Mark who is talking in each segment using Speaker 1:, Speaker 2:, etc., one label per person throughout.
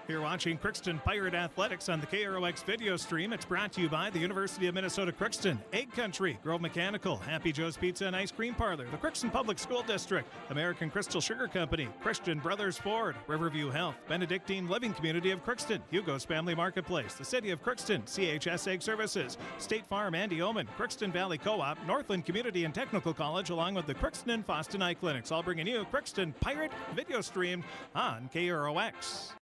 Speaker 1: You're watching Crookston Pirate Athletics on the KROX video stream. It's brought to you by the University of Minnesota Crookston, Egg Country, Grove Mechanical, Happy Joe's Pizza and Ice Cream Parlor, the Crookston Public School District, American Crystal Sugar Company, Christian Brothers Ford, Riverview Health, Benedictine Living Community of Crookston, Hugo's Family Marketplace, the City of Crookston, CHS Egg Services, State Farm Andy Omen, Crookston Valley Co-op, Northland Community and Technical College, along with the Crookston and Fosston Eye Clinics, all bringing you Crookston Pirate video stream on KROX.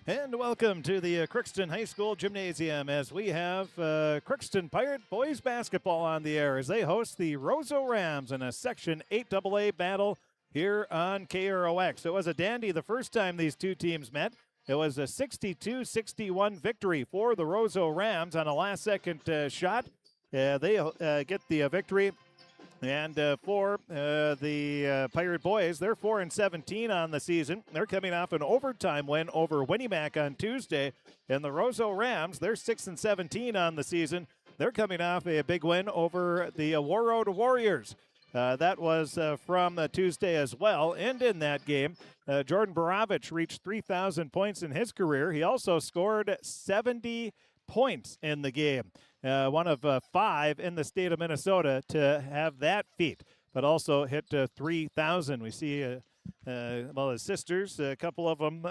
Speaker 1: And welcome to the Crookston High School Gymnasium as we have Crookston Pirate Boys Basketball on the air as they host the Roseau Rams in a Section 8AA battle here on KROX. It was a dandy the first time these two teams met. It was a 62-61 victory for the Roseau Rams on a last-second shot. They get the victory. And for the Pirate Boys, they're 4-17 on the season. They're coming off an overtime win over Winnimac on Tuesday. And the Roseau Rams, they're 6-17 on the season. They're coming off a big win over the Warroad Warriors. That was from Tuesday as well. And in that game, Jordan Borovich reached 3,000 points in his career. He also scored 70 points in the game. One of 5 in the state of Minnesota to have that feat, but also hit 3,000. We see, his sisters, a couple of them,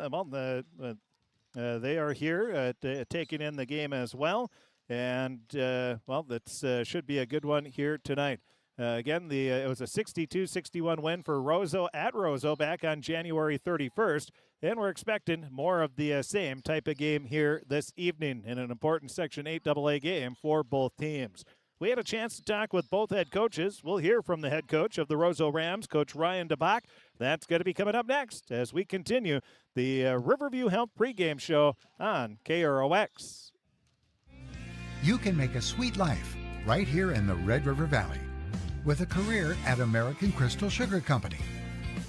Speaker 1: they are here taking in the game as well. And, that should be a good one here tonight. Again, it was a 62-61 win for Roseau at Roseau back on January 31st. And we're expecting more of the same type of game here this evening in an important Section 8AA game for both teams. We had a chance to talk with both head coaches. We'll hear from the head coach of the Roseau Rams, Coach Ryan DeBach. That's going to be coming up next as we continue the Riverview Health pregame show on KROX.
Speaker 2: You can make a sweet life right here in the Red River Valley with a career at American Crystal Sugar Company.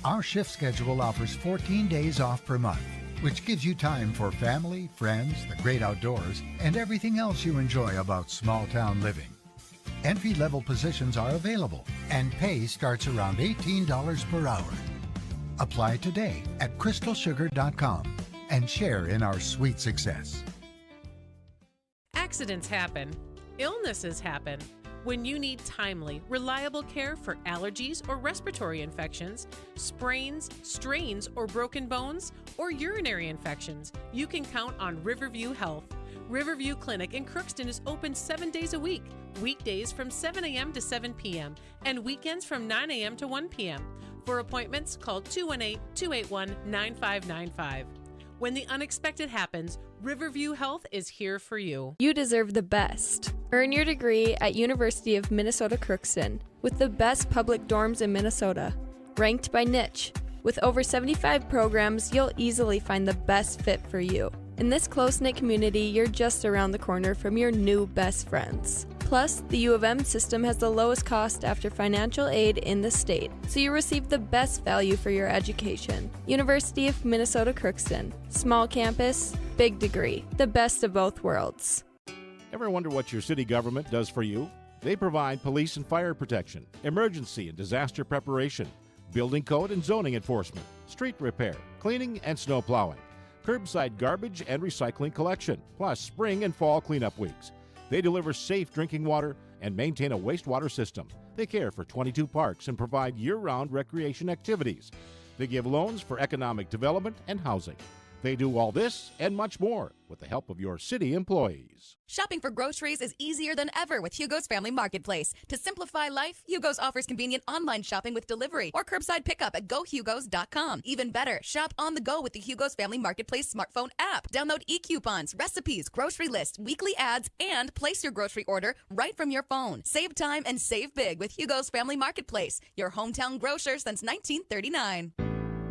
Speaker 2: Our shift schedule offers 14 days off per month, which gives you time for family, friends, the great outdoors, and everything else you enjoy about small-town living. Entry-level positions are available, and pay starts around $18 per hour. Apply today at crystalsugar.com and share in our sweet success.
Speaker 3: Accidents happen. Illnesses happen. When you need timely, reliable care for allergies or respiratory infections, sprains, strains, or broken bones, or urinary infections, you can count on Riverview Health. Riverview Clinic in Crookston is open 7 days a week, weekdays from 7 a.m. to 7 p.m., and weekends from 9 a.m. to 1 p.m. For appointments, call 218-281-9595. When the unexpected happens, Riverview Health is here for you.
Speaker 4: You deserve the best. Earn your degree at University of Minnesota Crookston with the best public dorms in Minnesota, ranked by niche. With over 75 programs, you'll easily find the best fit for you. In this close-knit community, you're just around the corner from your new best friends. Plus, the U of M system has the lowest cost after financial aid in the state, so you receive the best value for your education. University of Minnesota Crookston. Small campus, big degree. The best of both worlds.
Speaker 5: Ever wonder what your city government does for you? They provide police and fire protection, emergency and disaster preparation, building code and zoning enforcement, street repair, cleaning and snow plowing, curbside garbage and recycling collection, plus spring and fall cleanup weeks. They deliver safe drinking water and maintain a wastewater system. They care for 22 parks and provide year-round recreation activities. They give loans for economic development and housing. They do all this and much more with the help of your city employees.
Speaker 6: Shopping for groceries is easier than ever with Hugo's Family Marketplace. To simplify life, Hugo's offers convenient online shopping with delivery or curbside pickup at gohugos.com. Even better, shop on the go with the Hugo's Family Marketplace smartphone app. Download e-coupons, recipes, grocery lists, weekly ads, and place your grocery order right from your phone. Save time and save big with Hugo's Family Marketplace, your hometown grocer since 1939.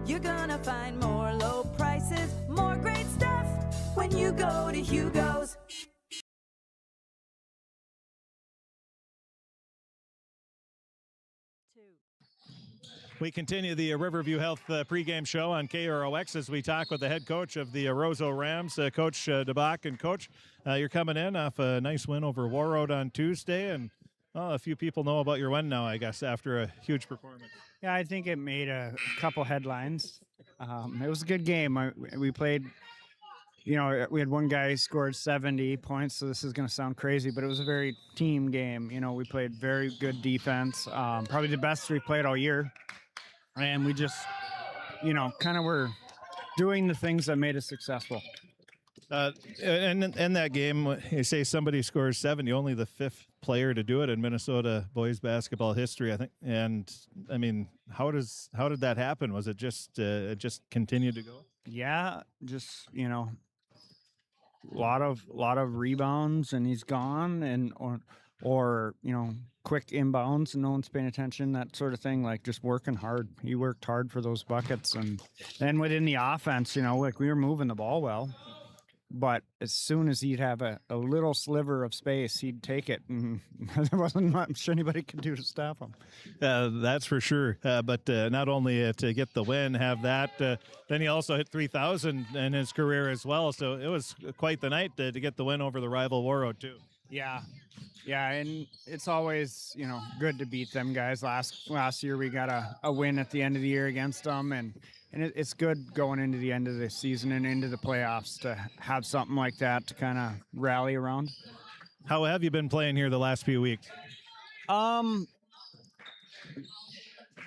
Speaker 7: You're gonna find more low prices, more great stuff when you go to Hugo's.
Speaker 1: We continue the Riverview Health pregame show on KROX as we talk with the head coach of the Roseau Rams, Coach DeBach. And Coach, you're coming in off a nice win over Warroad on Tuesday, and Well, a few people know about your win now, I guess, after a huge performance.
Speaker 8: Yeah, I think it made a couple headlines. It was a good game. We played, we had one guy scored 70 points, so this is going to sound crazy, but it was a very team game. We played very good defense, probably the best we played all year. And we just, kind of were doing the things that made us successful.
Speaker 1: And in that game, you say somebody scores 70, only the fifth player to do it in Minnesota boys basketball history, I think. And I mean, how did that happen? Was it just continued to go?
Speaker 8: Yeah, just a lot of rebounds and he's gone, and or quick inbounds and no one's paying attention, that sort of thing. Like just working hard. He worked hard for those buckets, and then within the offense, like we were moving the ball well. But as soon as he'd have a little sliver of space, he'd take it, and there wasn't much anybody could do to stop him.
Speaker 1: That's for sure. But not only to get the win, have that, then he also hit 3,000 in his career as well. So it was quite the night to get the win over the rival Warroad too.
Speaker 8: Yeah, and it's always good to beat them guys. Last year we got a win at the end of the year against them, and it's good going into the end of the season and into the playoffs to have something like that to kind of rally around.
Speaker 1: How have you been playing here the last few weeks?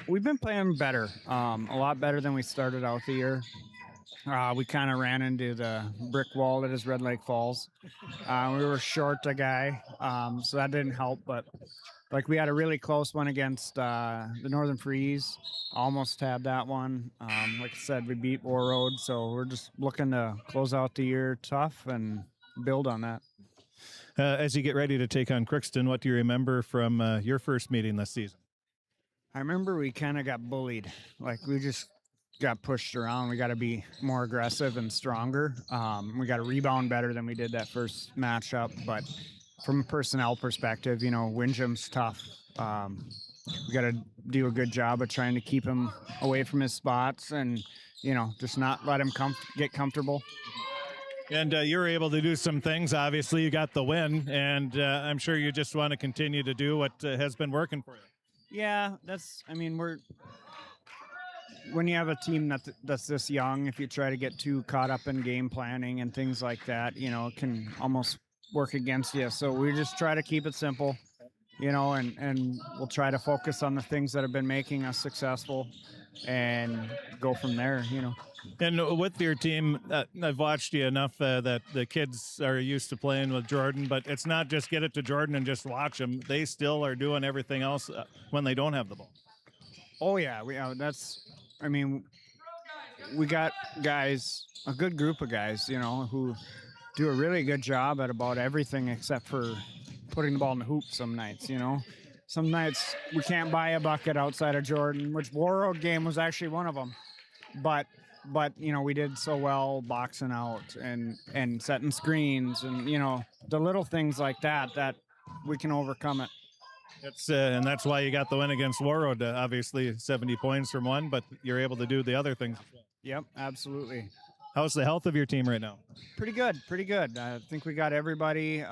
Speaker 8: We've been playing better, a lot better than we started out the year. We kind of ran into the brick wall that is Red Lake Falls. We were short a guy, so that didn't help. But like we had a really close one against the Northern Freeze. Almost had that one. Like I said, we beat Warroad, so we're just looking to close out the year tough and build on that.
Speaker 1: As you get ready to take on Crookston, what do you remember from your first meeting this season?
Speaker 8: I remember we kind of got bullied. Like we just got pushed around. We got to be more aggressive and stronger. We got to rebound better than we did that first matchup. But from a personnel perspective, Windjam's tough. We got to do a good job of trying to keep him away from his spots and, just not let him get comfortable.
Speaker 1: And you were able to do some things. Obviously, you got the win, and I'm sure you just want to continue to do what has been working for you.
Speaker 8: Yeah, when you have a team that's this young, if you try to get too caught up in game planning and things like that, it can almost work against you. So we just try to keep it simple. And we'll try to focus on the things that have been making us successful and go from there,
Speaker 1: And with your team, I've watched you enough that the kids are used to playing with Jordan, but it's not just get it to Jordan and just watch them. They still are doing everything else when they don't have the ball.
Speaker 8: Oh, yeah. We got guys, a good group of guys, who do a really good job at about everything except for putting the ball in the hoop some nights, Some nights we can't buy a bucket outside of Jordan, which Warroad game was actually one of them. But we did so well boxing out and setting screens and, the little things like that we can overcome it.
Speaker 1: And that's why you got the win against Warroad. Obviously 70 points from one, but you're able to do the other things.
Speaker 8: Yep, absolutely.
Speaker 1: How's the health of your team right now?
Speaker 8: Pretty good. I think we got everybody.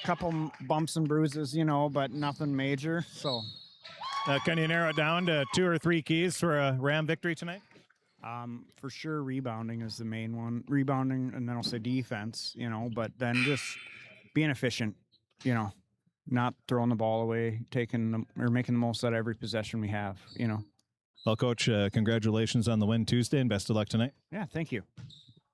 Speaker 8: Couple bumps and bruises, but nothing major. So,
Speaker 1: can you narrow it down to 2 or 3 keys for a Ram victory tonight?
Speaker 8: For sure, rebounding is the main one. Rebounding, and then I'll say defense. But then just being efficient. Not throwing the ball away, making the most out of every possession we have.
Speaker 1: Well, Coach, congratulations on the win Tuesday, and best of luck tonight.
Speaker 8: Yeah, thank you.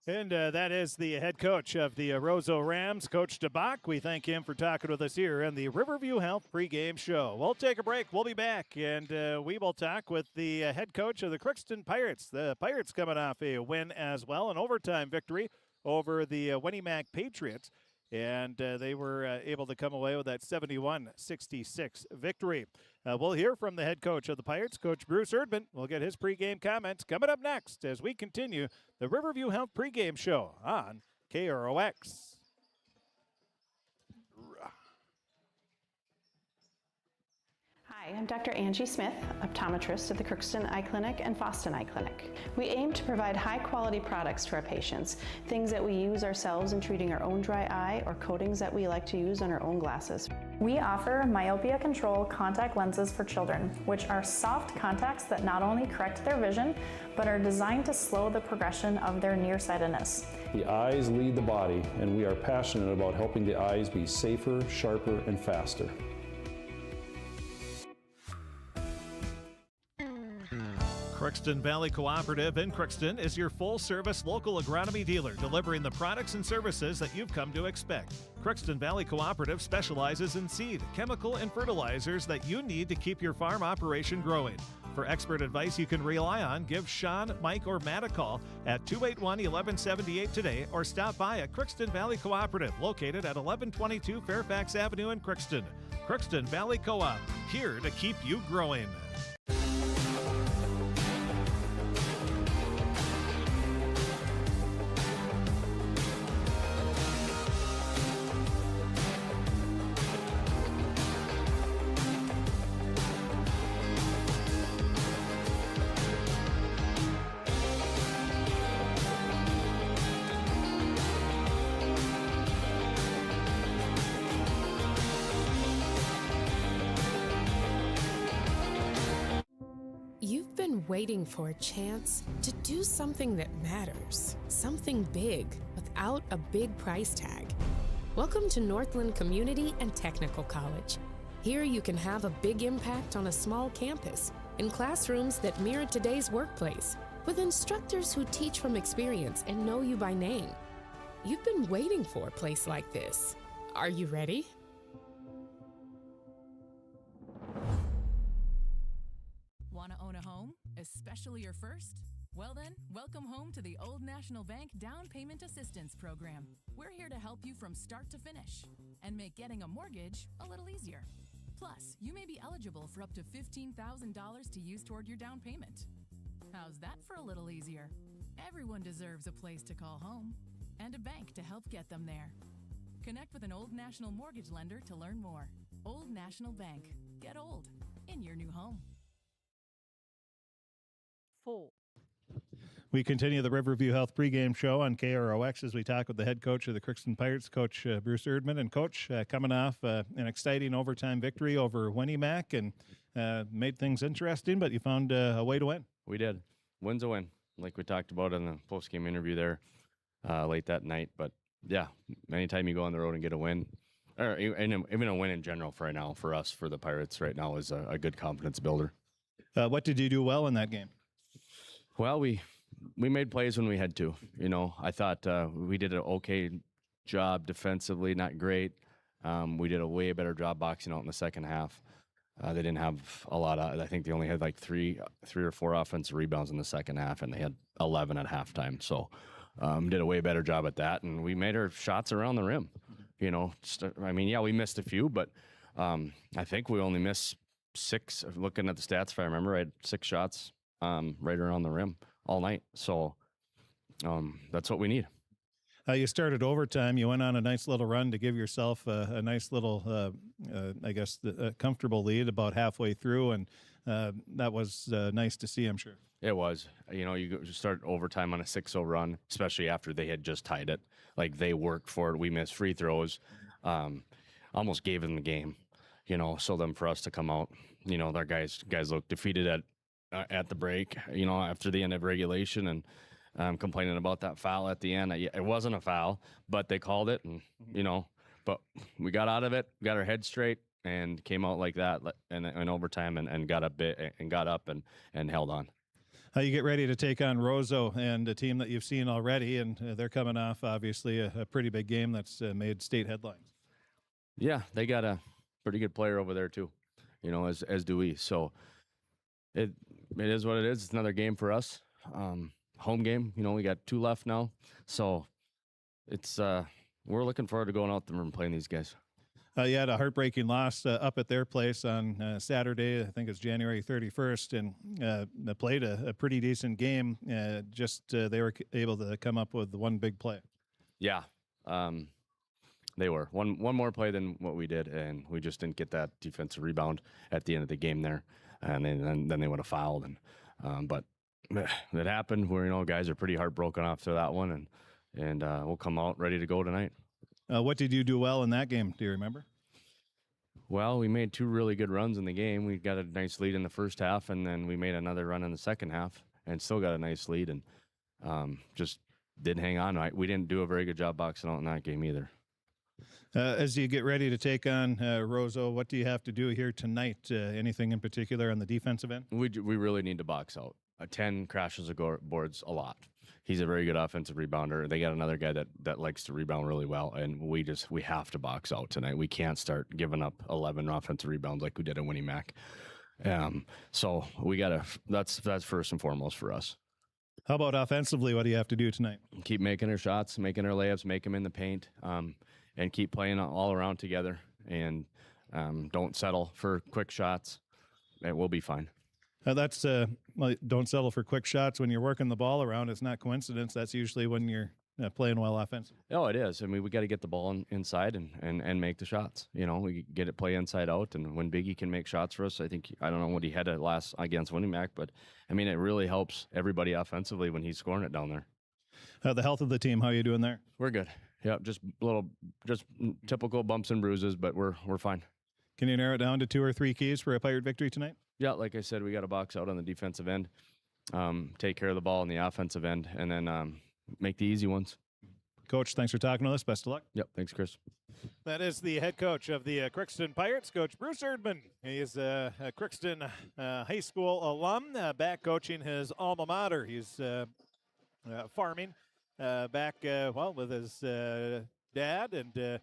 Speaker 1: And that is the head coach of the Roseau Rams, Coach DeBach. We thank him for talking with us here in the Riverview Health pregame show. We'll take a break. We'll be back, and we will talk with the head coach of the Crookston Pirates. The Pirates coming off a win as well, an overtime victory over the Winnemac Patriots. And they were able to come away with that 71-66 victory. We'll hear from the head coach of the Pirates, Coach Bruce Erdman. We'll get his pregame comments coming up next as we continue the Riverview Health pregame show on KROX.
Speaker 9: Hi, Hi, I'm Dr. Angie Smith, optometrist at the Crookston Eye Clinic and Foston Eye Clinic. We aim to provide high-quality products to our patients, things that we use ourselves in treating our own dry eye or coatings that we like to use on our own glasses.
Speaker 10: We offer myopia control contact lenses for children, which are soft contacts that not only correct their vision, but are designed to slow the progression of their nearsightedness.
Speaker 11: The eyes lead the body, and we are passionate about helping the eyes be safer, sharper, and faster.
Speaker 1: Crookston Valley Cooperative in Crookston is your full-service local agronomy dealer, delivering the products and services that you've come to expect. Crookston Valley Cooperative specializes in seed, chemical, and fertilizers that you need to keep your farm operation growing. For expert advice you can rely on, give Sean, Mike, or Matt a call at 281-1178 today, or stop by at Crookston Valley Cooperative, located at 1122 Fairfax Avenue in Crookston. Crookston Valley Co-op, here to keep you growing.
Speaker 3: You've been waiting for a chance to do something that matters, something big without a big price tag. Welcome to Northland Community and Technical College. Here you can have a big impact on a small campus, in classrooms that mirror today's workplace, with instructors who teach from experience and know you by name. You've been waiting for a place like this. Are you ready?
Speaker 6: Want to own a home, especially your first? Well then, welcome home to the Old National Bank Down Payment Assistance Program. We're here to help you from start to finish and make getting a mortgage a little easier. Plus, you may be eligible for up to $15,000 to use toward your down payment. How's that for a little easier? Everyone deserves a place to call home and a bank to help get them there. Connect with an Old National mortgage lender to learn more. Old National Bank. Get old in your new home.
Speaker 1: We continue the Riverview Health pregame show on KROX as we talk with the head coach of the Crookston Pirates, Coach Bruce Erdman. And Coach, coming off an exciting overtime victory over Winnimac and made things interesting, but you found a way to win.
Speaker 12: We did. Win's a win, like we talked about in the post-game interview there late that night. But, yeah, anytime you go on the road and get a win, or even a win in general for right now, for us, for the Pirates right now, is a good confidence builder.
Speaker 1: What did you do well in that game?
Speaker 12: Well, we made plays when we had to. You know, I thought we did an okay job defensively, not great. We did a way better job boxing out in the second half. They didn't have a lot of. I think they only had like three or four offensive rebounds in the second half, and they had 11 at halftime. So, did a way better job at that, and we made our shots around the rim. You know, we missed a few, but I think we only missed 6. Looking at the stats, if I remember, I had 6 shots. Right around the rim all night. So that's what we need.
Speaker 1: You started overtime. You went on a nice little run to give yourself a nice little, comfortable lead about halfway through. And that was nice to see, I'm sure.
Speaker 12: It was. You know, you start overtime on a 6-0 run, especially after they had just tied it. Like, they worked for it. We missed free throws. Almost gave them the game, you know, so then for us to come out, you know, our guys looked defeated at the break, you know, after the end of regulation, and complaining about that foul at the end. It wasn't a foul, but they called it, and you know, but we got out of it, got our head straight, and came out like that in overtime, and got up and held on.
Speaker 1: You get ready to take on Roseau, and a team that you've seen already, and they're coming off obviously a pretty big game that's made state headlines.
Speaker 12: Yeah, they got a pretty good player over there too, you know, as do we. So it is what it is. It's another game for us. Home game. You know, we got 2 left now. So it's we're looking forward to going out there and playing these guys.
Speaker 1: You had a heartbreaking loss up at their place on Saturday. I think it's January 31st, and they played a pretty decent game. They were able to come up with one big play.
Speaker 12: Yeah. They were one more play than what we did, and we just didn't get that defensive rebound at the end of the game there, and then they would have fouled. But it happened. Where guys are pretty heartbroken after that one, and we'll come out ready to go tonight.
Speaker 1: What did you do well in that game? Do you remember?
Speaker 12: Well, we made 2 really good runs in the game. We got a nice lead in the first half, and then we made another run in the second half, and still got a nice lead, and just didn't hang on. We didn't do a very good job boxing out in that game either.
Speaker 1: As you get ready to take on Roseau, what do you have to do here tonight? Anything in particular on the defensive end?
Speaker 12: We really need to box out. 10 crashes of boards, a lot. He's a very good offensive rebounder. They got another guy that likes to rebound really well, and we have to box out tonight. We can't start giving up 11 offensive rebounds like we did at Winnie Mac. So we gotta. That's first and foremost for us.
Speaker 1: How about offensively? What do you have to do tonight?
Speaker 12: Keep making our shots, making our layups, make them in the paint, and keep playing all around together. And don't settle for quick shots. And we'll be fine.
Speaker 1: That's don't settle for quick shots when you're working the ball around. It's not coincidence. That's usually when you're playing well offensively.
Speaker 12: Oh, it is. I mean, we got to get the ball inside and make the shots. We get it play inside out, and when Biggie can make shots for us, I don't know what he had last against Winnie Mac, but I mean, it really helps everybody offensively when he's scoring it down there.
Speaker 1: The health of the team, how are you doing there?
Speaker 12: We're good. Yeah, just typical bumps and bruises, but we're fine.
Speaker 1: Can you narrow it down to 2 or 3 keys for a Pirate victory tonight?
Speaker 12: Yeah, like I said, we got to box out on the defensive end, take care of the ball on the offensive end, and then make the easy ones.
Speaker 1: Coach, thanks for talking with us. Best of luck.
Speaker 12: Yep, thanks, Chris.
Speaker 1: That is the head coach of the Crookston Pirates, Coach Bruce Erdman. He is a Crookston High School alum, back coaching his alma mater. He's farming back, with his dad and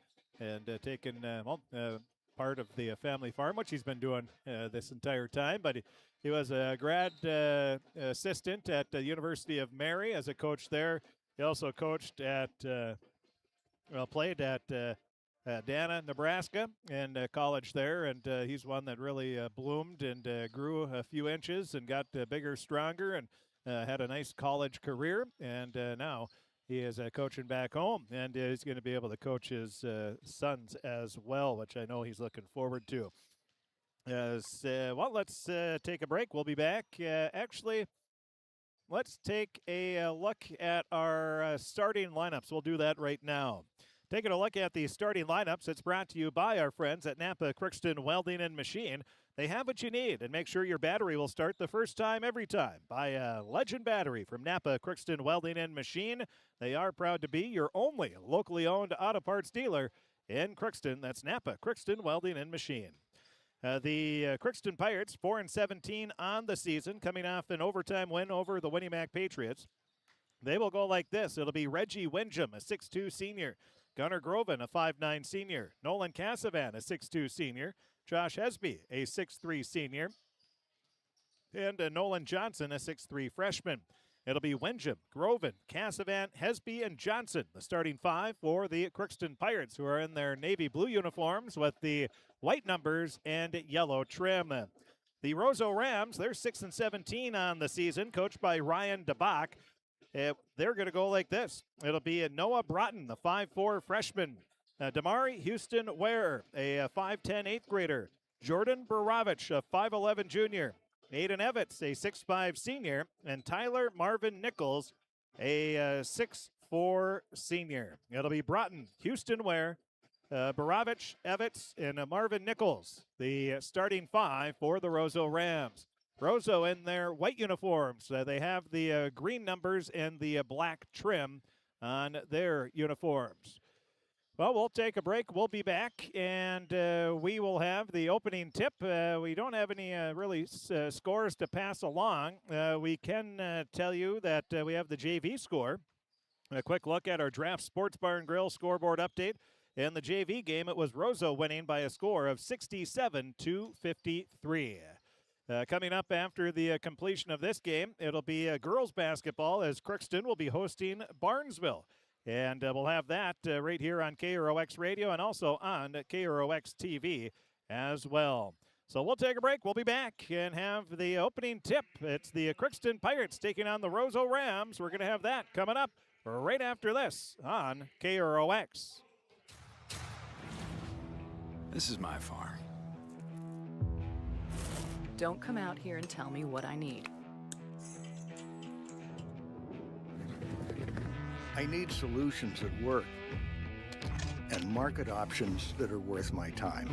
Speaker 1: taking part of the family farm, which he's been doing this entire time. But he was a grad assistant at the University of Mary as a coach there. He also coached played at Dana, Nebraska, and college there. And he's one that really bloomed and grew a few inches and got bigger, stronger, and had a nice college career. And now he is coaching back home, and he's going to be able to coach his sons as well, which I know he's looking forward to. Let's take a break. We'll be back. Let's take a look at our starting lineups. We'll do that right now. Taking a look at the starting lineups, it's brought to you by our friends at Napa Crookston Welding and Machine. They have what you need, and make sure your battery will start the first time every time. Buy a Legend battery from Napa Crookston Welding and Machine. They are proud to be your only locally owned auto parts dealer in Crookston. That's Napa Crookston Welding and Machine. The Crookston Pirates, 4-17 on the season, coming off an overtime win over the Winnie Mac Patriots. They will go like this. It'll be Reggie Windjam, a 6'2 senior. Gunnar Groven, a 5'9 senior. Nolan Cassavan, a 6'2 senior. Josh Hesby, a 6'3 senior. And Nolan Johnson, a 6'3 freshman. It'll be Windjam, Groven, Cassavan, Hesby, and Johnson, the starting 5 for the Crookston Pirates, who are in their navy blue uniforms with the white numbers and yellow trim. The Roseau Rams, they're 6-17 on the season, coached by Ryan DeBach. They're going to go like this. It'll be Noah Broughton, the 5'4 freshman. Damari Houston Ware, a 5'10 8th grader. Jordan Borovich, a 5'11 junior. Aiden Evitz, a 6'5 senior. And Tyler Marvin Nichols, a 6'4 senior. It'll be Broughton, Houston Ware, Borovich, Evitz, and Marvin Nichols, the starting 5 for the Roseau Rams. Roseau in their white uniforms. They have the green numbers and the black trim on their uniforms. Well, we'll take a break. We'll be back, and we will have the opening tip. We don't have any scores to pass along. We can tell you that we have the JV score. A quick look at our Draft Sports Bar and Grill scoreboard update. In the JV game, it was Roseau winning by a score of 67-53. Coming up after the completion of this game, it'll be girls basketball as Crookston will be hosting Barnesville. And we'll have that right here on KROX Radio and also on KROX TV as well. So we'll take a break. We'll be back and have the opening tip. It's the Crookston Pirates taking on the Roseau Rams. We're going to have that coming up right after this on KROX.
Speaker 13: This is my farm.
Speaker 14: Don't come out here and tell me what I need.
Speaker 15: I need solutions that work and market options that are worth my time.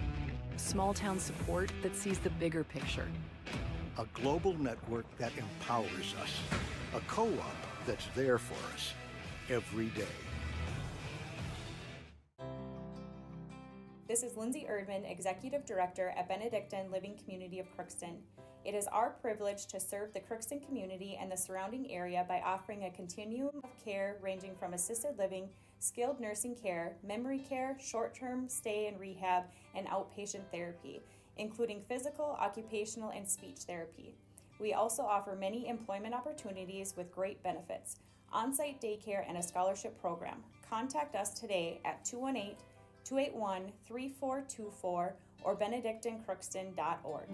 Speaker 14: Small town support that sees the bigger picture.
Speaker 15: A global network that empowers us. A co-op that's there for us every day.
Speaker 16: This is Lindsay Erdman, Executive Director at Benedictine Living Community of Crookston. It is our privilege to serve the Crookston community and the surrounding area by offering a continuum of care ranging from assisted living, skilled nursing care, memory care, short-term stay and rehab, and outpatient therapy, including physical, occupational, and speech therapy. We also offer many employment opportunities with great benefits, on-site daycare, and a scholarship program. Contact us today at 218-281-3424 or benedictinecrookston.org.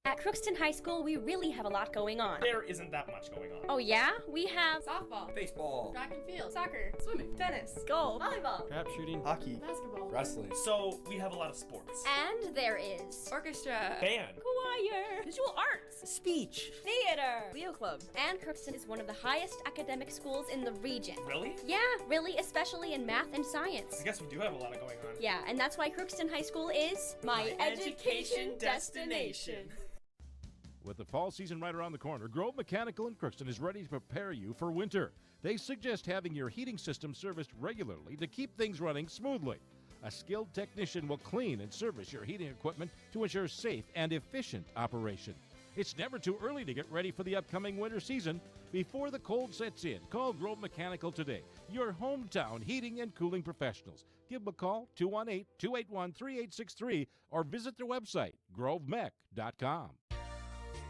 Speaker 17: At Crookston High School, we really have a lot going on.
Speaker 18: There isn't that much going on.
Speaker 17: Oh yeah? We have
Speaker 19: softball,
Speaker 18: baseball,
Speaker 19: track and field,
Speaker 17: soccer,
Speaker 19: swimming,
Speaker 17: tennis, golf, volleyball,
Speaker 18: trap shooting,
Speaker 19: hockey, basketball,
Speaker 18: wrestling. So we have a lot of sports.
Speaker 17: And there is
Speaker 19: orchestra,
Speaker 18: band,
Speaker 17: choir, visual arts,
Speaker 18: speech,
Speaker 17: theater,
Speaker 19: Leo Club.
Speaker 17: And Crookston is one of the highest academic schools in the region.
Speaker 18: Really?
Speaker 17: Yeah, really, especially in math and science.
Speaker 18: I guess we do have a lot of going on.
Speaker 17: Yeah, and that's why Crookston High School is
Speaker 19: my education destination.
Speaker 5: With the fall season right around the corner, Grove Mechanical in Crookston is ready to prepare you for winter. They suggest having your heating system serviced regularly to keep things running smoothly. A skilled technician will clean and service your heating equipment to ensure safe and efficient operation. It's never too early to get ready for the upcoming winter season. Before the cold sets in, call Grove Mechanical today, your hometown heating and cooling professionals. Give them a call, 218-281-3863, or visit their website, grovemech.com.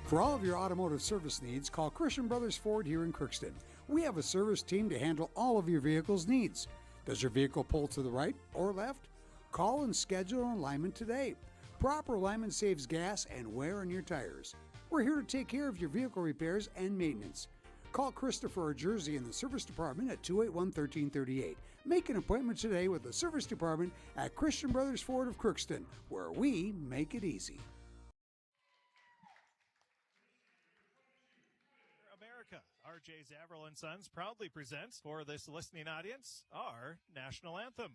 Speaker 20: For all of your automotive service needs, call Christian Brothers Ford here in Crookston. We have a service team to handle all of your vehicle's needs. Does your vehicle pull to the right or left? Call and schedule an alignment today. Proper alignment saves gas and wear on your tires. We're here to take care of your vehicle repairs and maintenance. Call Christopher or Jersey in the service department at 281-1338. Make an appointment today with the service department at Christian Brothers Ford of Crookston, where we make it easy.
Speaker 1: R.J. Zavril and Sons proudly presents for this listening audience our national anthem.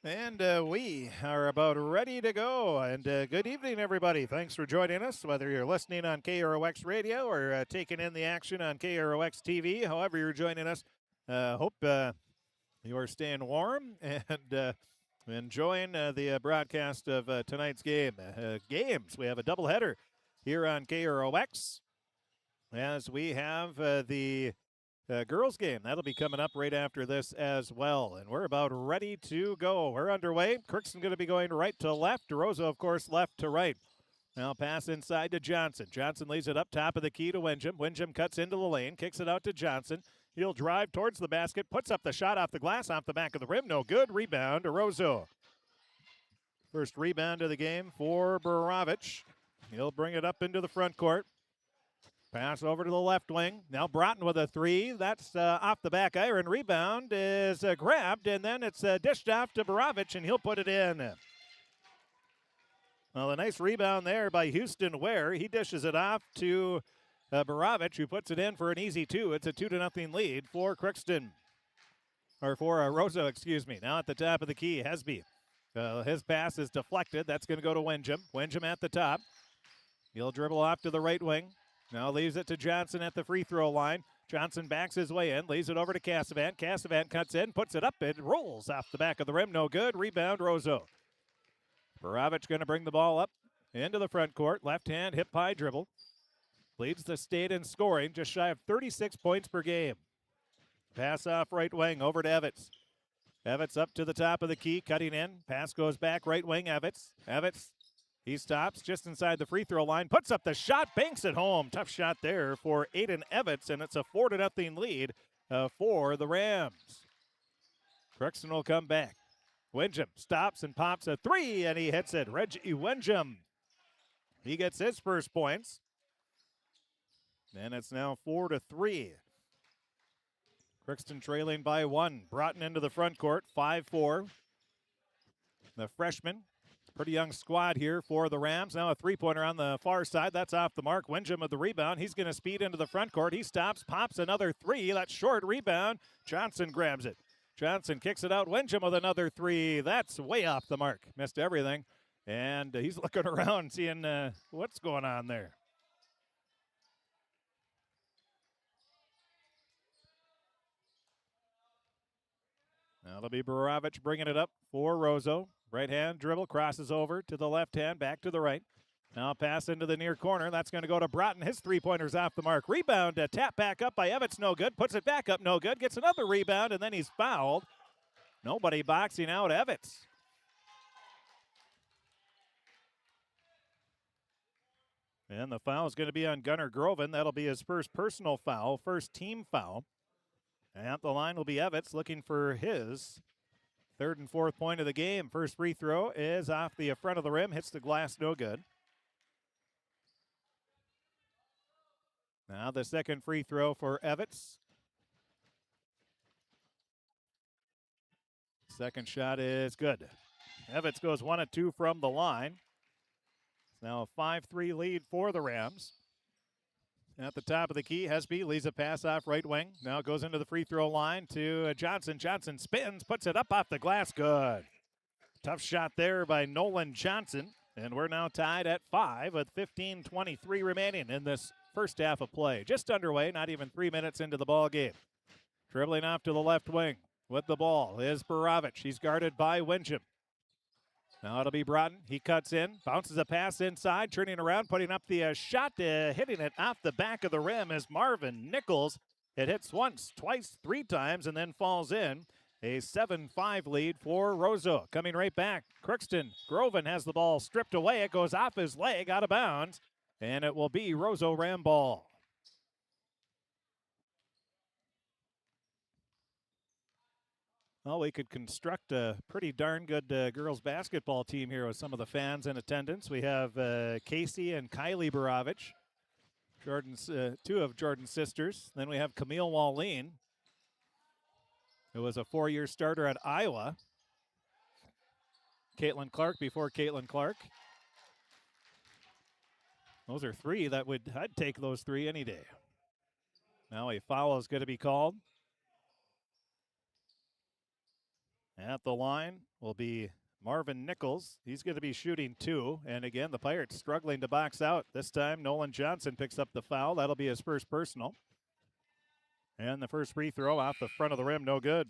Speaker 1: And we are about ready to go. And good evening, everybody. Thanks for joining us, whether you're listening on KROX Radio or taking in the action on KROX TV. However you're joining us, hope you are staying warm and enjoying the broadcast of tonight's game. Games, we have a doubleheader here on KROX as we have the girls game. That'll be coming up right after this as well. And we're about ready to go. We're underway. Crookston going to be going right to left. Roseau, of course, left to right. Now pass inside to Johnson. Johnson lays it up top of the key to Winjam. Winjam cuts into the lane, kicks it out to Johnson. He'll drive towards the basket, puts up the shot off the glass, off the back of the rim. No good. Rebound to Roseau. First rebound of the game for Borovich. He'll bring it up into the front court. Pass over to the left wing. Now Broughton with a three. That's off the back iron. Rebound is grabbed, and then it's dished off to Borovich, and he'll put it in. Well, a nice rebound there by Houston Ware. He dishes it off to Borovich, who puts it in for an easy two. It's a 2-0 lead for Crookston. Roseau, excuse me. Now at the top of the key, Hesby. His pass is deflected. That's going to go to Windjam. Windjam at the top. He'll dribble off to the right wing. Now leaves it to Johnson at the free throw line. Johnson backs his way in, leaves it over to Cassavant. Cassavant cuts in, puts it up. It rolls off the back of the rim. No good. Rebound, Roseau. Baravich going to bring the ball up into the front court. Left hand, hip high dribble. Leads the state in scoring, just shy of 36 points per game. Pass off right wing over to Evans. Evans up to the top of the key, cutting in. Pass goes back right wing, Evans. Evans, he stops just inside the free throw line, puts up the shot, banks it home. Tough shot there for Aiden Evans, and it's a 4-0 lead for the Rams. Crookston will come back. Windjam stops and pops a three, and he hits it. Reggie Windjam, he gets his first points. And it's now 4-3. Crookston trailing by 1. Broughton into the front court, 5-4. The freshman, pretty young squad here for the Rams. Now a three-pointer on the far side. That's off the mark. Windjam with the rebound. He's going to speed into the front court. He stops, pops another three. That's short rebound. Johnson grabs it. Johnson kicks it out. Windjam with another three. That's way off the mark. Missed everything. And he's looking around, seeing what's going on there. Now it'll be Baravich bringing it up for Roseau. Right hand dribble, crosses over to the left hand, back to the right. Now pass into the near corner. That's going to go to Broughton. His three-pointer's off the mark. Rebound, tap back up by Evans, no good. Puts it back up, no good. Gets another rebound, and then he's fouled. Nobody boxing out Evans. And the foul is going to be on Gunnar Groven. That'll be his first personal foul, first team foul. At the line will be Evans looking for his third and fourth point of the game. First free throw is off the front of the rim, hits the glass, no good. Now the second free throw for Evans. Second shot is good. Evans goes 1 of 2 from the line. It's now a 5-3 lead for the Rams. At the top of the key, Hesby leaves a pass off right wing. Now goes into the free throw line to Johnson. Johnson spins, puts it up off the glass. Good. Tough shot there by Nolan Johnson. And we're now tied at 5 with 15:23 remaining in this first half of play. Just underway, not even 3 minutes into the ball game. Dribbling off to the left wing with the ball is Baravich. He's guarded by Windjam. Now it'll be Broughton. He cuts in, bounces a pass inside, turning around, putting up the shot, hitting it off the back of the rim is Marvin Nichols. It hits once, twice, 3 times, and then falls in. A 7-5 lead for Roseau. Coming right back, Crookston. Groven has the ball stripped away. It goes off his leg, out of bounds, and it will be Roseau Ram ball. Well, we could construct a pretty darn good girls basketball team here with some of the fans in attendance. We have Casey and Kylie Baravich, Jordan's, 2 of Jordan's sisters. Then we have Camille Wallin, who was a 4-year starter at Iowa. Caitlin Clark before Caitlin Clark. Those are 3 that I'd take those 3 any day. Now a foul is going to be called. At the line will be Marvin Nichols. He's going to be shooting 2. And again, the Pirates struggling to box out. This time, Nolan Johnson picks up the foul. That'll be his first personal. And the first free throw off the front of the rim, no good.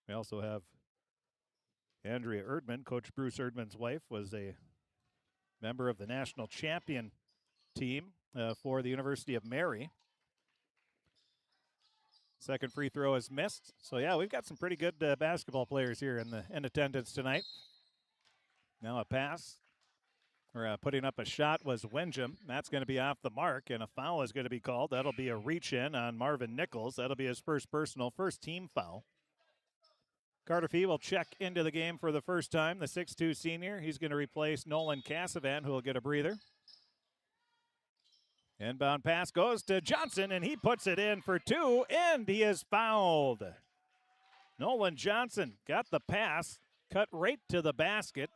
Speaker 1: We also have Andrea Erdman. Coach Bruce Erdman's wife was a member of the national champion team for the University of Mary. Second free throw is missed. So, yeah, we've got some pretty good basketball players here in attendance tonight. Now a pass, or putting up a shot was Windjam. That's going to be off the mark, and a foul is going to be called. That'll be a reach-in on Marvin Nichols. That'll be his first personal, first team foul. Carter Fee will check into the game for the first time. The 6'2 senior. He's going to replace Nolan Cassavan, who will get a breather. Inbound pass goes to Johnson, and he puts it in for 2, and he is fouled. Nolan Johnson got the pass, cut right to the basket.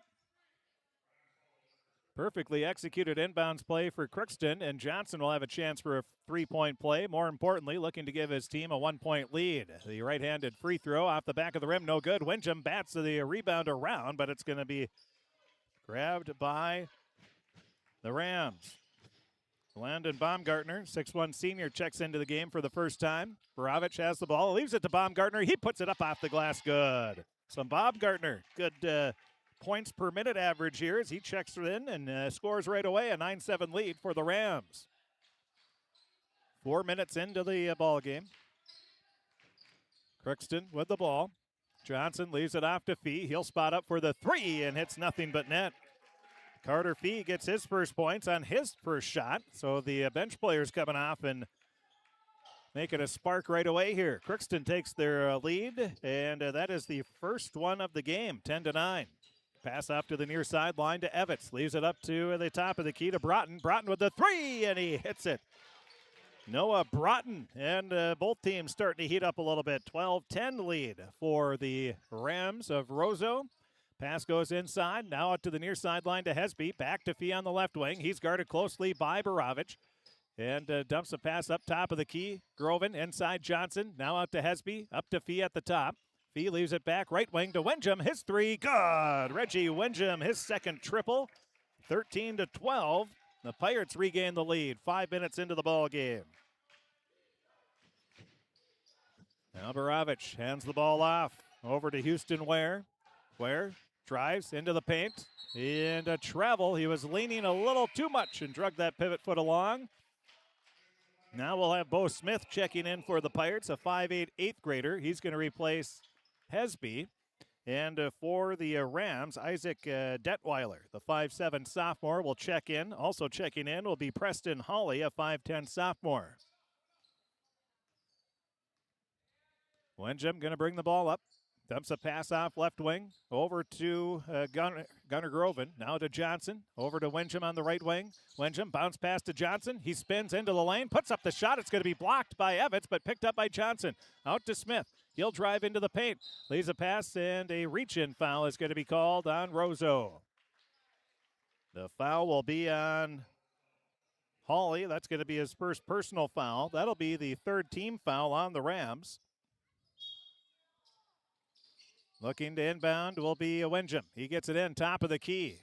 Speaker 1: Perfectly executed inbounds play for Crookston, and Johnson will have a chance for a three-point play. More importantly, looking to give his team a one-point lead. The right-handed free throw off the back of the rim, no good. Windham bats the rebound around, but it's going to be grabbed by the Rams. Landon Baumgartner, 6'1 senior, checks into the game for the first time. Borovich has the ball, leaves it to Baumgartner. He puts it up off the glass, good. So Baumgartner, good points per minute average here as he checks it in and scores right away, a 9-7 lead for the Rams. 4 minutes into the ball game. Crookston with the ball. Johnson leaves it off to Fee. He'll spot up for the three and hits nothing but net. Carter Fee gets his first points on his first shot. So the bench players coming off and making a spark right away here. Crookston takes their lead, and that is the first one of the game, 10-9. Pass off to the near sideline to Evans. Leaves it up to the top of the key to Broughton. Broughton with the three, and he hits it. Noah Broughton, and both teams starting to heat up a little bit. 12-10 lead for the Rams of Roseau. Pass goes inside, now out to the near sideline to Hesby. Back to Fee on the left wing. He's guarded closely by Borovich. And dumps a pass up top of the key. Groven inside Johnson. Now out to Hesby. Up to Fee at the top. Fee leaves it back right wing to Windham. His three, good. Reggie Windham, his second triple. 13-12. The Pirates regain the lead 5 minutes into the ball game. Now Borovich hands the ball off over to Houston Ware. Ware drives into the paint. And a travel. He was leaning a little too much and drug that pivot foot along. Now we'll have Bo Smith checking in for the Pirates, a 5'8", 8th grader. He's going to replace Hesby. And for the Rams, Isaac Detweiler, the 5'7" sophomore, will check in. Also checking in will be Preston Hawley, a 5'10" sophomore. Windham going to bring the ball up. Dumps a pass off left wing over to Gunnar Groven. Now to Johnson. Over to Windham on the right wing. Windham bounce pass to Johnson. He spins into the lane. Puts up the shot. It's going to be blocked by Evans, but picked up by Johnson. Out to Smith. He'll drive into the paint. Leaves a pass, and a reach-in foul is going to be called on Roseau. The foul will be on Hawley. That's going to be his first personal foul. That'll be the third team foul on the Rams. Looking to inbound will be Windham. He gets it in, top of the key.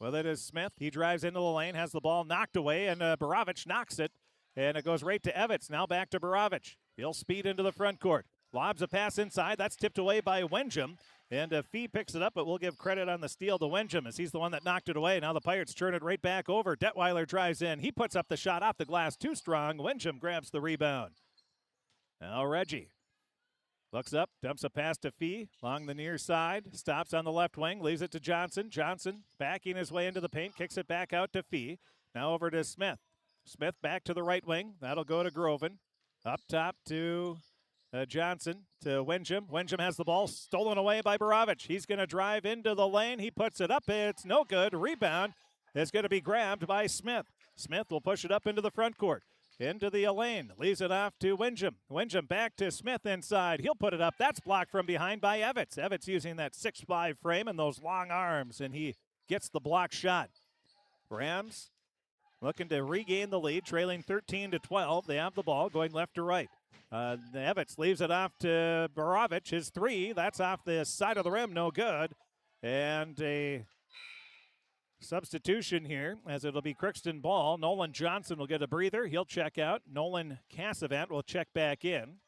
Speaker 1: With it is Smith. He drives into the lane, has the ball knocked away, and Borovich knocks it. And it goes right to Evans. Now back to Borovich. He'll speed into the front court. Lobs a pass inside. That's tipped away by Windham. And Fee picks it up, but we'll give credit on the steal to Windham as he's the one that knocked it away. Now the Pirates turn it right back over. Detweiler drives in. He puts up the shot off the glass too strong. Windham grabs the rebound. Now Reggie. Looks up, dumps a pass to Fee along the near side. Stops on the left wing, leaves it to Johnson. Johnson backing his way into the paint, kicks it back out to Fee. Now over to Smith. Smith back to the right wing. That'll go to Groven. Up top to Johnson to Windham. Windham has the ball stolen away by Borovich. He's going to drive into the lane. He puts it up. It's no good. Rebound is going to be grabbed by Smith. Smith will push it up into the front court. Into the lane. Leaves it off to Windham. Windham back to Smith inside. He'll put it up. That's blocked from behind by Evans. Evans using that 6'5" frame and those long arms, and he gets the block shot. Rams looking to regain the lead, trailing 13-12. They have the ball going left to right. Evans leaves it off to Borovich. His three. That's off the side of the rim. No good. And a substitution here, as it'll be Crookston ball. Nolan Johnson will get a breather. He'll check out. Nolan Cassavant will check back in.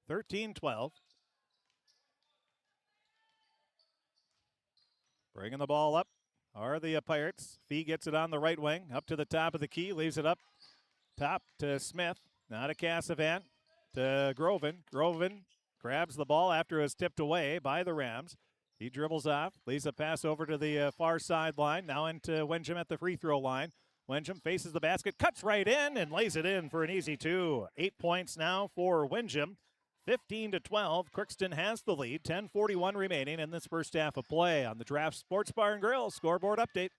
Speaker 1: 13-12. Bringing the ball up are the Pirates. Fee gets it on the right wing. Up to the top of the key. Leaves it up top to Smith. Now to Cassavant. To Groven. Groven grabs the ball after it was tipped away by the Rams. He dribbles off, leaves a pass over to the far sideline. Now into Windham at the free throw line. Windham faces the basket, cuts right in, and lays it in for an easy two. 8 points now for Windham. 15-12. Crookston has the lead. 10:41 remaining in this first half of play on the Draft Sports Bar and Grill scoreboard update.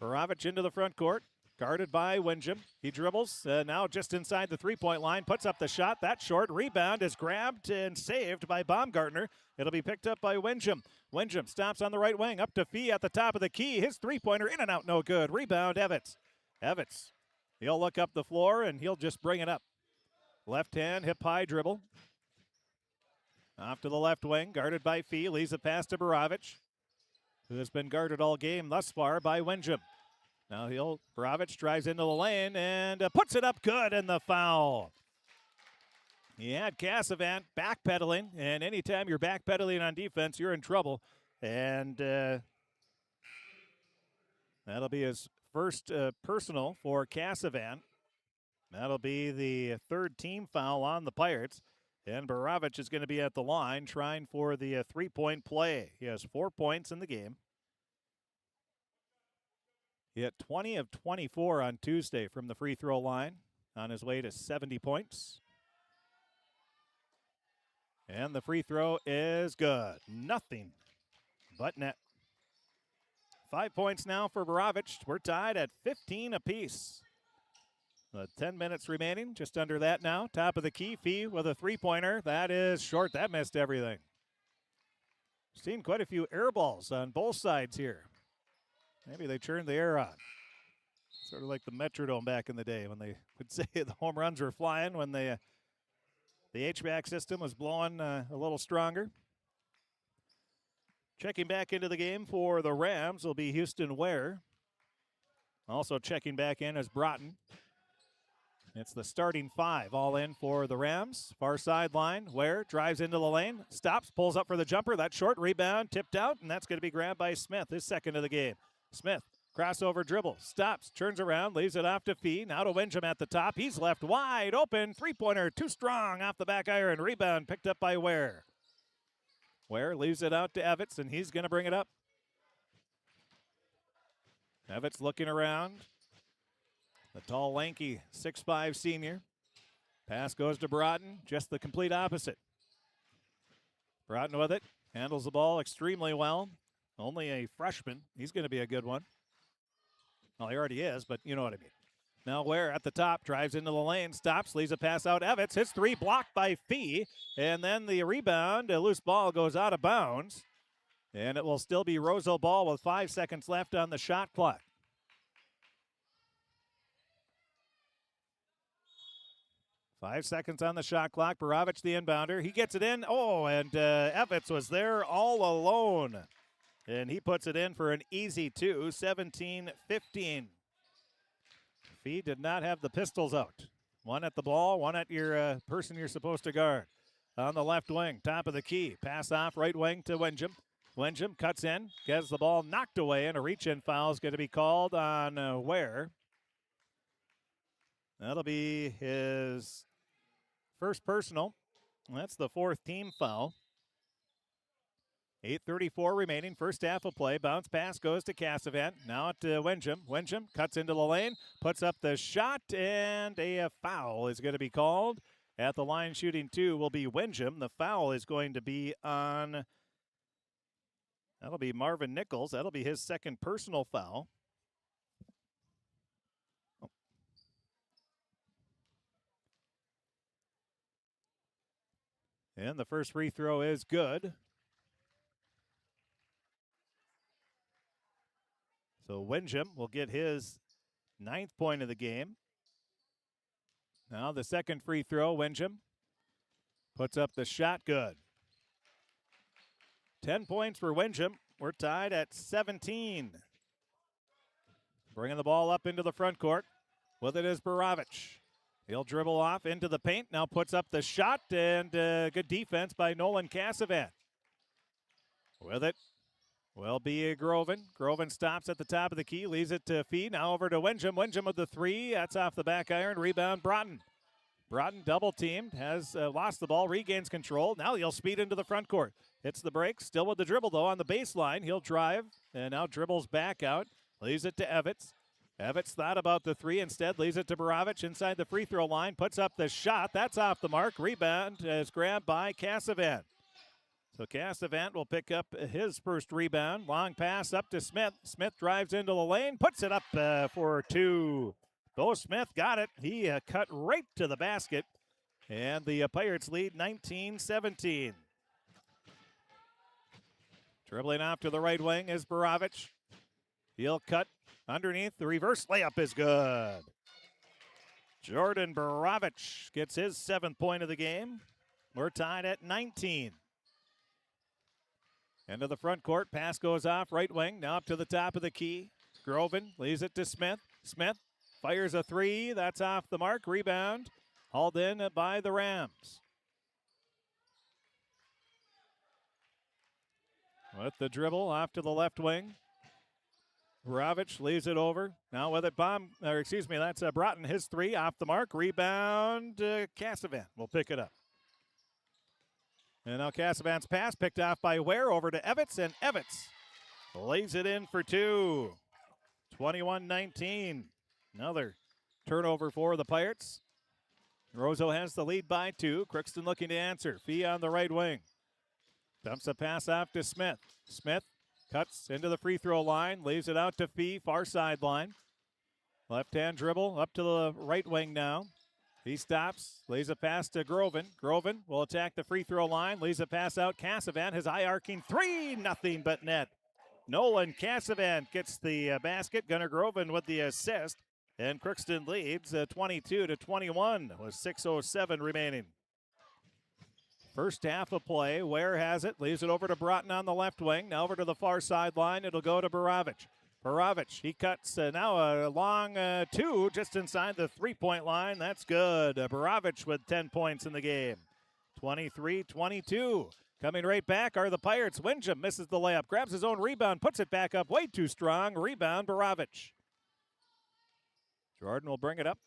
Speaker 1: Borovich into the front court. guarded by Windjam. He dribbles, now just inside the three-point line, puts up the shot. That short rebound is grabbed and saved by Baumgartner. It'll be picked up by Windjam. Windjam stops on the right wing, up to Fee at the top of the key. His three-pointer in and out, no good. Rebound, Evans. Evans, he'll look up the floor, and he'll just bring it up. Left hand, hip-high dribble. Off to the left wing, guarded by Fee. Leaves a pass to Borovich, who has been guarded all game thus far by Windjam. Now Borovich drives into the lane and puts it up good, and the foul. He had Cassavant backpedaling, and anytime you're backpedaling on defense, you're in trouble. And that'll be his first personal for Cassavant. That'll be the third team foul on the Pirates. And Borovich is going to be at the line trying for the three-point play. He has 4 points in the game. He hit 20 of 24 on Tuesday from the free throw line, on his way to 70 points. And the free throw is good. Nothing but net. 5 points now for Borovich. We're tied at 15 apiece. 10 minutes remaining, just under that now. Top of the key, Fee with a three-pointer. That is short. That missed everything. Seen quite a few air balls on both sides here. Maybe they turned the air on. Sort of like the Metrodome back in the day when they would say the home runs were flying when the HVAC system was blowing a little stronger. Checking back into the game for the Rams will be Houston Ware. Also checking back in is Broughton. It's the starting five all in for the Rams. Far sideline, Ware drives into the lane, stops, pulls up for the jumper. That short rebound tipped out, and that's going to be grabbed by Smith, his second of the game. Smith, crossover dribble, stops, turns around, leaves it off to Fee. Now to Windjam at the top. He's left wide open. Three-pointer, too strong off the back iron. Rebound picked up by Ware. Ware leaves it out to Evitz, and he's going to bring it up. Evitz looking around. The tall, lanky 6'5" senior. Pass goes to Broughton, just the complete opposite. Broughton with it, handles the ball extremely well. Only a freshman. He's going to be a good one. Well, he already is, but you know what I mean. Now Ware at the top, drives into the lane, stops, leaves a pass out. Evitz hits three, blocked by Fee. And then the rebound, a loose ball goes out of bounds. And it will still be Roseau ball with 5 seconds left on the shot clock. 5 seconds on the shot clock. Borovich, the inbounder. He gets it in. Oh, and Evitz was there all alone. And he puts it in for an easy two, 17-15. Fee did not have the pistols out. One at the ball, one at your person you're supposed to guard. On the left wing, top of the key. Pass off right wing to Windjam. Windjam cuts in, gets the ball knocked away, and a reach-in foul is going to be called on Ware. That'll be his first personal. That's the fourth team foul. 8:34 remaining, first half of play. Bounce pass goes to Cassavant. Now to Windjam. Windjam cuts into the lane, puts up the shot, and a foul is going to be called. At the line shooting two will be Windjam. The foul is going to be on, that'll be Marvin Nichols. That'll be his second personal foul. And the first free throw is good. So Windjam will get his 9th point of the game. Now the second free throw, Windjam puts up the shot, good. 10 points for Windjam. We're tied at 17. Bringing the ball up into the front court. With it is Borovich. He'll dribble off into the paint, now puts up the shot, and good defense by Nolan Cassavant. With it will be Groven. Groven stops at the top of the key, leaves it to Fee. Now over to Windjam. Windjam with the three. That's off the back iron. Rebound, Broughton. Broughton double-teamed, has lost the ball, regains control. Now he'll speed into the front court. Hits the break, still with the dribble, though, on the baseline. He'll drive, and now dribbles back out. Leaves it to Evitz. Evitz thought about the three, instead leaves it to Borovich inside the free throw line. Puts up the shot. That's off the mark. Rebound is grabbed by Cassavant. So Cassavant will pick up his first rebound. Long pass up to Smith. Smith drives into the lane, puts it up for two. Bo Smith got it. He cut right to the basket. And the Pirates lead 19-17. Dribbling off to the right wing is Borovich. He'll cut underneath. The reverse layup is good. Jordan Borovich gets his 7th point of the game. We're tied at 19. Into the front court. Pass goes off right wing. Now up to the top of the key. Groven leaves it to Smith. Smith fires a three. That's off the mark. Rebound. Hauled in by the Rams. With the dribble off to the left wing. Borovich leaves it over. Now with it, that's Broughton. His three off the mark. Rebound. Cassavant will pick it up. And now Cassavant's pass picked off by Ware over to Evitz, and Evitz lays it in for two. 21-19. Another turnover for the Pirates. Roseau has the lead by two. Crookston looking to answer. Fee on the right wing. Dumps a pass off to Smith. Smith cuts into the free throw line, leaves it out to Fee, far sideline. Left-hand dribble up to the right wing now. He stops, lays a pass to Groven. Groven will attack the free throw line, leaves a pass out. Cassavant, his eye arcing three, nothing but net. Nolan Cassavant gets the basket. Gunnar Groven with the assist. And Crookston leads 22-21 with 6:07 remaining. First half of play, Ware has it, leaves it over to Broughton on the left wing. Now over to the far sideline, it'll go to Borovich. Borovich, he cuts now a long two just inside the three-point line. That's good. Borovich with 10 points in the game. 23-22. Coming right back are the Pirates. Windjam misses the layup, grabs his own rebound, puts it back up way too strong. Rebound, Borovich. Jordan will bring it up.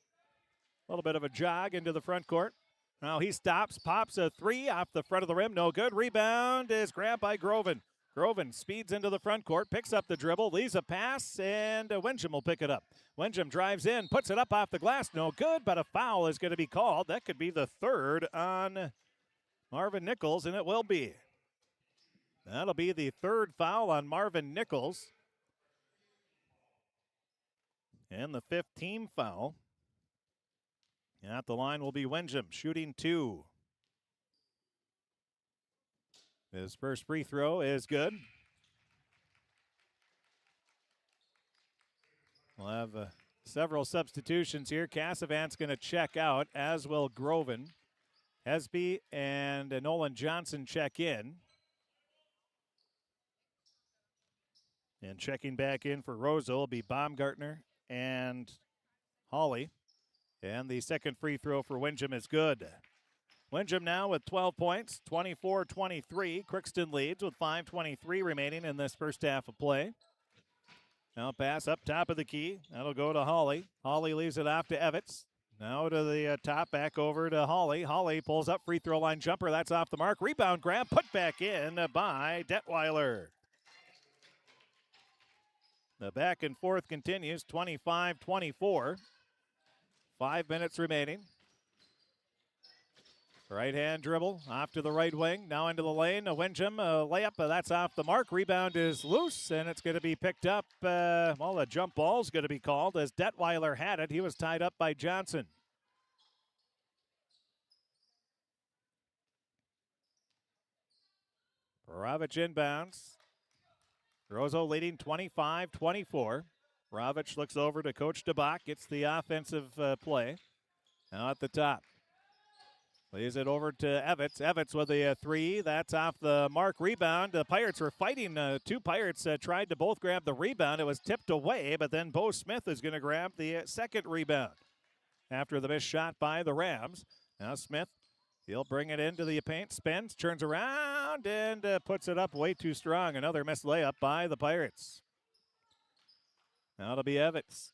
Speaker 1: A little bit of a jog into the front court. Now he stops, pops a three off the front of the rim. No good. Rebound is grabbed by Groven. Groven speeds into the front court, picks up the dribble, leaves a pass, and Windjam will pick it up. Windjam drives in, puts it up off the glass. No good, but a foul is going to be called. That could be the third on Marvin Nichols, and it will be. That'll be the third foul on Marvin Nichols. And the 5th team foul. At the line will be Windjam, shooting two. His first free throw is good. We'll have several substitutions here. Cassavant's going to check out, as will Groven. Hesby and Nolan Johnson check in. And checking back in for Roseau will be Baumgartner and Hawley. And the second free throw for Windjam is good. Windjam now with 12 points, 24-23. Crookston leads with 5:23 remaining in this first half of play. Now pass up top of the key. That'll go to Hawley. Hawley leaves it off to Evitz. Now to the top, back over to Hawley. Hawley pulls up, free throw line jumper. That's off the mark. Rebound grab, put back in by Detweiler. The back and forth continues, 25-24. 5 minutes remaining. Right-hand dribble off to the right wing. Now into the lane. A Windjam layup. That's off the mark. Rebound is loose, and it's going to be picked up. A jump ball is going to be called as Detweiler had it. He was tied up by Johnson. Borovich inbounds. Roseau leading 25-24. Borovich looks over to Coach DeBach. Gets the offensive play. Now at the top. Leaves it over to Evitz. Evitz with a three. That's off the mark. Rebound. The Pirates were fighting. Two Pirates tried to both grab the rebound. It was tipped away, but then Bo Smith is going to grab the second rebound after the missed shot by the Rams. Now Smith, he'll bring it into the paint. Spins, turns around, and puts it up way too strong. Another missed layup by the Pirates. Now it'll be Evitz.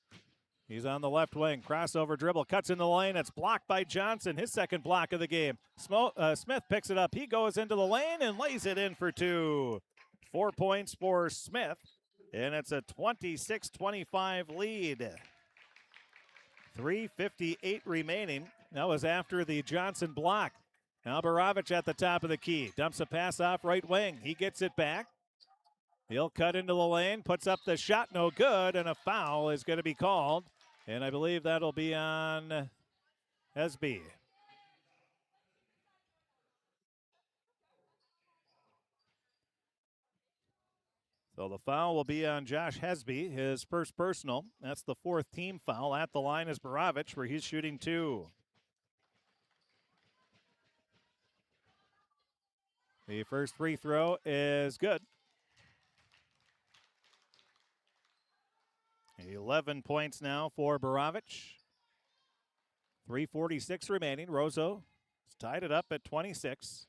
Speaker 1: He's on the left wing. Crossover dribble. Cuts in the lane. It's blocked by Johnson. His second block of the game. Smith picks it up. He goes into the lane and lays it in for two. 4 points for Smith. And it's a 26-25 lead. 3:58 remaining. That was after the Johnson block. Now Baravich at the top of the key. Dumps a pass off right wing. He gets it back. He'll cut into the lane, puts up the shot, no good, and a foul is going to be called. And I believe that'll be on Hesby. So the foul will be on Josh Hesby, his first personal. That's the fourth team foul. At the line is Baravich, where he's shooting 2. The first free throw is good. 11 points now for Baravich. 3:46 remaining. Roseau has tied it up at 26.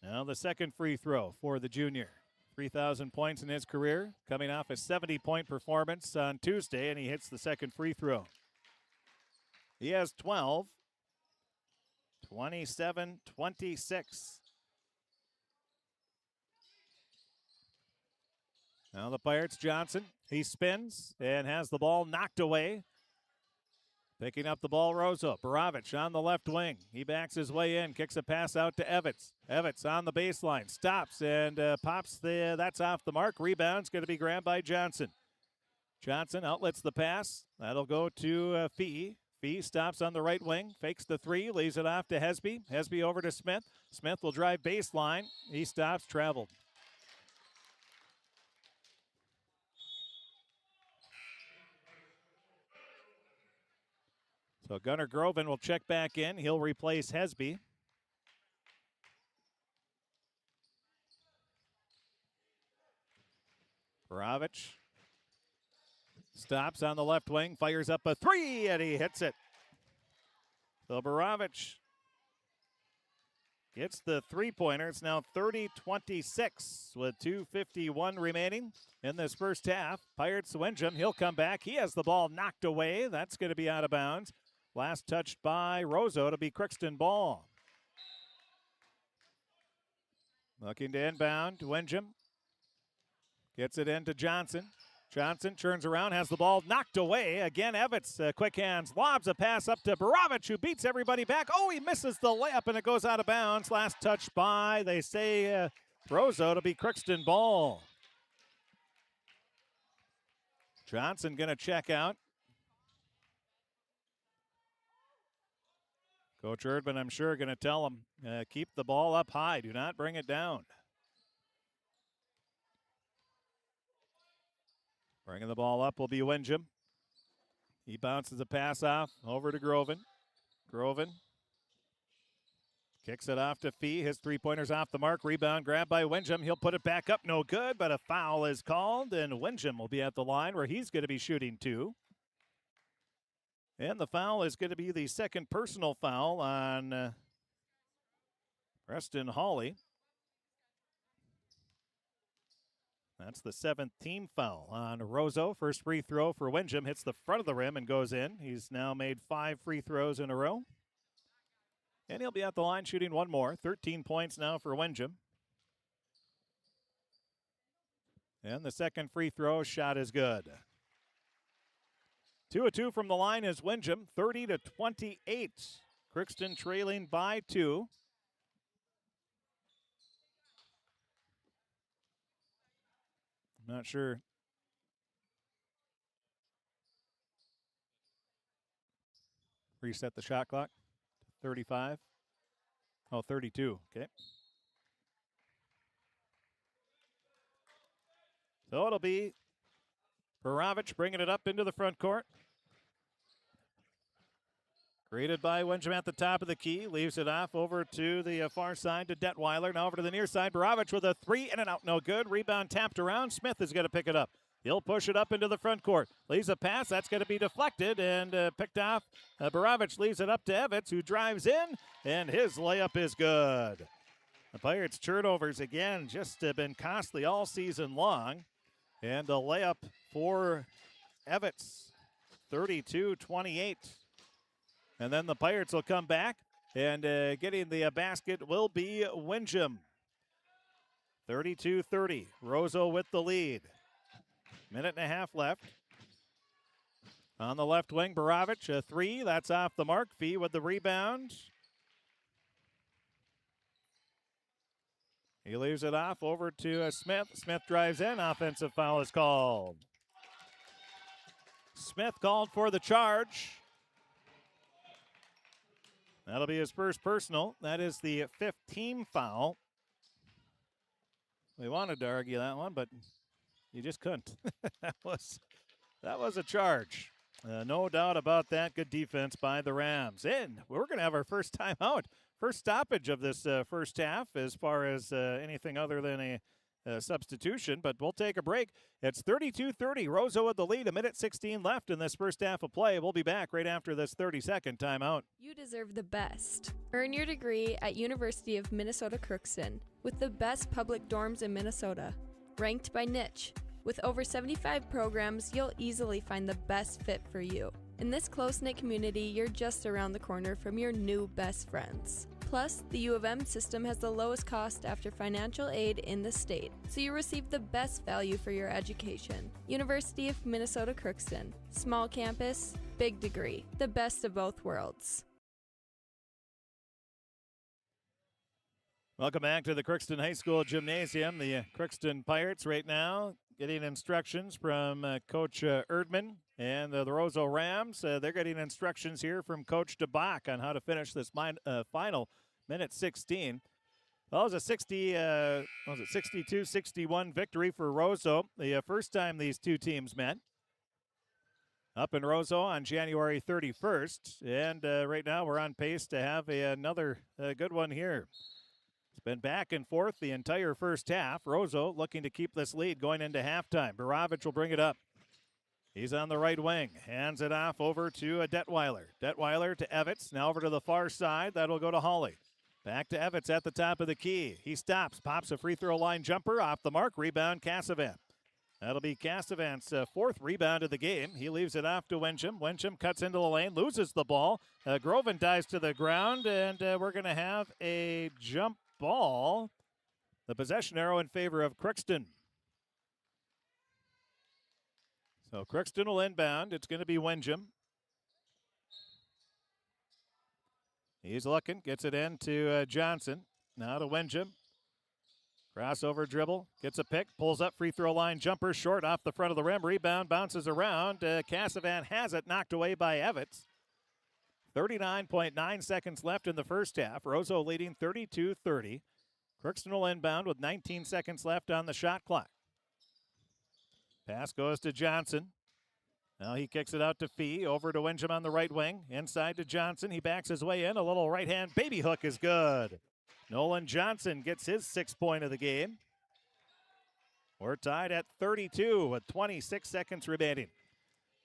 Speaker 1: Now the second free throw for the junior. 3,000 points in his career, coming off a 70-point performance on Tuesday, and he hits the second free throw. He has 12. 27-26. Now the Pirates, Johnson. He spins and has the ball knocked away. Picking up the ball, Roseau. Baravich on the left wing. He backs his way in, kicks a pass out to Evans. Evans on the baseline, stops and pops that's off the mark. Rebound's going to be grabbed by Johnson. Johnson outlets the pass. That'll go to Fee. Fee stops on the right wing, fakes the 3, leaves it off to Hesby. Hesby over to Smith. Smith will drive baseline. He stops, traveled. So Gunnar Groven will check back in. He'll replace Hesby. Baravich stops on the left wing, fires up a 3, and he hits it. So Baravich gets the three-pointer. It's now 30-26 with 2:51 remaining in this first half. Pirates Windjam, he'll come back. He has the ball knocked away. That's going to be out of bounds. Last touched by Roseau to be Crookston ball. Looking to inbound, Windjam. Gets it into Johnson. Johnson turns around, has the ball knocked away. Again, Evans, quick hands, lobs a pass up to Baravich, who beats everybody back. Oh, he misses the layup, and it goes out of bounds. Last touch by, they say, Roseau to be Crookston ball. Johnson going to check out. Coach Erdman, I'm sure, going to tell him, keep the ball up high. Do not bring it down. Bringing the ball up will be Windjam. He bounces a pass off over to Groven. Groven kicks it off to Fee. His three-pointer's off the mark. Rebound grabbed by Windjam. He'll put it back up. No good, but a foul is called, and Windjam will be at the line where he's going to be shooting 2. And the foul is going to be the second personal foul on Preston Hawley. That's the 7th team foul on Roseau. First free throw for Windjam hits the front of the rim and goes in. He's now made 5 free throws in a row. And he'll be at the line shooting one more. 13 points now for Windjam. And the second free throw shot is good. 2 of 2 from the line is Windjam, 30-28. Crookston trailing by 2. I'm not sure. Reset the shot clock. 35. Oh, 32. Okay. So it'll be Baravich bringing it up into the front court. Created by Windjam at the top of the key. Leaves it off over to the far side to Detweiler. Now over to the near side. Baravich with a 3 in and out. No good. Rebound tapped around. Smith is going to pick it up. He'll push it up into the front court. Leaves a pass. That's going to be deflected and picked off. Baravich leaves it up to Evans, who drives in, and his layup is good. The Pirates' turnovers, again, just have been costly all season long. And a layup for Evans, 32-28. And then the Pirates will come back, and getting the basket will be Windjam. 32-30. Roseau with the lead. Minute and a half left. On the left wing, Baravich, a 3. That's off the mark. Fee with the rebound. He leaves it off over to Smith. Smith drives in. Offensive foul is called. Smith called for the charge. That'll be his first personal. That is the 5th team foul. We wanted to argue that one, but you just couldn't. that was a charge. No doubt about that. Good defense by the Rams. And we're going to have our first time out. First stoppage of this first half as far as anything other than a substitution, but we'll take a break. It's 32-30. Roseau with the lead. 1:16 left in this first half of play. We'll be back right after this 30-second timeout.
Speaker 4: You deserve the best. Earn your degree at University of Minnesota Crookston with the best public dorms in Minnesota, ranked by niche. With over 75 programs, you'll easily find the best fit for you. In this close-knit community, you're just around the corner from your new best friends. Plus, the U of M system has the lowest cost after financial aid in the state, so you receive the best value for your education. University of Minnesota Crookston. Small campus, big degree. The best of both worlds.
Speaker 1: Welcome back to the Crookston High School Gymnasium. The Crookston Pirates right now getting instructions from Coach Erdman and the Roseau Rams. They're getting instructions here from Coach DeBach on how to finish this final 1:16. Well, it was a 62-61 victory for Roseau. The first time these two teams met up in Roseau on January 31st. And right now we're on pace to have another good one here. It's been back and forth the entire first half. Roseau looking to keep this lead going into halftime. Borovich will bring it up. He's on the right wing. Hands it off over to Detweiler. Detweiler to Evitz. Now over to the far side. That'll go to Hawley. Back to Evitz at the top of the key. He stops. Pops a free throw line jumper. Off the mark. Rebound Cassavan. That'll be Cassavan's 4th rebound of the game. He leaves it off to Wensham. Wensham cuts into the lane. Loses the ball. Groven dives to the ground. And we're going to have a jump ball. The possession arrow in favor of Crookston. So Crookston will inbound. It's going to be Wensham. He's looking. Gets it in to Johnson. Now to Wensham. Crossover dribble. Gets a pick. Pulls up. Free throw line jumper. Short off the front of the rim. Rebound. Bounces around. Cassavan has it. Knocked away by Evitz. 39.9 seconds left in the first half. Roseau leading 32-30. Crookston will inbound with 19 seconds left on the shot clock. Pass goes to Johnson. Now he kicks it out to Fee. Over to Wensham on the right wing. Inside to Johnson. He backs his way in. A little right hand baby hook is good. Nolan Johnson gets his 6th point of the game. We're tied at 32 with 26 seconds remaining.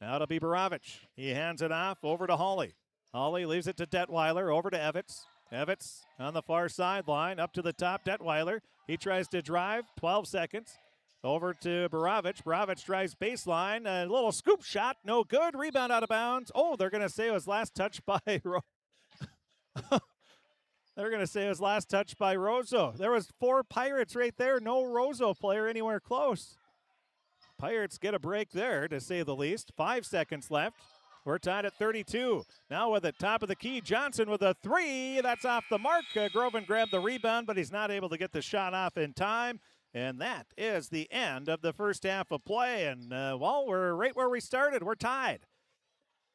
Speaker 1: Now it'll be Borovich. He hands it off over to Hawley. Hawley leaves it to Detweiler. Over to Evitz. Evitz on the far sideline. Up to the top. Detweiler. He tries to drive. 12 seconds. Over to Borovich. Borovich drives baseline. A little scoop shot. No good. Rebound out of bounds. Oh, they're going to say it was last touch by They're going to say it was last touch by Roseau. There was 4 Pirates right there. No Roseau player anywhere close. Pirates get a break there, to say the least. 5 seconds left. We're tied at 32. Now with the top of the key, Johnson with a 3. That's off the mark. Groven grabbed the rebound, but he's not able to get the shot off in time. And that is the end of the first half of play. And, well, we're right where we started. We're tied.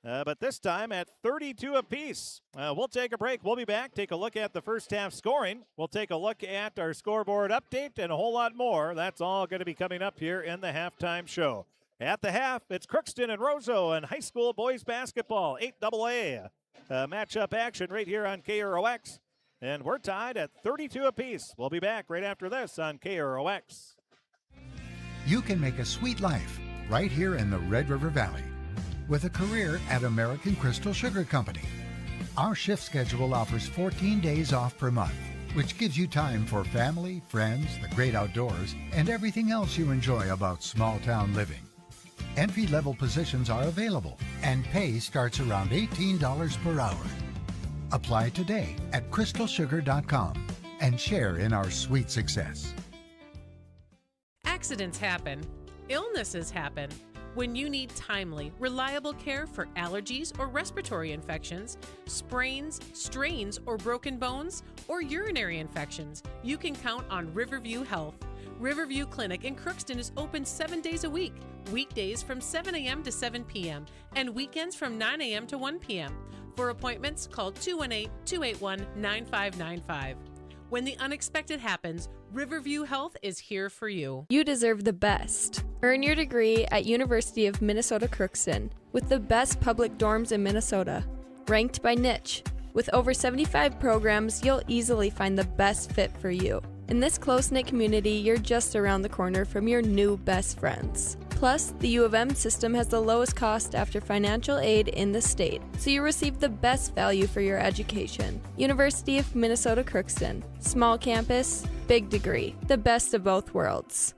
Speaker 1: But this time at 32 apiece. We'll take a break. We'll be back. Take a look at the first half scoring. We'll take a look at our scoreboard update and a whole lot more. That's all going to be coming up here in the halftime show. At the half, it's Crookston and Roseau and high school boys basketball, 8AA. Matchup action right here on KROX. And we're tied at 32 apiece. We'll be back right after this on KROX.
Speaker 2: You can make a sweet life right here in the Red River Valley with a career at American Crystal Sugar Company. Our shift schedule offers 14 days off per month, which gives you time for family, friends, the great outdoors, and everything else you enjoy about small-town living. Entry-level positions are available, and pay starts around $18 per hour. Apply today at crystalsugar.com and share in our sweet success.
Speaker 3: Accidents happen. Illnesses happen. When you need timely, reliable care for allergies or respiratory infections, sprains, strains, or broken bones, or urinary infections, you can count on Riverview Health. Riverview Clinic in Crookston is open 7 days a week, weekdays from 7 a.m. to 7 p.m., and weekends from 9 a.m. to 1 p.m. For appointments, call 218-281-9595. When the unexpected happens, Riverview Health is here for you.
Speaker 4: You deserve the best. Earn your degree at University of Minnesota Crookston with the best public dorms in Minnesota, ranked by niche. With over 75 programs, you'll easily find the best fit for you. In this close-knit community, you're just around the corner from your new best friends. Plus, the U of M system has the lowest cost after financial aid in the state, so you receive the best value for your education. University of Minnesota Crookston. Small campus, big degree. The best of both worlds.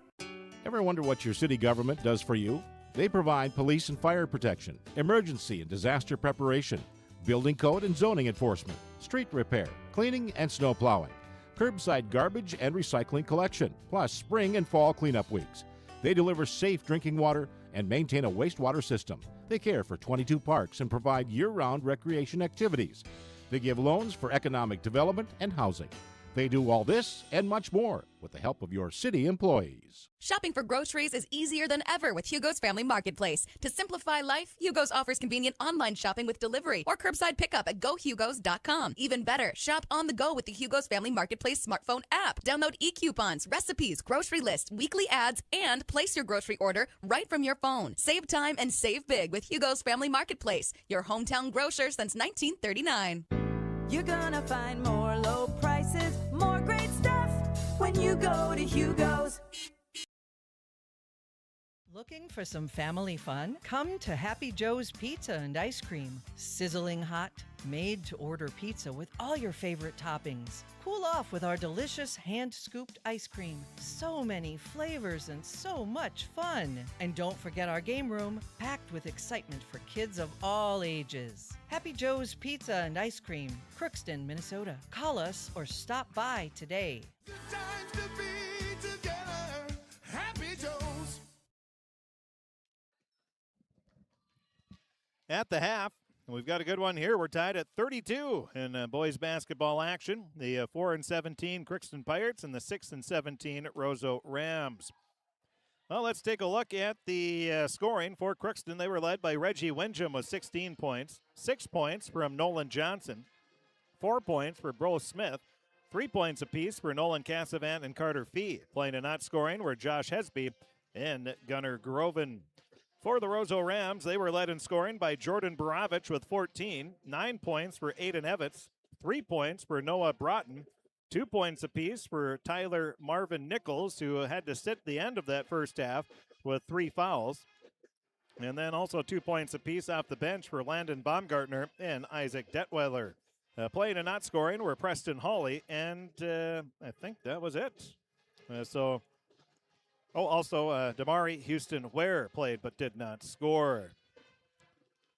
Speaker 5: Ever wonder what your city government does for you? They provide police and fire protection, emergency and disaster preparation, building code and zoning enforcement, street repair, cleaning and snow plowing, curbside garbage and recycling collection, plus spring and fall cleanup weeks. They deliver safe drinking water and maintain a wastewater system. They care for 22 parks and provide year-round recreation activities. They give loans for economic development and housing. They do all this and much more with the help of your city employees.
Speaker 6: Shopping for groceries is easier than ever with Hugo's Family Marketplace. To simplify life, Hugo's offers convenient online shopping with delivery or curbside pickup at gohugos.com. Even better, shop on the go with the Hugo's Family Marketplace smartphone app. Download e-coupons, recipes, grocery lists, weekly ads, and place your grocery order right from your phone. Save time and save big with Hugo's Family Marketplace, your hometown grocer since 1939.
Speaker 7: You're gonna find more low prices, more great stuff when you go to Hugo's.
Speaker 13: Looking for some family fun? Come to Happy Joe's Pizza and Ice Cream. Sizzling hot, made-to-order pizza with all your favorite toppings. Cool off with our delicious hand-scooped ice cream. So many flavors and so much fun. And don't forget our game room, packed with excitement for kids of all ages. Happy Joe's Pizza and Ice Cream, Crookston, Minnesota. Call us or stop by today.
Speaker 1: At the half, we've got a good one here. We're tied at 32 in boys basketball action. The 4-17 Crookston Pirates and the 6-17 Roseau Rams. Well, let's take a look at the scoring for Crookston. They were led by Reggie Windham with 16 points, 6 points from Nolan Johnson, 4 points for Bro Smith, 3 points apiece for Nolan Cassavant and Carter Fee. Playing and not scoring were Josh Hesby and Gunnar Groven. For the Roseau Rams, they were led in scoring by Jordan Borovich with 14, 9 points for Aiden Evans, 3 points for Noah Broughton, 2 points apiece for Tyler Marvin Nichols, who had to sit the end of that first half with 3 fouls. And then also 2 points apiece off the bench for Landon Baumgartner and Isaac Detweiler. Playing and not scoring were Preston Hawley, and I think that was it. Also, Damari Houston Ware played but did not score.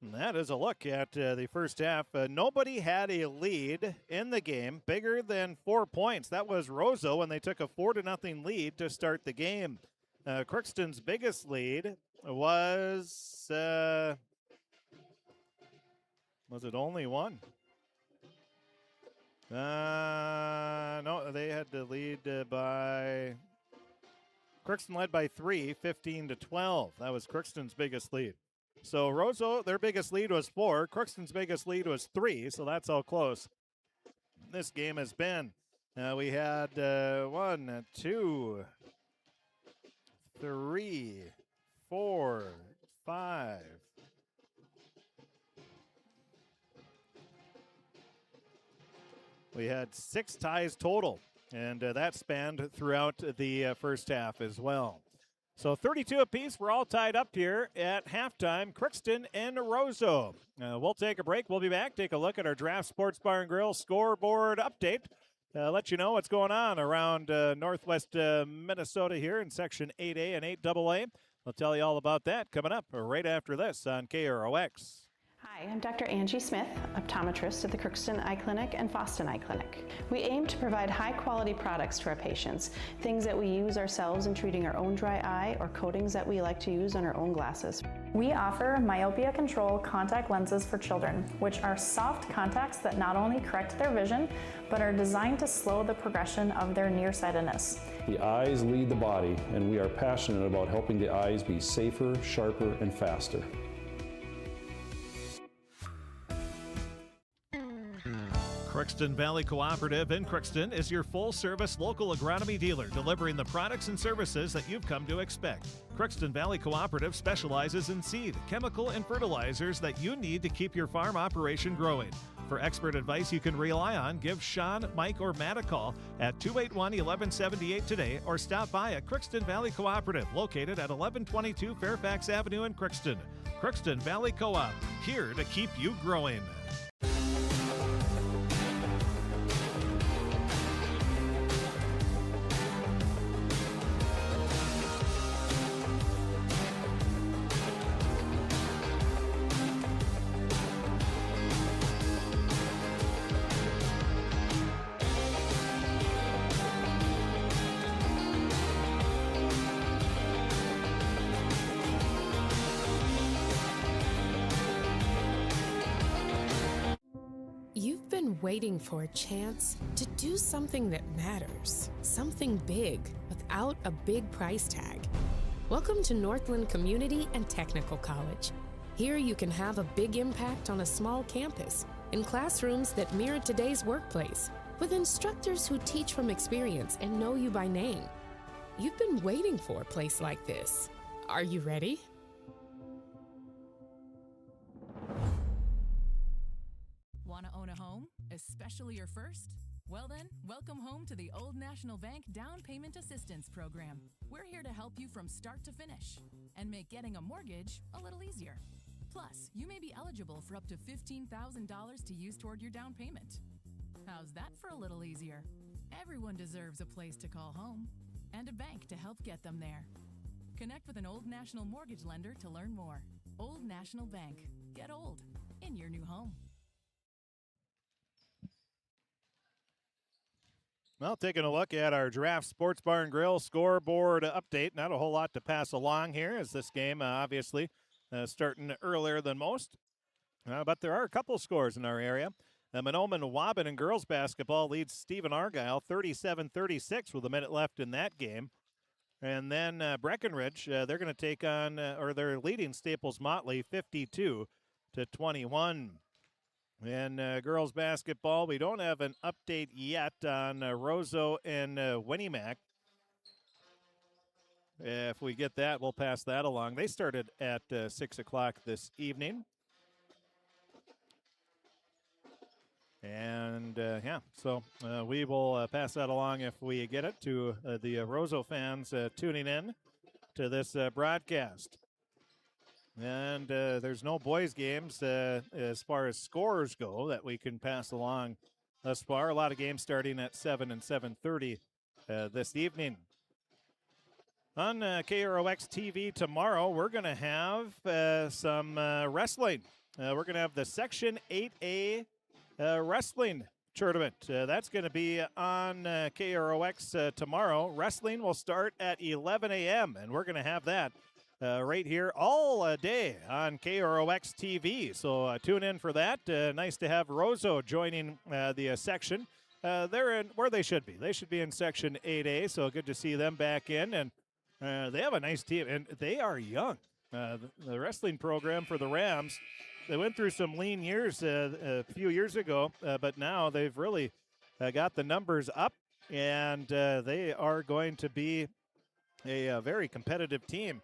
Speaker 1: And that is a look at the first half. Nobody had a lead in the game bigger than 4 points. That was Roseau when they took a 4-0 lead to start the game. Crookston's biggest lead was it only one? No, they had to lead by... Crookston led by 3, 15-12. That was Crookston's biggest lead. So Roseau, their biggest lead was 4. Crookston's biggest lead was 3, so that's how close this game has been. We had 1, 2, 3, 4, 5. We had 6 ties total. And that spanned throughout the first half as well. So 32 apiece. We're all tied up here at halftime. Crookston and Roseau. We'll take a break. We'll be back. Take a look at our Draft Sports Bar and Grill scoreboard update. Let you know what's going on around northwest Minnesota here in Section 8A and 8AA. We'll tell you all about that coming up right after this on KROX.
Speaker 9: Hi, I'm Dr. Angie Smith, optometrist at the Crookston Eye Clinic and Foston Eye Clinic. We aim to provide high-quality products to our patients, things that we use ourselves in treating our own dry eye or coatings that we like to use on our own glasses.
Speaker 10: We offer myopia control contact lenses for children, which are soft contacts that not only correct their vision, but are designed to slow the progression of their nearsightedness.
Speaker 11: The eyes lead the body, and we are passionate about helping the eyes be safer, sharper, and faster.
Speaker 1: Crookston Valley Cooperative in Crookston is your full-service local agronomy dealer, delivering the products and services that you've come to expect. Crookston Valley Cooperative specializes in seed, chemical, and fertilizers that you need to keep your farm operation growing. For expert advice you can rely on, give Sean, Mike, or Matt a call at 281-1178 today or stop by at Crookston Valley Cooperative, located at 1122 Fairfax Avenue in Crookston. Crookston Valley Co-op, here to keep you growing.
Speaker 21: You've been waiting for a chance to do something that matters, something big without a big price tag. Welcome to Northland Community and Technical College. Here you can have a big impact on a small campus, in classrooms that mirror today's workplace, with instructors who teach from experience and know you by name. You've been waiting for a place like this. Are you ready?
Speaker 22: Want to own a home, especially your first? Well then, welcome home to the Old National Bank Down Payment Assistance Program. We're here to help you from start to finish and make getting a mortgage a little easier. Plus, you may be eligible for up to $15,000 to use toward your down payment. How's that for a little easier? Everyone deserves a place to call home and a bank to help get them there. Connect with an Old National mortgage lender to learn more. Old National Bank. Get old in your new home.
Speaker 1: Well, taking a look at our Giraffe Sports Bar and Grill scoreboard update. Not a whole lot to pass along here, as this game obviously starting earlier than most. But there are a couple scores in our area. Monoman Waban in girls basketball leads Stephen Argyle 37-36 with a minute left in that game. And then Breckenridge, they're going to take on, or they're leading Staples Motley 52-21. In girls basketball, we don't have an update yet on Roseau and Winnimac. If we get that, we'll pass that along. They started at 6 o'clock this evening. And, so we will pass that along if we get it to the Roseau fans tuning in to this broadcast. And there's no boys games as far as scores go that we can pass along thus far. A lot of games starting at 7 and 7:30 this evening. On KROX TV tomorrow, we're going to have some wrestling. We're going to have the Section 8A wrestling tournament. That's going to be on KROX tomorrow. Wrestling will start at 11 a.m., and we're going to have that right here all day on KROX TV. So tune in for that. Nice to have Roseau joining the section. They're in where they should be. They should be in Section 8A, so good to see them back in. And they have a nice team, and they are young. The wrestling program for the Rams, they went through some lean years a few years ago, but now they've really got the numbers up, and they are going to be a very competitive team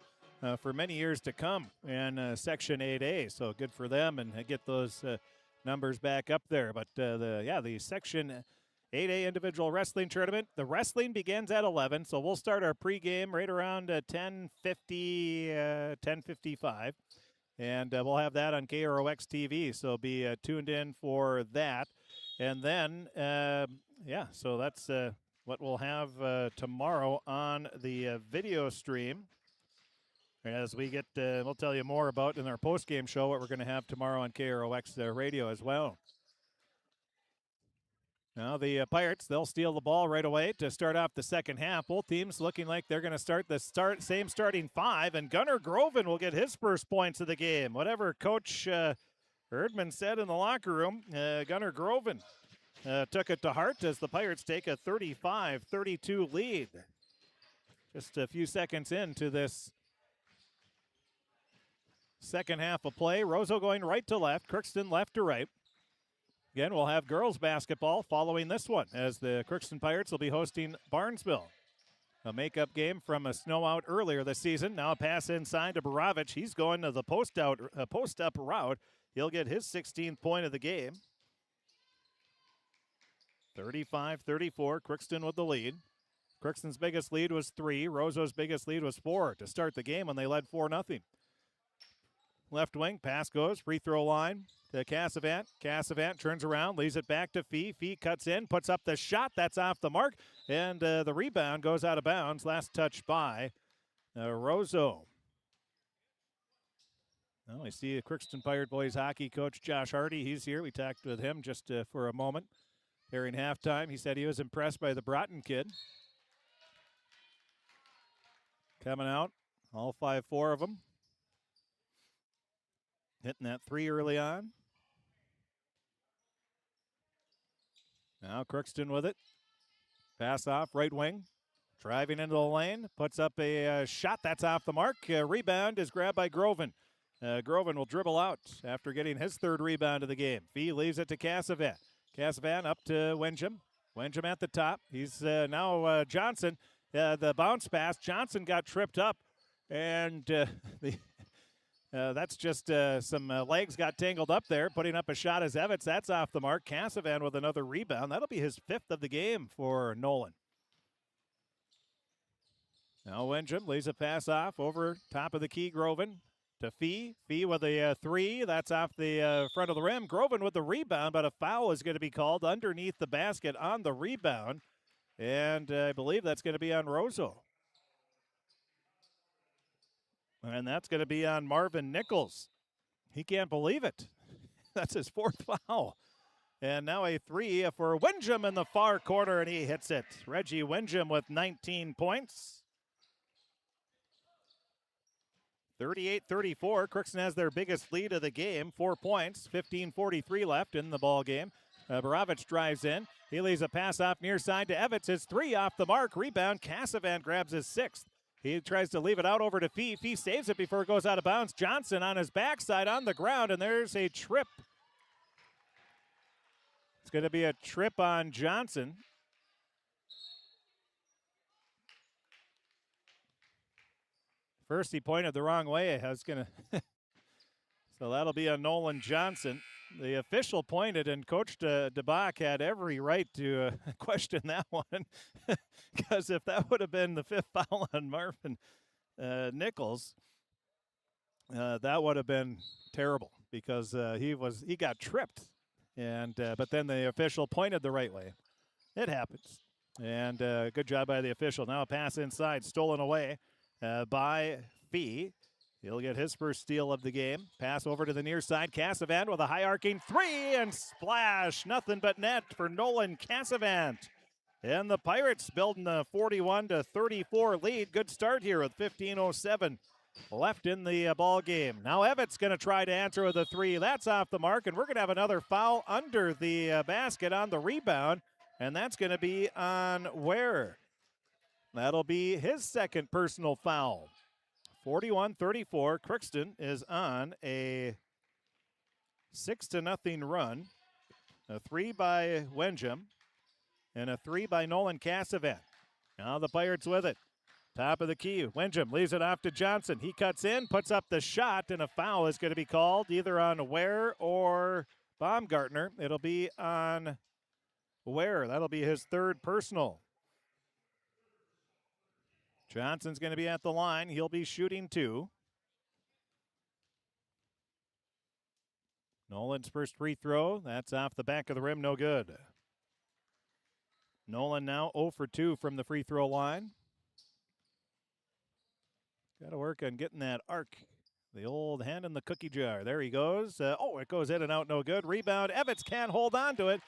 Speaker 1: for many years to come in Section 8A. So good for them, and get those numbers back up there. But the Section 8A individual wrestling tournament. The wrestling begins at 11, so we'll start our pregame right around 10:50, 10:55. And we'll have that on KROX TV, so be tuned in for that. And then, so that's what we'll have tomorrow on the video stream. As we get, we'll tell you more about in our post-game show what we're going to have tomorrow on KROX radio as well. Now the Pirates, they'll steal the ball right away to start off the second half. Both teams looking like they're going to start the same starting five, and Gunnar Groven will get his first points of the game. Whatever Coach Erdman said in the locker room, Gunnar Groven took it to heart as the Pirates take a 35-32 lead. Just a few seconds into this second half of play. Roseau going right to left, Crookston left to right. Again, we'll have girls basketball following this one as the Crookston Pirates will be hosting Barnesville. A makeup game from a snow out earlier this season. Now a pass inside to Borovich. He's going to the post-up route. He'll get his 16th point of the game. 35-34, Crookston with the lead. Crookston's biggest lead was 3. Roseau's biggest lead was 4 to start the game when they led 4-0. Left wing, pass goes, free throw line to Cassavant. Cassavant turns around, leaves it back to Fee. Fee cuts in, puts up the shot. That's off the mark, and the rebound goes out of bounds. Last touch by Roseau. Well, we see Crookston Pirate Boys hockey coach Josh Hardy. He's here. We talked with him just for a moment during halftime. He said he was impressed by the Broughton kid. Coming out, all 5-4 of them. Hitting that 3 early on. Now Crookston with it. Pass off, right wing. Driving into the lane. Puts up a shot. That's off the mark. Rebound is grabbed by Groven. Groven will dribble out after getting his 3rd rebound of the game. Fee leaves it to Cassavant. Cassavant up to Wenjum. Wenjum at the top. He's now Johnson. The bounce pass. Johnson got tripped up. And that's just some legs got tangled up there. Putting up a shot as Evans. That's off the mark. Cassavant with another rebound. That'll be his 5th of the game for Nolan. Now Wenjum leaves a pass off over top of the key. Groven to Fee. Fee with a 3. That's off the front of the rim. Groven with the rebound, but a foul is going to be called underneath the basket on the rebound. And I believe that's going to be on Roseau. And that's going to be on Marvin Nichols. He can't believe it. That's his 4th foul. And now a 3 for Wenjum in the far corner, and he hits it. Reggie Wenjum with 19 points. 38-34. Crookston has their biggest lead of the game, 4 points. 15:43 left in the ball game. Borovich drives in. He leaves a pass off near side to Evans. His 3 off the mark. Rebound. Cassavant grabs his 6th. He tries to leave it out over to Fee. Fee saves it before it goes out of bounds. Johnson on his backside on the ground, and there's a trip. It's going to be a trip on Johnson. First, he pointed the wrong way. I was going to. So that'll be on Nolan Johnson. The official pointed, and Coach DeBach had every right to question that one. Because if that would have been the 5th foul on Marvin Nichols, that would have been terrible because he got tripped. And but then the official pointed the right way. It happens. And good job by the official. Now a pass inside, stolen away by Fee. He'll get his first steal of the game. Pass over to the near side. Cassavant with a high arcing 3 and splash. Nothing but net for Nolan Cassavant. And the Pirates building a 41-34 lead. Good start here with 15:07 left in the ball game. Now Evans going to try to answer with a 3. That's off the mark, and we're going to have another foul under the basket on the rebound, and that's going to be on Ware. That'll be his 2nd personal foul. 41-34. Crookston is on a 6-0 run. A 3 by Wenjum and a 3 by Nolan Cassavant. Now the Pirates with it. Top of the key. Wenjum leaves it off to Johnson. He cuts in, puts up the shot, and a foul is going to be called either on Ware or Baumgartner. It'll be on Ware. That'll be his 3rd personal. Johnson's going to be at the line. He'll be shooting 2. Nolan's first free throw. That's off the back of the rim. No good. Nolan now 0 for 2 from the free throw line. Got to work on getting that arc. The old hand in the cookie jar. There he goes. It goes in and out, no good. Rebound. Evans can't hold on to it.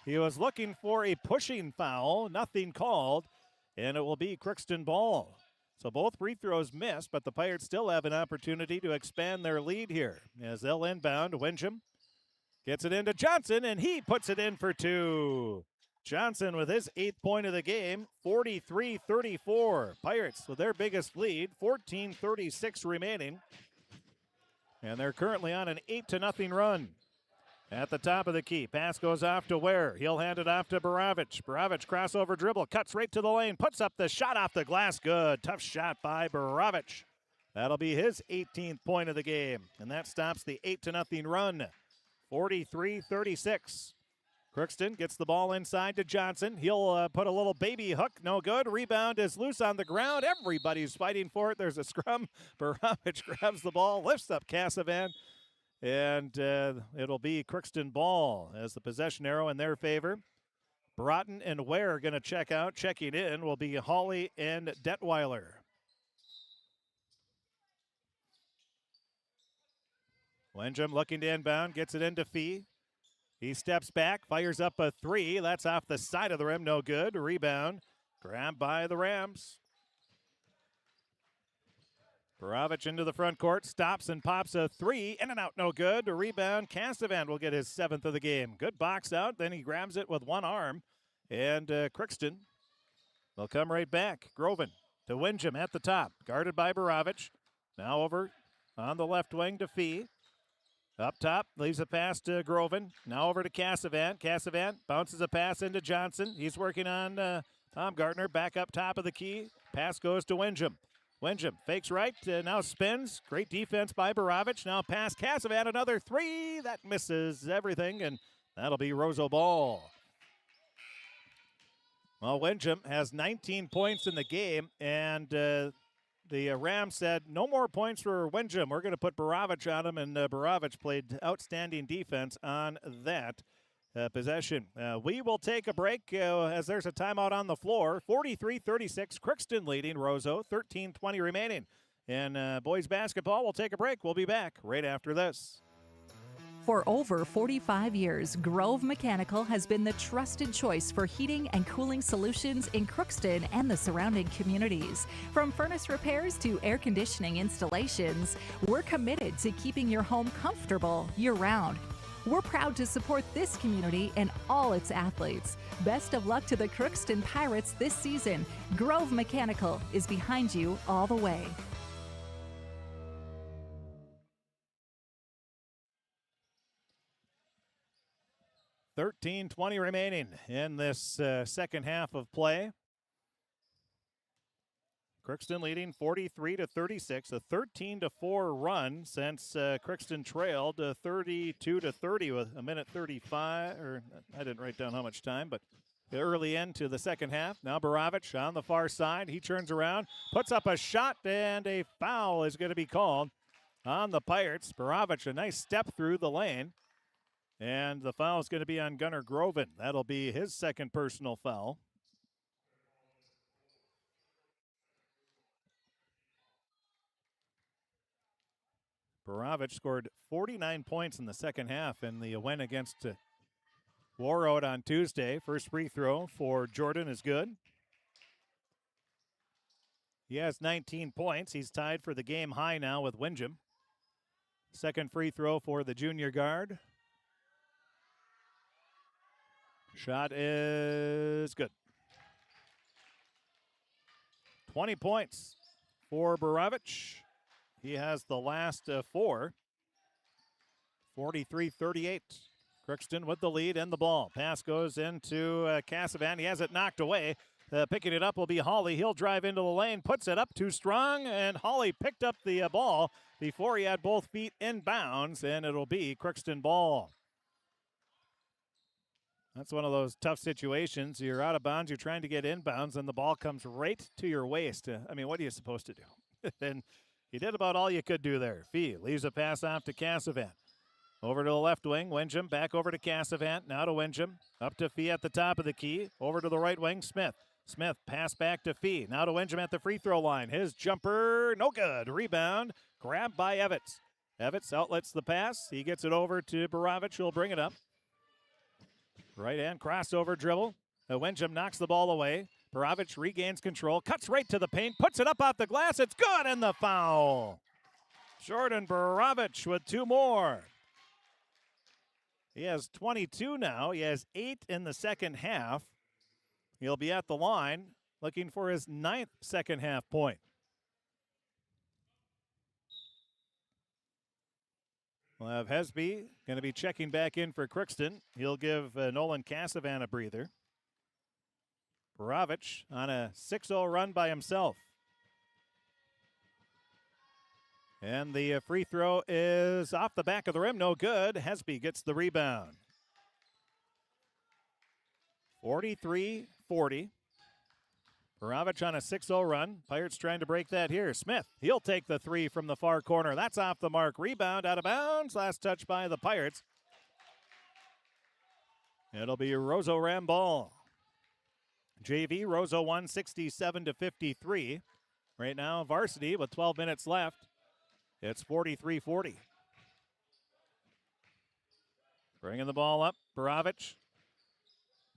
Speaker 1: He was looking for a pushing foul. Nothing called. And it will be Crookston ball. So both free throws missed, but the Pirates still have an opportunity to expand their lead here. As they'll inbound, Winsham gets it into Johnson, and he puts it in for two. Johnson with his 8th point of the game, 43-34. Pirates with their biggest lead, 14:36 remaining. And they're currently on an 8-0 run. At the top of the key, pass goes off to Ware. He'll hand it off to Baravich. Baravich crossover dribble, cuts right to the lane, puts up the shot off the glass. Good. Tough shot by Baravich. That'll be his 18th point of the game. And that stops the 8-0 run. 43-36. Crookston gets the ball inside to Johnson. He'll put a little baby hook. No good. Rebound is loose on the ground. Everybody's fighting for it. There's a scrum. Baravich grabs the ball, lifts up Cassavan, and it'll be Crookston ball as the possession arrow in their favor. Broughton and Ware going to check out. Checking in will be Hawley and Detweiler. Wenjum looking to inbound, gets it into Fee. He steps back, fires up a three. That's off the side of the rim, no good. Rebound, grabbed by the Rams. Baravich into the front court, stops and pops a three. In and out, no good. A rebound, Casavan will get his 7th of the game. Good box out, then he grabs it with one arm. And Crookston will come right back. Groven to Winsham at the top, guarded by Baravich. Now over on the left wing to Fee. Up top, leaves a pass to Groven. Now over to Cassavan. Cassavan bounces a pass into Johnson. He's working on Tom Gardner. Back up top of the key. Pass goes to Winsham. Winsham fakes right, now spins. Great defense by Baravich. Now pass Cassavan, another three. That misses everything, and that'll be Roseau ball. Well, Winsham has 19 points in the game, and the Rams said, no more points for Winsham. We're going to put Baravich on him, and Baravich played outstanding defense on that possession. We will take a break as there's a timeout on the floor. 43-36, Crookston leading Roseau, 13:20 remaining. In boys basketball, we'll take a break. We'll be back right after this.
Speaker 8: For over 45 years, Grove Mechanical has been the trusted choice for heating and cooling solutions in Crookston and the surrounding communities. From furnace repairs to air conditioning installations, we're committed to keeping your home comfortable year-round. We're proud to support this community and all its athletes. Best of luck to the Crookston Pirates this season. Grove Mechanical is behind you all the way.
Speaker 1: 13:20 remaining in this second half of play. Crookston leading 43-36, a 13-4 run since Crookston trailed 32-30 with a minute 35, or I didn't write down how much time, but early into the second half. Now Baravich on the far side. He turns around, puts up a shot, and a foul is going to be called on the Pirates. Baravich, a nice step through the lane. And the foul is going to be on Gunnar Groven. That'll be his second personal foul. Baravich scored 49 points in the second half in the win against Warroad on Tuesday. First free throw for Jordan is good. He has 19 points. He's tied for the game high now with Winsham. Second free throw for the junior guard. Shot is good. 20 points for Baravich. He has the last four. 43-38. Crookston with the lead and the ball. Pass goes into Cassavan. He has it knocked away. Picking it up will be Hawley. He'll drive into the lane, puts it up too strong, and Hawley picked up the ball before he had both feet in bounds, and it'll be Crookston ball. That's one of those tough situations. You're out of bounds, you're trying to get inbounds, and the ball comes right to your waist. I mean, what are you supposed to do? And he did about all you could do there. Fee leaves a pass off to Cassavan. Over to the left wing, Winsham, back over to Cassavan, now to Winsham. Up to Fee at the top of the key. Over to the right wing, Smith. Smith, pass back to Fee. Now to Windham at the free throw line. His jumper, no good. Rebound, grabbed by Evitz. Evitz outlets the pass. He gets it over to Baravich, who'll bring it up. Right hand crossover dribble. Windham knocks the ball away. Baravich regains control, cuts right to the paint, puts it up off the glass. It's good, and the foul. Jordan Baravich with 2 more. He has 22 now. He has 8 in the second half. He'll be at the line looking for his 9th second half point. We'll have Hesby going to be checking back in for Crookston. He'll give Nolan Cassavan a breather. Baravich on a 6-0 run by himself. And the free throw is off the back of the rim. No good. Hesby gets the rebound. 43-40. Baravich on a 6-0 run. Pirates trying to break that here. Smith, he'll take the 3 from the far corner. That's off the mark. Rebound out of bounds. Last touch by the Pirates. It'll be a Roseau Ram ball. JV, Roseau won 67-53. Right now, varsity with 12 minutes left. It's 43-40. Bringing the ball up, Baravich.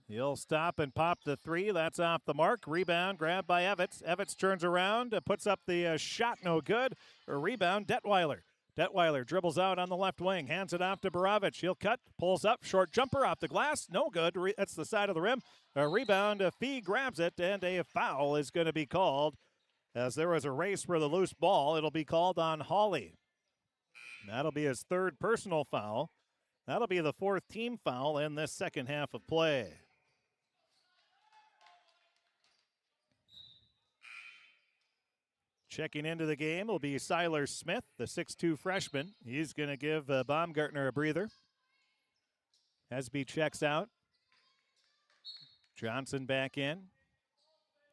Speaker 1: He'll stop and pop the 3. That's off the mark. Rebound grabbed by Evitz. Evitz turns around, puts up the shot, no good. A rebound, Detweiler. Detweiler dribbles out on the left wing, hands it off to Baravich. He'll cut, pulls up, short jumper off the glass, no good. That's the side of the rim. A rebound, Fee grabs it, and a foul is going to be called. As there was a race for the loose ball, it'll be called on Hawley. That'll be his 3rd personal foul. That'll be the 4th team foul in this second half of play. Checking into the game will be Siler Smith, the 6'2 freshman. He's going to give Baumgartner a breather. Hesby checks out. Johnson back in.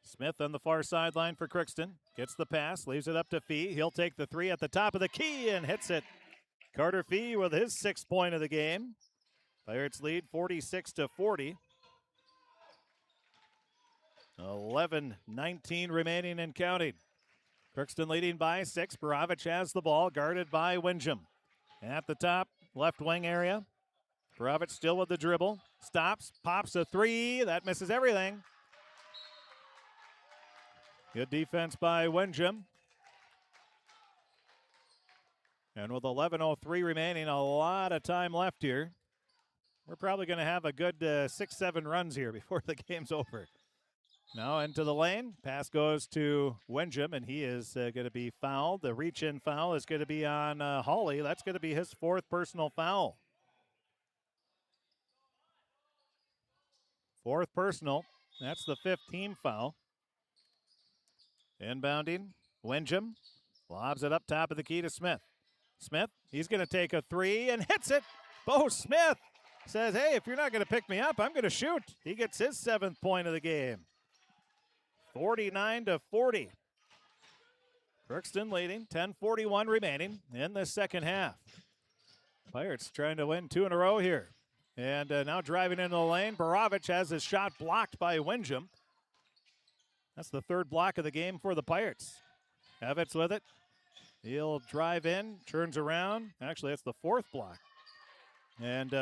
Speaker 1: Smith on the far sideline for Crookston. Gets the pass, leaves it up to Fee. He'll take the 3 at the top of the key and hits it. Carter Fee with his 6th point of the game. Pirates lead 46-40. 11:19 remaining and counting. Crookston leading by 6. Baravich has the ball, guarded by Windham. At the top, left wing area. Baravich still with the dribble. Stops, pops a 3. That misses everything. Good defense by Windham. And with 11:03 remaining, a lot of time left here. We're probably going to have a good 6-7 runs here before the game's over. Now into the lane. Pass goes to Windham, and he is going to be fouled. The reach-in foul is going to be on Hawley. That's going to be his 4th personal foul. 4th personal. That's the 5th team foul. Inbounding, Windham lobs it up top of the key to Smith. Smith, he's going to take a 3 and hits it. Bo Smith says, hey, if you're not going to pick me up, I'm going to shoot. He gets his 7th point of the game. 49-40. Crookston leading, 10:41 remaining in the second half. Pirates trying to win 2 in a row here. And now driving into the lane, Baravich has his shot blocked by Windham. That's the 3rd block of the game for the Pirates. Evitz with it. He'll drive in, turns around. Actually, that's the 4th block. And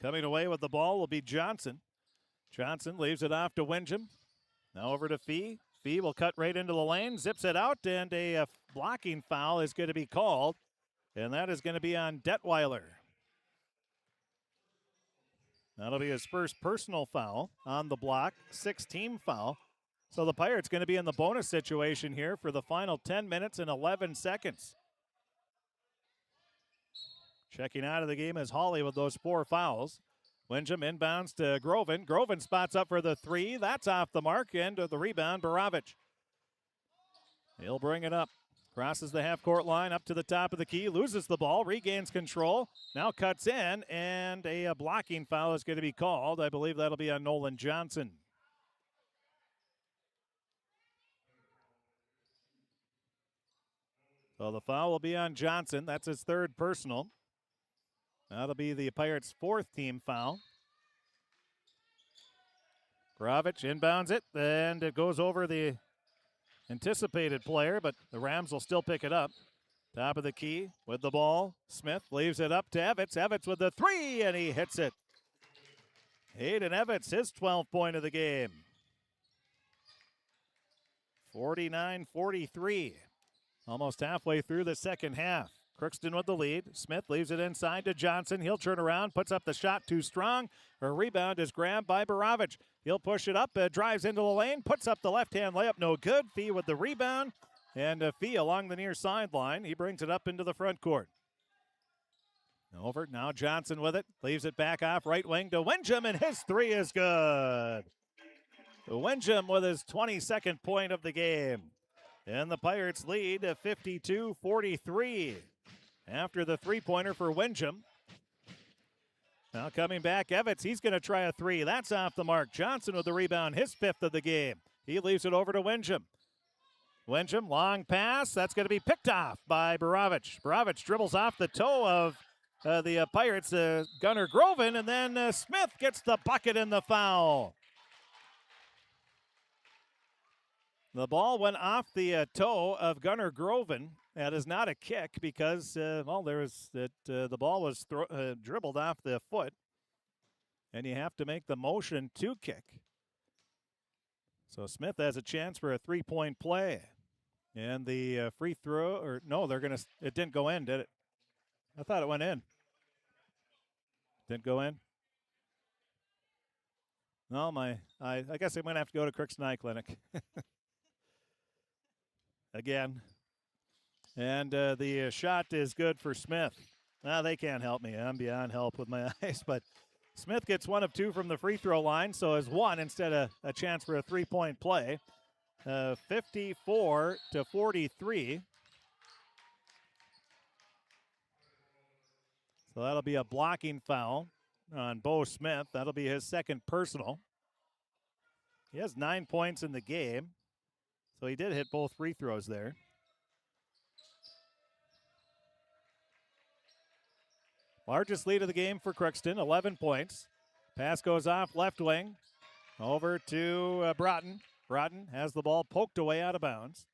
Speaker 1: coming away with the ball will be Johnson. Johnson leaves it off to Windham. Now over to Fee. Fee will cut right into the lane, zips it out, and a blocking foul is going to be called. And that is going to be on Detweiler. That'll be his 1st personal foul on the block, 6th team foul. So the Pirates going to be in the bonus situation here for the final 10 minutes and 11 seconds. Checking out of the game is Hawley with those 4 fouls. Windham inbounds to Groven. Groven spots up for the 3. That's off the mark. And the rebound, Baravich. He'll bring it up. Crosses the half-court line up to the top of the key. Loses the ball. Regains control. Now cuts in. And a blocking foul is going to be called. I believe that'll be on Nolan Johnson. So the foul will be on Johnson. That's his 3rd personal. That'll be the Pirates' 4th team foul. Bravich inbounds it, and it goes over the anticipated player, but the Rams will still pick it up. Top of the key with the ball. Smith leaves it up to Evitz. Evitz with the three, and he hits it. Hayden Evitz, his 12th point of the game. 49-43. Almost halfway through the second half. Crookston with the lead. Smith leaves it inside to Johnson. He'll turn around, puts up the shot too strong. A rebound is grabbed by Baravich. He'll push it up, drives into the lane, puts up the left-hand layup, no good. Fee with the rebound, and Fee along the near sideline. He brings it up into the front court. Over, now Johnson with it, leaves it back off right wing to Wenjum, and his three is good. Wenjum with his 22nd point of the game. And the Pirates lead 52-43 after the three-pointer for Wenjum. Now coming back, Evitz, he's going to try a three. That's off the mark. Johnson with the rebound, his 5th of the game. He leaves it over to Wenjum. Wenjum, long pass. That's going to be picked off by Baravich. Baravich dribbles off the toe of the Pirates, Gunnar Groven, and then Smith gets the bucket and the foul. The ball went off the toe of Gunnar Groven. That is not a kick because, the ball was dribbled off the foot, and you have to make the motion to kick. So Smith has a chance for a three-point play. And the free throw, it didn't go in, did it? I thought it went in. Didn't go in? No, I guess I'm going to have to go to Crookston Eye Clinic. Again. And the shot is good for Smith. They can't help me. I'm beyond help with my eyes. But Smith gets 1 of 2 from the free throw line, so has 1 instead of a chance for a three-point play. 54-43. So that'll be a blocking foul on Bo Smith. That'll be his 2nd personal. He has 9 points in the game. So he did hit both free throws there. Largest lead of the game for Crookston, 11 points. Pass goes off left wing over to Broughton. Broughton has the ball poked away out of bounds.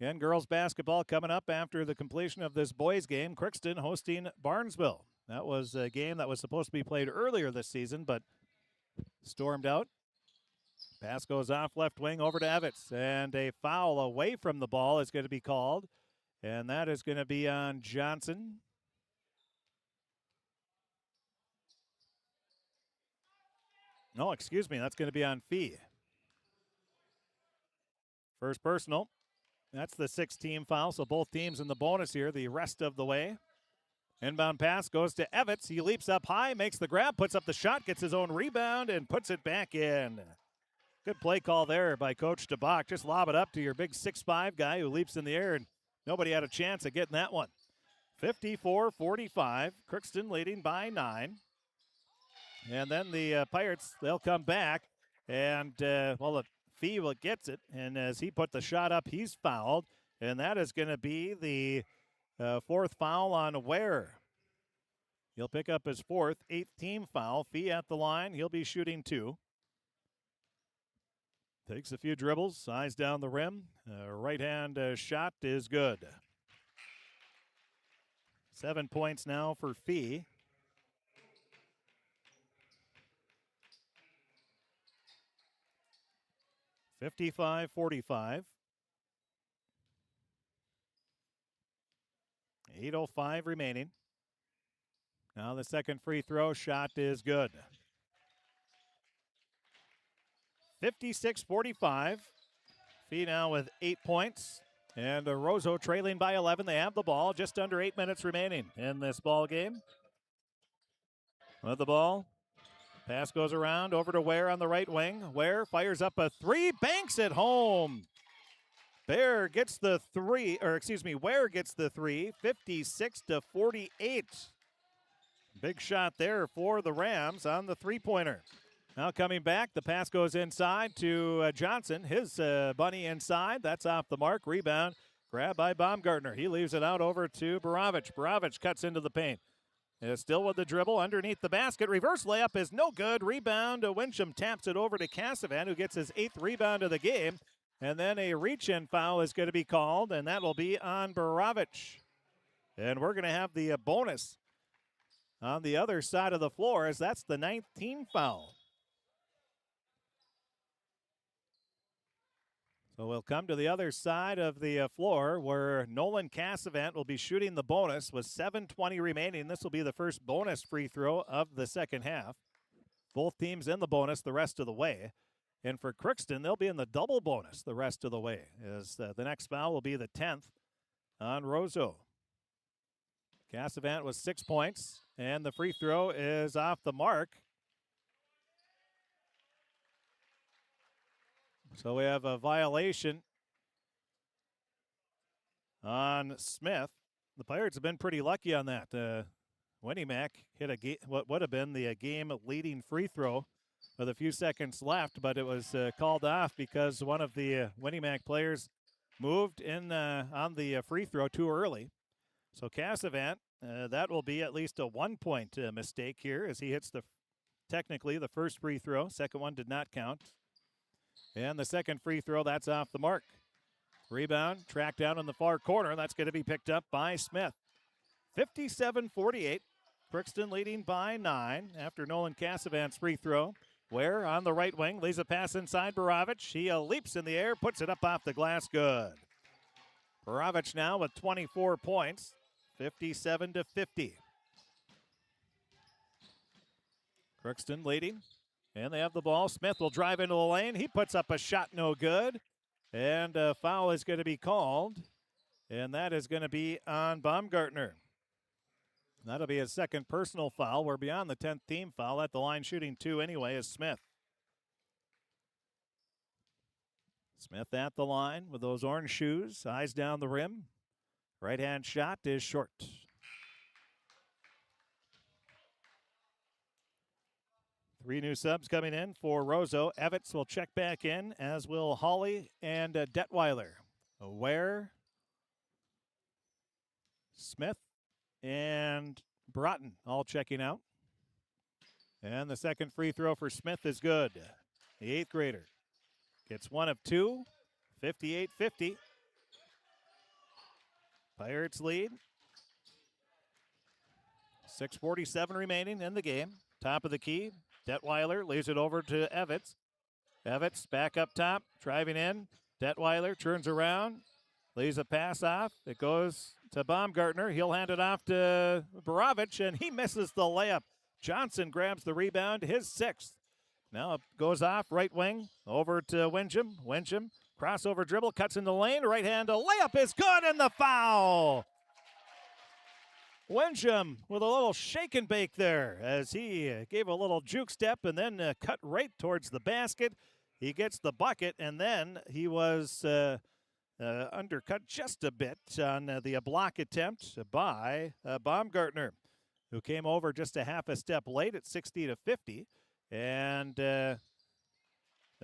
Speaker 1: Again, girls basketball coming up after the completion of this boys game. Crookston hosting Barnesville. That was a game that was supposed to be played earlier this season, but stormed out. Pass goes off left wing over to Evitz, and a foul away from the ball is going to be called, and that is going to be on Johnson. No, excuse me, that's going to be on Fee. First personal. That's the 6th team foul, so both teams in the bonus here the rest of the way. Inbound pass goes to Evitz. He leaps up high, makes the grab, puts up the shot, gets his own rebound, and puts it back in. Good play call there by Coach DeBach. Just lob it up to your big 6'5" guy who leaps in the air, and nobody had a chance at getting that one. 54-45, Crookston leading by 9. And then the Pirates, they'll come back, and, Fee gets it, and as he put the shot up, he's fouled, and that is going to be the 4th foul on Ware. He'll pick up his 4th, 8th team foul. Fee at the line, he'll be shooting 2. Takes a few dribbles, eyes down the rim. Right-hand shot is good. 7 points now for Fee. (55-45). 8:05 remaining. Now the second free throw shot is good. 56-45. Fee now with 8 points. And Roseau trailing by 11. They have the ball. Just under 8 minutes remaining in this ball game. With the ball. Pass goes around over to Ware on the right wing. Ware fires up a three. Banks it home. Ware gets the three. 56-48. Big shot there for the Rams on the three-pointer. Now coming back, the pass goes inside to Johnson. His bunny inside. That's off the mark. Rebound. Grabbed by Baumgartner. He leaves it out over to Baravich. Baravich cuts into the paint. is still with the dribble underneath the basket. Reverse layup is no good. Rebound. Wincham taps it over to Casavan, who gets his 8th rebound of the game. And then a reach-in foul is going to be called, and that will be on Baravich. And we're going to have the bonus on the other side of the floor, as that's the 9th team foul. So we'll come to the other side of the floor where Nolan Cassavant will be shooting the bonus with 7:20 remaining. This will be the first bonus free throw of the second half. Both teams in the bonus the rest of the way. And for Crookston, they'll be in the double bonus the rest of the way, as the next foul will be the 10th on Roseau. Cassavant with 6 points, and the free throw is off the mark. So we have a violation on Smith. The Pirates have been pretty lucky on that. Winnimac hit what would have been the game-leading free throw with a few seconds left, but it was called off because one of the Winnimac players moved in on the free throw too early. So Cassavant, that will be at least a 1-point mistake here, as he hits technically the first free throw. Second one did not count. And the second free throw, that's off the mark. Rebound, tracked down in the far corner. That's going to be picked up by Smith. 57-48. Crookston leading by 9 after Nolan Cassavant's free throw. Ware on the right wing, lays a pass inside Baravich. He leaps in the air, puts it up off the glass, good. Baravich now with 24 points, 57-50. Crookston leading, and they have the ball. Smith will drive into the lane. He puts up a shot, no good. And a foul is going to be called, and that is going to be on Baumgartner. That'll be his second personal foul. We're beyond the 10th team foul. At the line shooting 2 anyway is Smith. Smith at the line with those orange shoes, eyes down the rim. Right-hand shot is short. Three new subs coming in for Roseau. Evitts will check back in, as will Hawley and Detweiler. Ware, Smith, and Broughton all checking out. And the second free throw for Smith is good. The 8th grader gets 1 of 2, 58-50. Pirates lead. 6:47 remaining in the game. Top of the key. Detweiler leaves it over to Evitts. Evitts back up top, driving in. Detweiler turns around, leaves a pass off. It goes to Baumgartner. He'll hand it off to Baravich, and he misses the layup. Johnson grabs the rebound, his 6th. Now it goes off right wing over to Wincham. Wincham, crossover dribble, cuts in the lane. Right hand, a layup is good, and the foul. Wincham with a little shake and bake there as he gave a little juke step and then cut right towards the basket. He gets the bucket, and then he was undercut just a bit on the block attempt by Baumgartner, who came over just a half a step late at 60-50. And the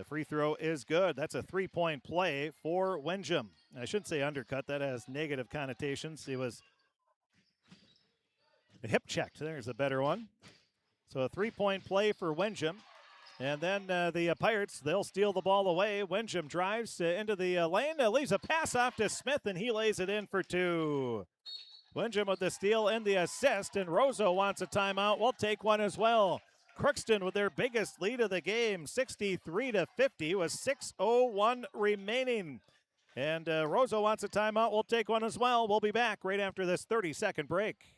Speaker 1: free throw is good. That's a 3-point play for Wincham. I shouldn't say undercut. That has negative connotations. He was hip checked. There's a better one. So a 3-point play for Wincham. And then the Pirates, they'll steal the ball away. Wincham drives into the lane, leaves a pass off to Smith, and he lays it in for 2. Wincham with the steal and the assist, and Roseau wants a timeout. We'll take one as well. Crookston with their biggest lead of the game, 63-50, with 6:01 remaining. And Roseau wants a timeout. We'll take one as well. We'll be back right after this 30-second break.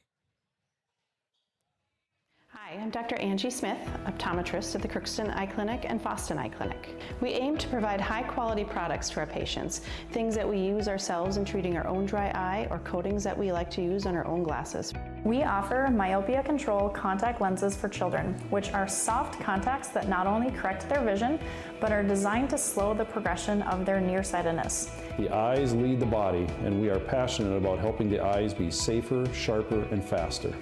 Speaker 9: Hi, I'm Dr. Angie Smith, optometrist at the Crookston Eye Clinic and Foston Eye Clinic. We aim to provide high-quality products to our patients, things that we use ourselves in treating our own dry eye or coatings that we like to use on our own glasses.
Speaker 10: We offer myopia control contact lenses for children, which are soft contacts that not only correct their vision, but are designed to slow the progression of their nearsightedness.
Speaker 11: The eyes lead the body, and we are passionate about helping the eyes be safer, sharper, and faster.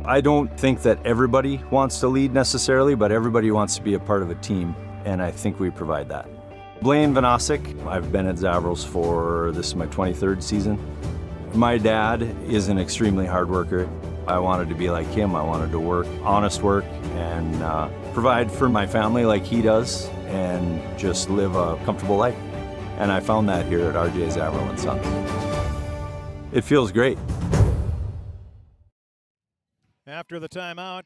Speaker 12: I don't think that everybody wants to lead necessarily, but everybody wants to be a part of a team, and I think we provide that. Blaine Vanosic. I've been at Zavros for, this is my 23rd season. My dad is an extremely hard worker. I wanted to be like him. I wanted to work, honest work, and provide for my family like he does, and just live a comfortable life. And I found that here at RJ Zavro & Sons. It feels great.
Speaker 1: After the timeout,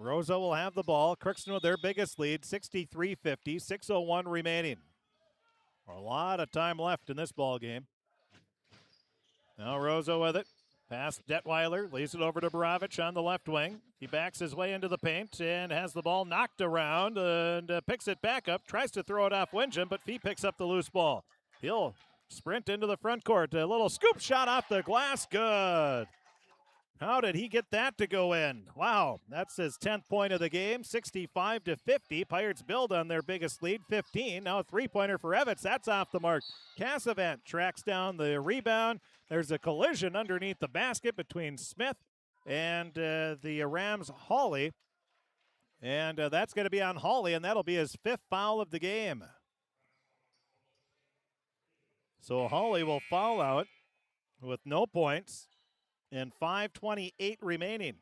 Speaker 1: Roseau will have the ball. Crookston with their biggest lead, 63-50, 6:01 remaining. A lot of time left in this ball game. Now Roseau with it. Pass Detweiler, leaves it over to Borovich on the left wing. He backs his way into the paint and has the ball knocked around and picks it back up. Tries to throw it off Windjam, but Fee picks up the loose ball. He'll sprint into the front court. A little scoop shot off the glass. Good. How did he get that to go in? Wow, that's his 10th point of the game, 65-50. Pirates build on their biggest lead, 15. Now a three-pointer for Evans. That's off the mark. Cassavant tracks down the rebound. There's a collision underneath the basket between Smith and the Rams' Hawley. And that's going to be on Hawley, and that'll be his 5th foul of the game. So Hawley will foul out with no points. And 5:28 remaining.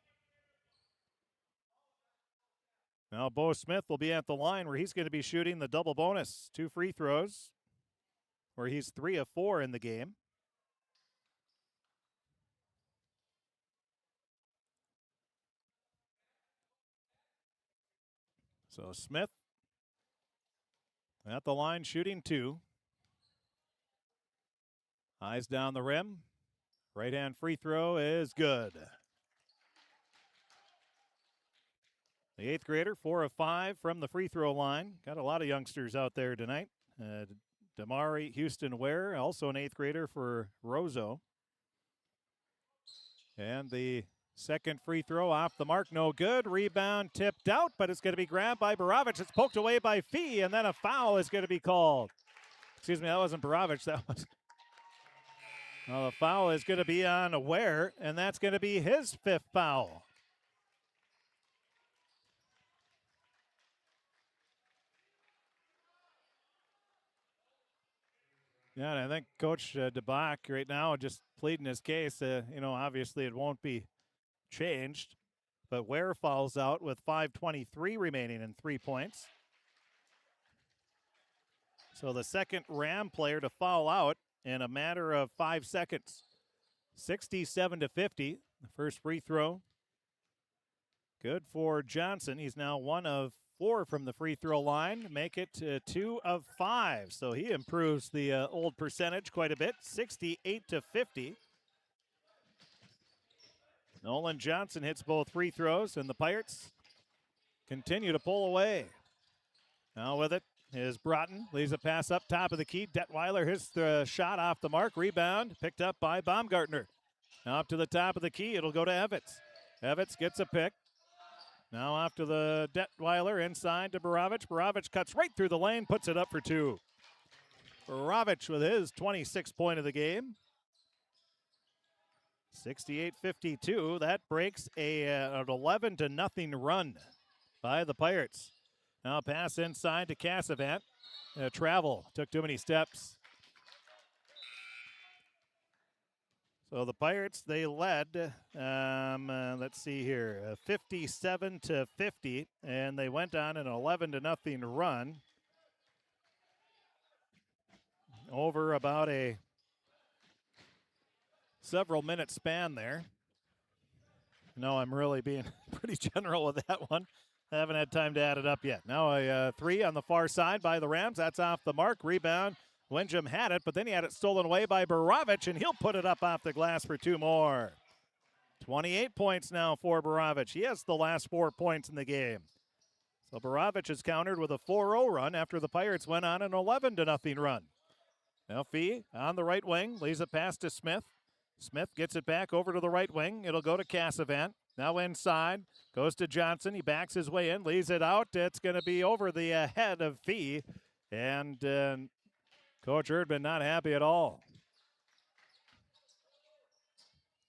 Speaker 1: Now Bo Smith will be at the line where he's going to be shooting the double bonus. 2 free throws where he's 3 of 4 in the game. So Smith at the line shooting 2. Eyes down the rim. Right-hand free throw is good. The 8th grader, 4 of 5 from the free throw line. Got a lot of youngsters out there tonight. Damari Houston Ware, also an 8th grader for Roseau. And the second free throw off the mark, no good. Rebound tipped out, but it's going to be grabbed by Borovich. It's poked away by Fee, and then a foul is going to be called. Excuse me, that wasn't Borovich. That was... Well, the foul is going to be on Ware, and that's going to be his 5th foul. Yeah, and I think Coach DeBach right now just pleading his case. Obviously it won't be changed, but Ware fouls out with 5:23 remaining and 3 points. So the second Ram player to foul out in a matter of 5 seconds. 67-50. The first free throw. Good for Johnson. He's now 1 of 4 from the free throw line. Make it 2 of 5. So he improves the old percentage quite a bit. 68-50. Nolan Johnson hits both free throws, and the Pirates continue to pull away. Now with it is Broughton. Leaves a pass up top of the key. Detweiler hits the shot off the mark. Rebound picked up by Baumgartner. Now up to the top of the key. It'll go to Evans. Evans gets a pick. Now off to the Detweiler. Inside to Borovich. Borovich cuts right through the lane. Puts it up for 2. Borovich with his 26th point of the game. 68-52. That breaks an 11-0 run by the Pirates. Now pass inside to Cassavant. Travel. Took too many steps. So the Pirates, they led, let's see here, 57-50, and they went on an 11-0 run over about a several minute span there. No, I'm really being pretty general with that one. I haven't had time to add it up yet. Now a 3 on the far side by the Rams. That's off the mark. Rebound. Windjam had it, but then he had it stolen away by Borovich, and he'll put it up off the glass for 2 more. 28 points now for Borovich. He has the last 4 points in the game. So Borovich is countered with a 4-0 run after the Pirates went on an 11-0 run. Now Fee on the right wing, leaves a pass to Smith. Smith gets it back over to the right wing. It'll go to Cassavant. Now inside, goes to Johnson. He backs his way in, leaves it out. It's going to be over the head of Fee. And Coach Erdman not happy at all.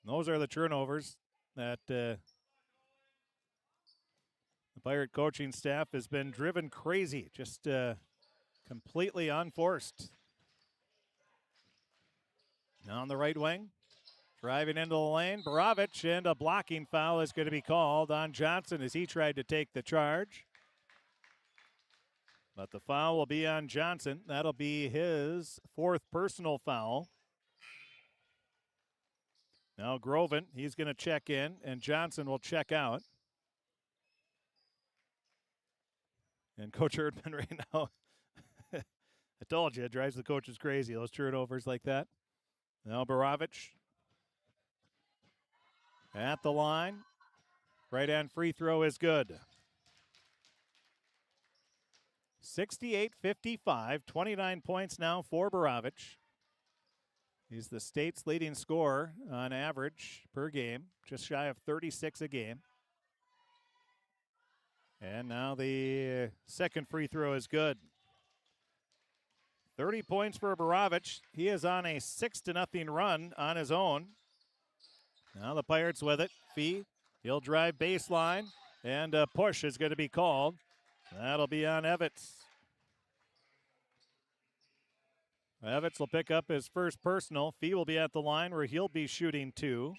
Speaker 1: Those are the turnovers that the Pirate coaching staff has been driven crazy. Just completely unforced. Now on the right wing, driving into the lane, Borovich, and a blocking foul is going to be called on Johnson as he tried to take the charge. But the foul will be on Johnson. That'll be his 4th personal foul. Now Groven, he's going to check in, and Johnson will check out. And Coach Erdman right now, I told you, it drives the coaches crazy, those turnovers like that. Now Borovich at the line. Right-hand free throw is good. 68-55, 29 points now for Borovich. He's the state's leading scorer on average per game, just shy of 36 a game. And now the second free throw is good. 30 points for Borovich. He is on a 6-0 run on his own. Now the Pirates with it. Fee, he'll drive baseline, and a push is going to be called. That'll be on Evans. Evans will pick up his first personal. Fee will be at the line where he'll be shooting 2.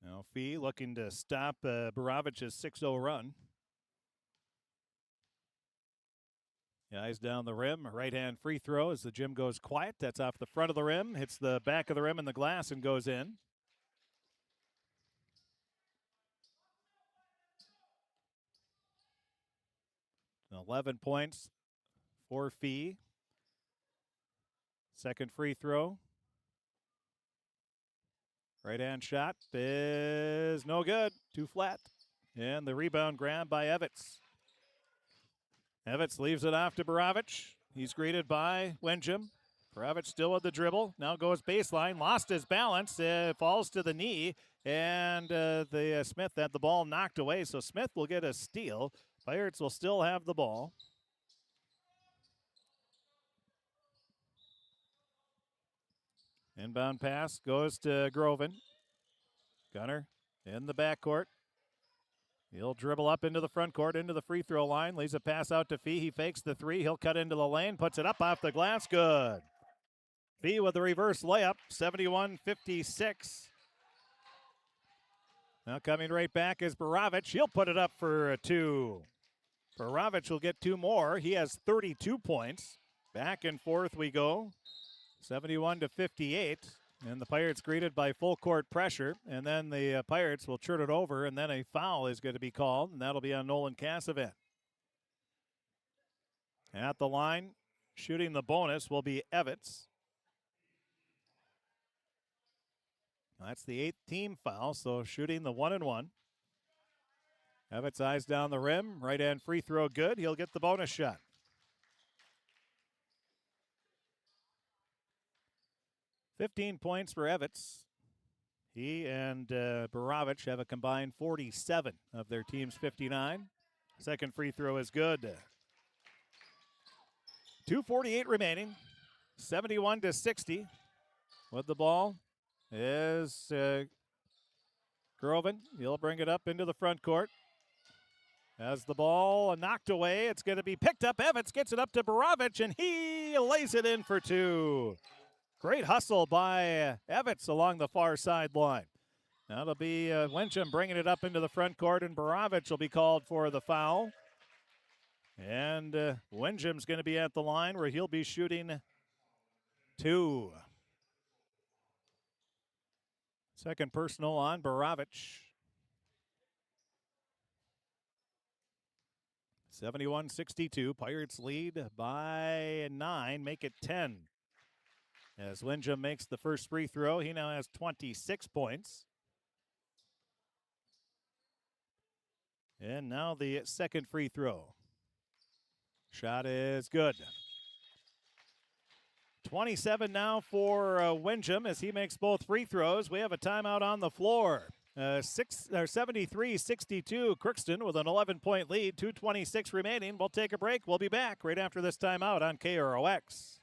Speaker 1: Now Fee looking to stop Borovich's 6-0 run. Eyes down the rim. Right-hand free throw as the gym goes quiet. That's off the front of the rim. Hits the back of the rim and the glass and goes in. And 11 points for Fee. Second free throw. Right-hand shot is no good. Too flat. And the rebound grab by Evans. Evans leaves it off to Borovich. He's greeted by Wenjum. Borovich still with the dribble. Now goes baseline. Lost his balance. Falls to the knee. And Smith had the ball knocked away. So Smith will get a steal. Pirates will still have the ball. Inbound pass goes to Groven. Gunner in the backcourt. He'll dribble up into the front court, into the free throw line. Leaves a pass out to Fee. He fakes the 3. He'll cut into the lane. Puts it up off the glass. Good. Fee with the reverse layup. 71-56. Now coming right back is Borovich. He'll put it up for 2. Borovich will get 2 more. He has 32 points. Back and forth we go. 71-58. And the Pirates greeted by full court pressure. And then the Pirates will turn it over. And then a foul is going to be called. And that'll be on Nolan Cassavant. At the line, shooting the bonus will be Evans. That's the 8th team foul. So shooting the 1-and-1. Evans eyes down the rim. Right-hand free throw good. He'll get the bonus shot. $15 points for Evans. He and Borovich have a combined 47 of their team's 59. Second free throw is good. 2:48 remaining. 71-60. With the ball is Groven. He'll bring it up into the front court. As the ball knocked away, it's going to be picked up. Evans gets it up to Borovich, and he lays it in for 2. Great hustle by Evans along the far sideline. Now it'll be Wencham bringing it up into the front court, and Borovich will be called for the foul. And Wenjam's going to be at the line where he'll be shooting 2. Second personal on Borovich. 71-62. Pirates lead by 9, make it 10. As Wenjam makes the first free throw, he now has 26 points. And now the second free throw. Shot is good. 27 now for Wenjam as he makes both free throws. We have a timeout on the floor. 73-62, Crookston with an 11-point lead, 2:26 remaining. We'll take a break. We'll be back right after this timeout on KROX.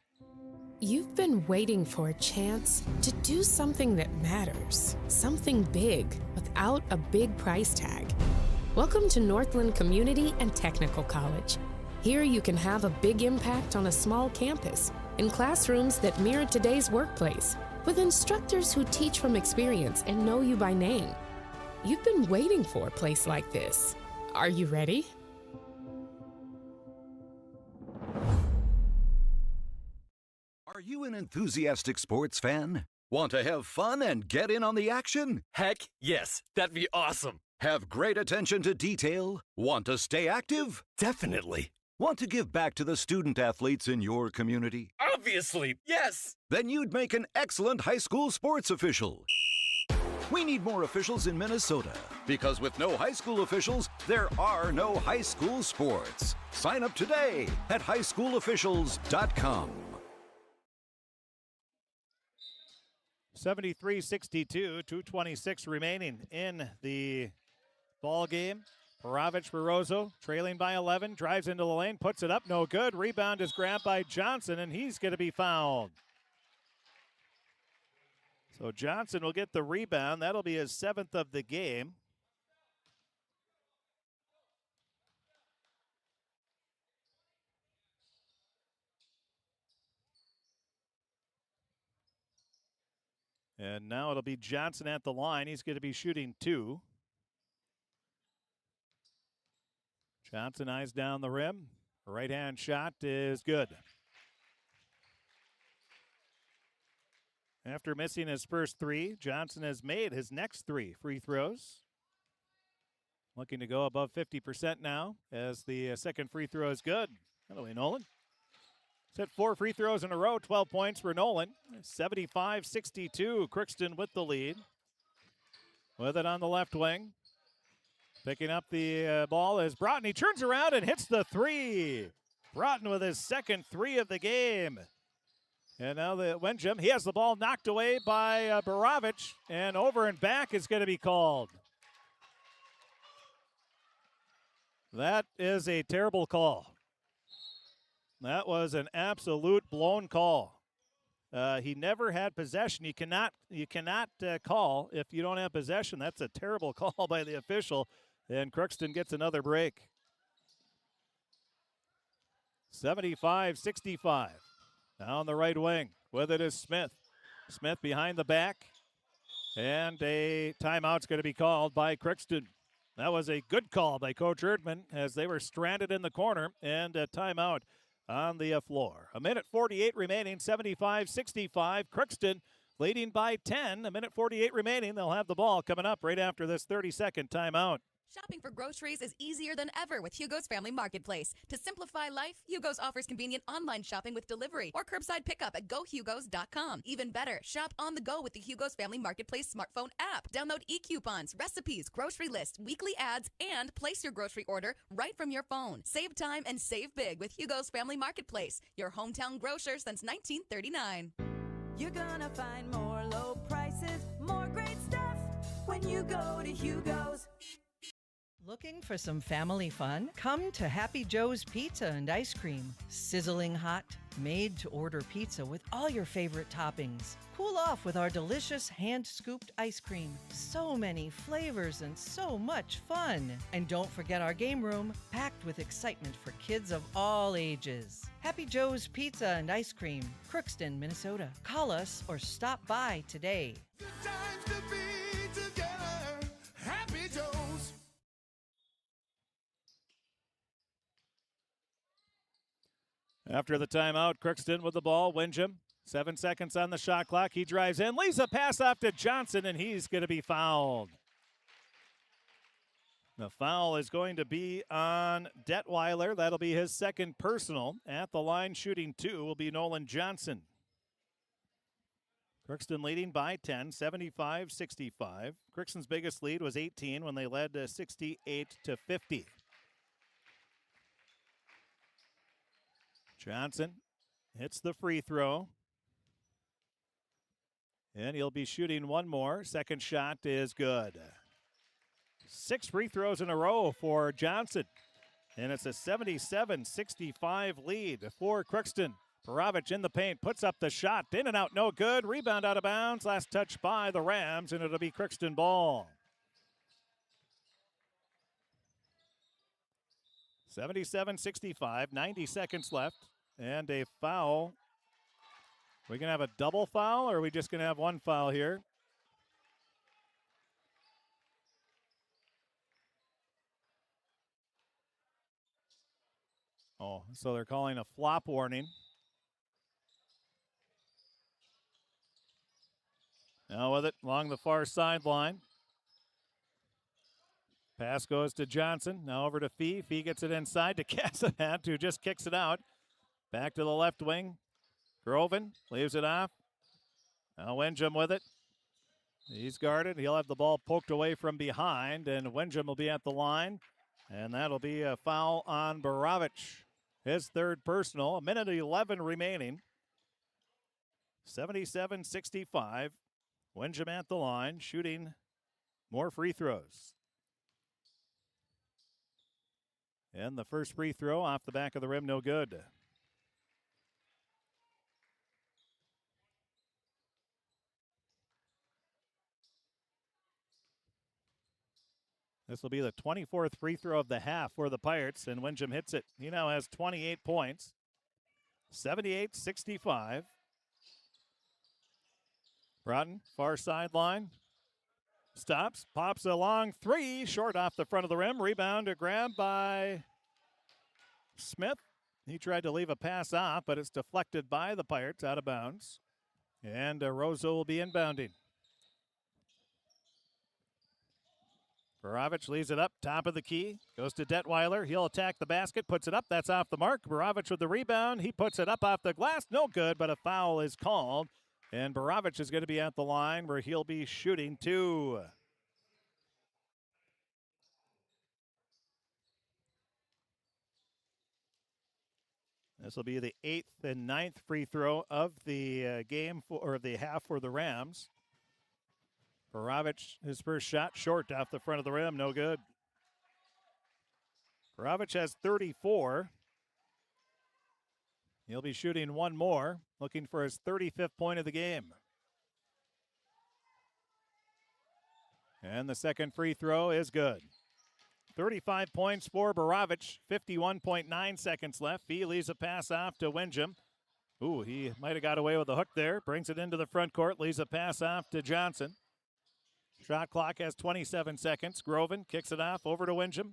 Speaker 21: You've been waiting for a chance to do something that matters, something big without a big price tag. Welcome to Northland Community and Technical College. Here you can have a big impact on a small campus, in classrooms that mirror today's workplace, with instructors who teach from experience and know you by name. You've been waiting for a place like this. Are you ready?
Speaker 14: Are you an enthusiastic sports fan? Want to have fun and get in on the action?
Speaker 15: Heck, yes. That'd be awesome.
Speaker 14: Have great attention to detail? Want to stay active?
Speaker 15: Definitely.
Speaker 14: Want to give back to the student athletes in your community?
Speaker 15: Obviously, yes.
Speaker 14: Then you'd make an excellent high school sports official. We need more officials in Minnesota, because with no high school officials, there are no high school sports. Sign up today at highschoolofficials.com.
Speaker 1: 73-62, 2:26 remaining in the ball game. Paravich for Roseau, trailing by 11, drives into the lane, puts it up, no good. Rebound is grabbed by Johnson, and he's going to be fouled. So Johnson will get the rebound. That'll be his 7th of the game. And now it'll be Johnson at the line. He's going to be shooting 2. Johnson eyes down the rim. Right-hand shot is good. After missing his first 3, Johnson has made his next 3 free throws. Looking to go above 50% now as the second free throw is good. That'll be Nolan. Set 4 free throws in a row, 12 points for Nolan. 75-62, Crookston with the lead. With it on the left wing. Picking up the ball is Broughton. He turns around and hits the 3. Broughton with his second 3 of the game. And now the Wenjum, he has the ball knocked away by Baravich, and over and back is going to be called. That is a terrible call. That was an absolute blown call. He never had possession. You cannot call if you don't have possession. That's a terrible call by the official, and Crookston gets another break. 75-65. Now on the right wing, with it is Smith. Smith behind the back, and a timeout's going to be called by Crookston. That was a good call by Coach Erdman as they were stranded in the corner, and a timeout on the floor. 1:48 remaining, 75-65. Crookston leading by 10. 1:48 remaining. They'll have the ball coming up right after this 30-second timeout.
Speaker 6: Shopping for groceries is easier than ever with Hugo's Family Marketplace. To simplify life, Hugo's offers convenient online shopping with delivery or curbside pickup at gohugos.com. Even better, shop on the go with the Hugo's Family Marketplace smartphone app. Download e-coupons, recipes, grocery lists, weekly ads, and place your grocery order right from your phone. Save time and save big with Hugo's Family Marketplace, your hometown grocer since 1939.
Speaker 7: You're gonna find more low prices, more great stuff when you go to Hugo's.
Speaker 13: Looking for some family fun? Come to Happy Joe's Pizza and Ice Cream. Sizzling hot, made-to-order pizza with all your favorite toppings. Cool off with our delicious hand-scooped ice cream. So many flavors and so much fun. And don't forget our game room, packed with excitement for kids of all ages. Happy Joe's Pizza and Ice Cream, Crookston, Minnesota. Call us or stop by today.
Speaker 23: Good times to be together. Happy Joe's.
Speaker 1: After the timeout, Crookston with the ball. Wenjum, 7 seconds on the shot clock. He drives in, leaves a pass off to Johnson, and he's going to be fouled. The foul is going to be on Detweiler. That'll be his second personal. At the line, shooting 2 will be Nolan Johnson. Crookston leading by 10, 75-65. Crookston's biggest lead was 18 when they led 68-50. Johnson hits the free throw. And he'll be shooting one more. Second shot is good. 6 free throws in a row for Johnson. And it's a 77-65 lead for Crookston. Baravich in the paint, puts up the shot, in and out, no good. Rebound out of bounds, last touch by the Rams, and it'll be Crookston ball. 77-65, 90 seconds left, and a foul. We going to have a double foul, or are we just going to have one foul here? Oh, so they're calling a flop warning. Now with it along the far sideline. Pass goes to Johnson. Now over to Fee. Fee gets it inside to Cassavant, who just kicks it out. Back to the left wing. Groven leaves it off. Now Wenjum with it. He's guarded. He'll have the ball poked away from behind, and Wenjum will be at the line. And that'll be a foul on Baravich. His third personal. 1:11 remaining. 77-65. Wenjum at the line, shooting more free throws. And the first free throw off the back of the rim, no good. This will be the 24th free throw of the half for the Pirates, and Wenjum hits it. He now has 28 points. 78-65. Broughton, far sideline. Stops, pops a long three, short off the front of the rim. Rebound, a grab by Smith. He tried to leave a pass off, but it's deflected by the Pirates out of bounds. And Roseau will be inbounding. Baravich leaves it up, top of the key. Goes to Detweiler. He'll attack the basket, puts it up. That's off the mark. Baravich with the rebound. He puts it up off the glass. No good, but a foul is called. And Baravich is going to be at the line where he'll be shooting two. This will be the 8th and 9th free throw of the game or the half for the Rams. Baravich, his first shot short off the front of the rim, no good. Baravich has 34. He'll be shooting one more, looking for his 35th point of the game. And the second free throw is good. 35 points for Baravich, 51.9 seconds left. Fee leaves a pass off to Wenjum. Ooh, he might have got away with a hook there. Brings it into the front court, leaves a pass off to Johnson. Shot clock has 27 seconds. Groven kicks it off over to Wenjum.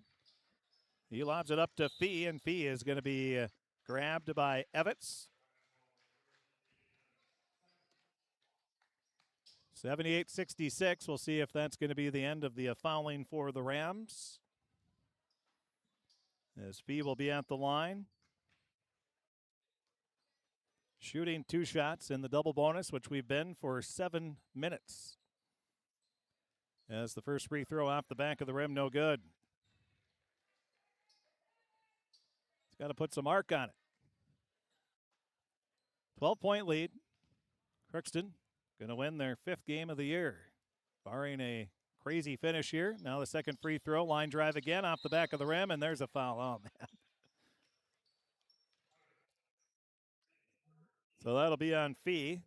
Speaker 1: He lobs it up to Fee, and Fee is going to be grabbed by Evitz. 78-66. We'll see if that's going to be the end of the fouling for the Rams. As Fee will be at the line. Shooting two shots in the double bonus, which we've been for 7 minutes. As the first free throw off the back of the rim, no good. He's got to put some arc on it. 12-point lead. Crookston going to win their 5th game of the year, barring a crazy finish here. Now the second free throw, line drive again off the back of the rim, and there's a foul. Oh, man. So that'll be on Fee.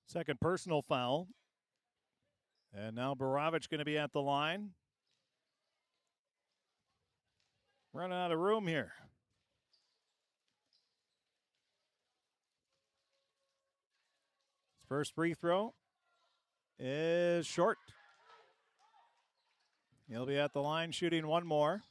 Speaker 1: Second personal foul. And now Baravich going to be at the line. Running out of room here. His first free throw is short. He'll be at the line shooting one more.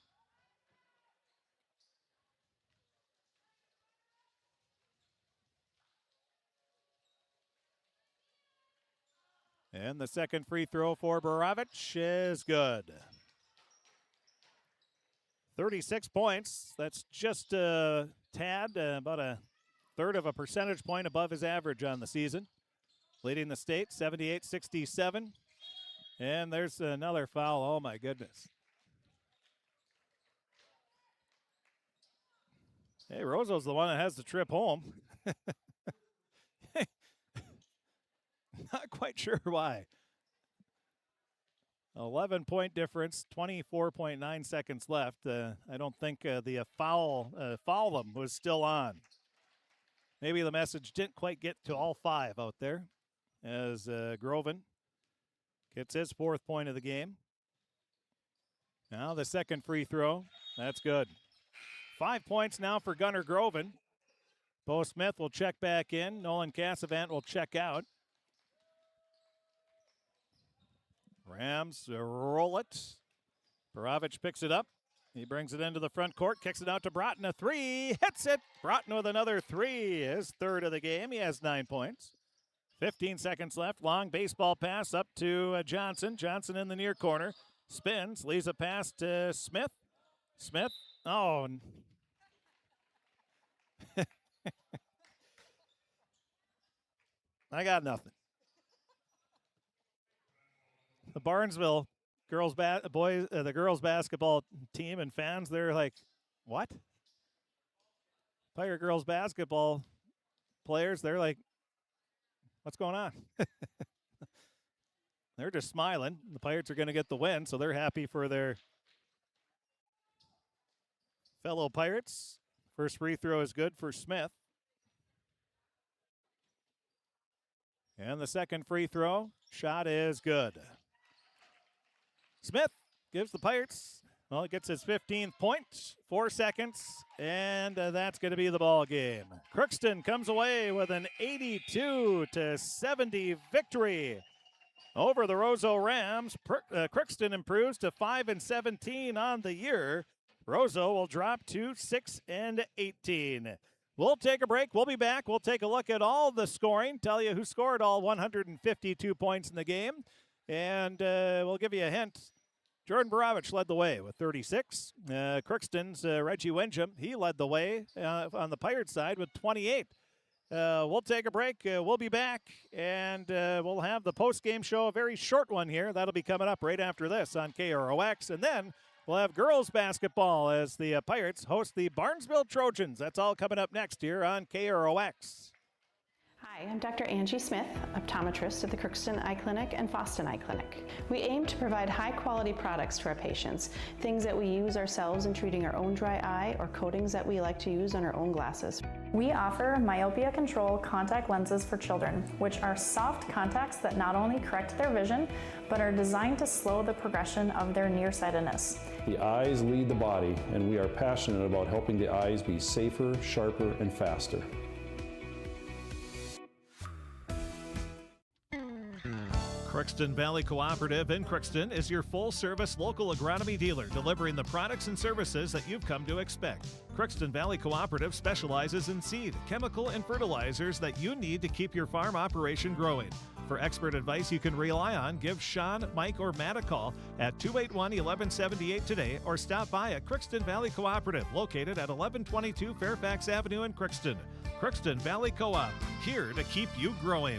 Speaker 1: And the second free throw for Baravich is good. 36 points. That's just a tad, about a third of a percentage point above his average on the season. Leading the state, 78-67. And there's another foul. Oh, my goodness. Hey, Roseau's the one that has the trip home. Not quite sure why. 11-point difference, 24.9 seconds left. I don't think the foul them was still on. Maybe the message didn't quite get to all five out there as Groven gets his 4th point of the game. Now the second free throw. That's good. 5 points now for Gunnar Groven. Bo Smith will check back in. Nolan Cassavant will check out. Rams roll it. Perovic picks it up. He brings it into the front court, kicks it out to Broughton. A 3, hits it. Broughton with another 3, his 3rd of the game. He has 9 points. 15 seconds left. Long baseball pass up to Johnson. Johnson in the near corner. Spins, leaves a pass to Smith. Smith, oh. I got nothing. The Barnesville the girls basketball team and fans, they're like, what? Pirate girls basketball players, they're like, what's going on? They're just smiling. The Pirates are going to get the win, so they're happy for their fellow Pirates. First free throw is good for Smith. And the second free throw shot is good. Smith gives the Pirates, well, it gets his 15th point, 4 seconds, and that's going to be the ball game. Crookston comes away with an 82-70 victory over the Roseau Rams. Crookston improves to 5-17 on the year. Roseau will drop to 6-18. We'll take a break. We'll be back. We'll take a look at all the scoring, tell you who scored all 152 points in the game, and we'll give you a hint. Jordan Borovich led the way with 36. Crookston's Reggie Wenjum, he led the way on the Pirate side with 28. We'll take a break. We'll be back, and we'll have the post-game show, a very short one here. That'll be coming up right after this on KROX. And then we'll have girls basketball as the Pirates host the Barnesville Trojans. That's all coming up next here on KROX.
Speaker 9: Hi, I'm Dr. Angie Smith, optometrist at the Crookston Eye Clinic and Foston Eye Clinic. We aim to provide high-quality products to our patients, things that we use ourselves in treating our own dry eye or coatings that we like to use on our own glasses.
Speaker 10: We offer myopia control contact lenses for children, which are soft contacts that not only correct their vision, but are designed to slow the progression of their nearsightedness.
Speaker 11: The eyes lead the body, and we are passionate about helping the eyes be safer, sharper, and faster.
Speaker 1: Crookston Valley Cooperative in Crookston is your full-service local agronomy dealer, delivering the products and services that you've come to expect. Crookston Valley Cooperative specializes in seed, chemical, and fertilizers that you need to keep your farm operation growing. For expert advice you can rely on, give Sean, Mike, or Matt a call at 281-1178 today, or stop by at Crookston Valley Cooperative, located at 1122 Fairfax Avenue in Crookston. Crookston Valley Co-op, here to keep you growing.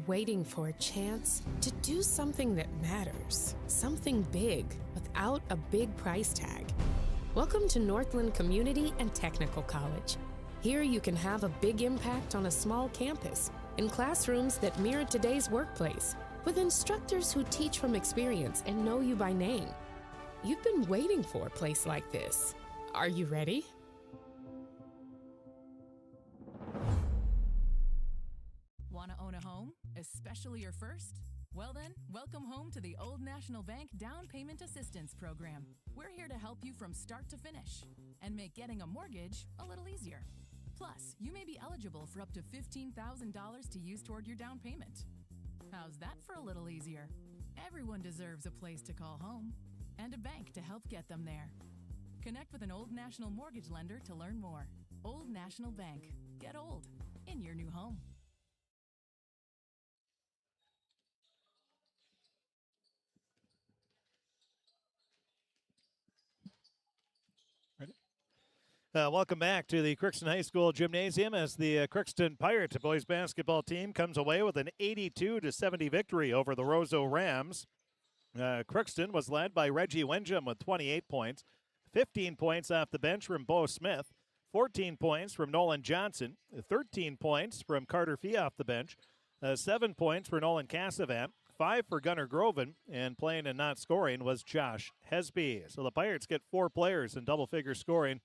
Speaker 21: Waiting for a chance to do something that matters, something big without a big price tag. Welcome to Northland Community and Technical College. Here you can have a big impact on a small campus, in classrooms that mirror today's workplace, with instructors who teach from experience and know you by name. You've been waiting for a place like this. Are you ready?
Speaker 8: Want to own a home, especially your first? Well then, welcome home to the Old National Bank Down Payment Assistance Program. We're here to help you from start to finish and make getting a mortgage a little easier. Plus, you may be eligible for up to $15,000 to use toward your down payment. How's that for a little easier? Everyone deserves a place to call home and a bank to help get them there. Connect with an Old National mortgage lender to learn more. Old National Bank. Get old in your new home.
Speaker 1: Welcome back to the Crookston High School Gymnasium as the Crookston Pirate Boys Basketball team comes away with an 82-70 victory over the Roseau Rams. Crookston was led by Reggie Wenjum with 28 points, 15 points off the bench from Bo Smith, 14 points from Nolan Johnson, 13 points from Carter Fee off the bench, 7 points for Nolan Cassavant, 5 for Gunnar Groven, and playing and not scoring was Josh Hesby. So the Pirates get 4 players in double-figure scoring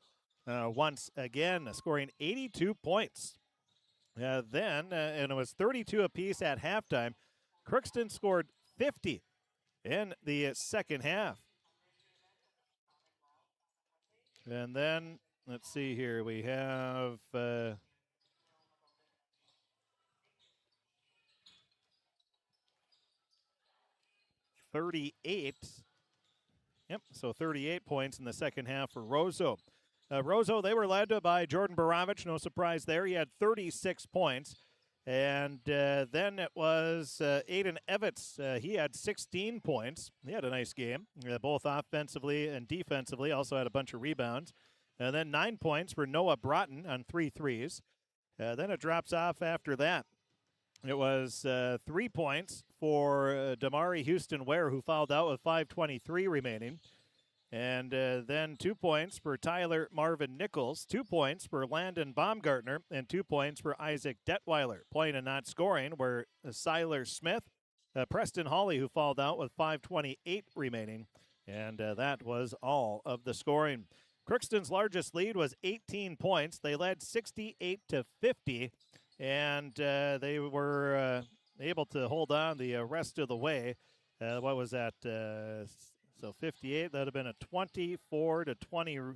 Speaker 1: once again, scoring 82 points. And it was 32 apiece at halftime. Crookston scored 50 in the second half. And then, let's see here, we have 38. Yep, so 38 points in the second half for Roseau. Roseau, they were led by Jordan Barovich. No surprise there. He had 36 points. And then it was Aiden Evitz. He had 16 points. He had a nice game, both offensively and defensively. Also had a bunch of rebounds. And then 9 points for Noah Broughton on 3 threes. Then it drops off after that. It was 3 points for Damari Houston Ware, who fouled out with 5:23 remaining. And then 2 points for Tyler Marvin Nichols, 2 points for Landon Baumgartner, and 2 points for Isaac Detweiler. Playing and not scoring were Siler Smith, Preston Hawley, who fouled out with 5:28 remaining. And that was all of the scoring. Crookston's largest lead was 18 points. They led 68-50, and they were able to hold on the rest of the way. What was that? So 58, that would have been a 24-20.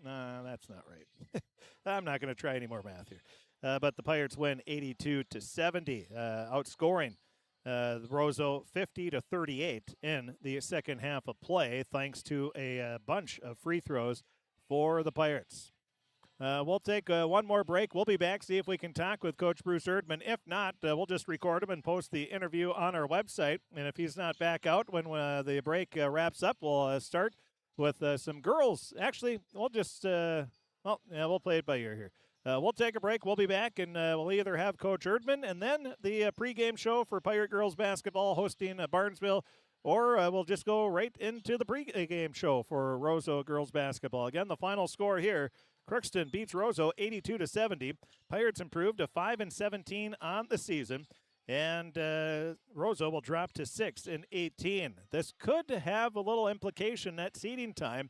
Speaker 1: Nah, that's not right. I'm not going to try any more math here. But the Pirates win 82-70, outscoring Roseau 50-38 in the second half of play, thanks to a bunch of free throws for the Pirates. We'll take one more break. We'll be back, see if we can talk with Coach Bruce Erdman. If not, we'll just record him and post the interview on our website. And if he's not back out when the break wraps up, we'll start with some girls. Actually, we'll just, we'll play it by ear here. We'll take a break. We'll be back, and we'll either have Coach Erdman and then the pregame show for Pirate Girls Basketball hosting Barnesville, or we'll just go right into the pregame show for Roseau Girls Basketball. Again, the final score here, Crookston beats Roseau 82-70. Pirates improved to 5-17 on the season, and Roseau will drop to 6-18. This could have a little implication at seeding time,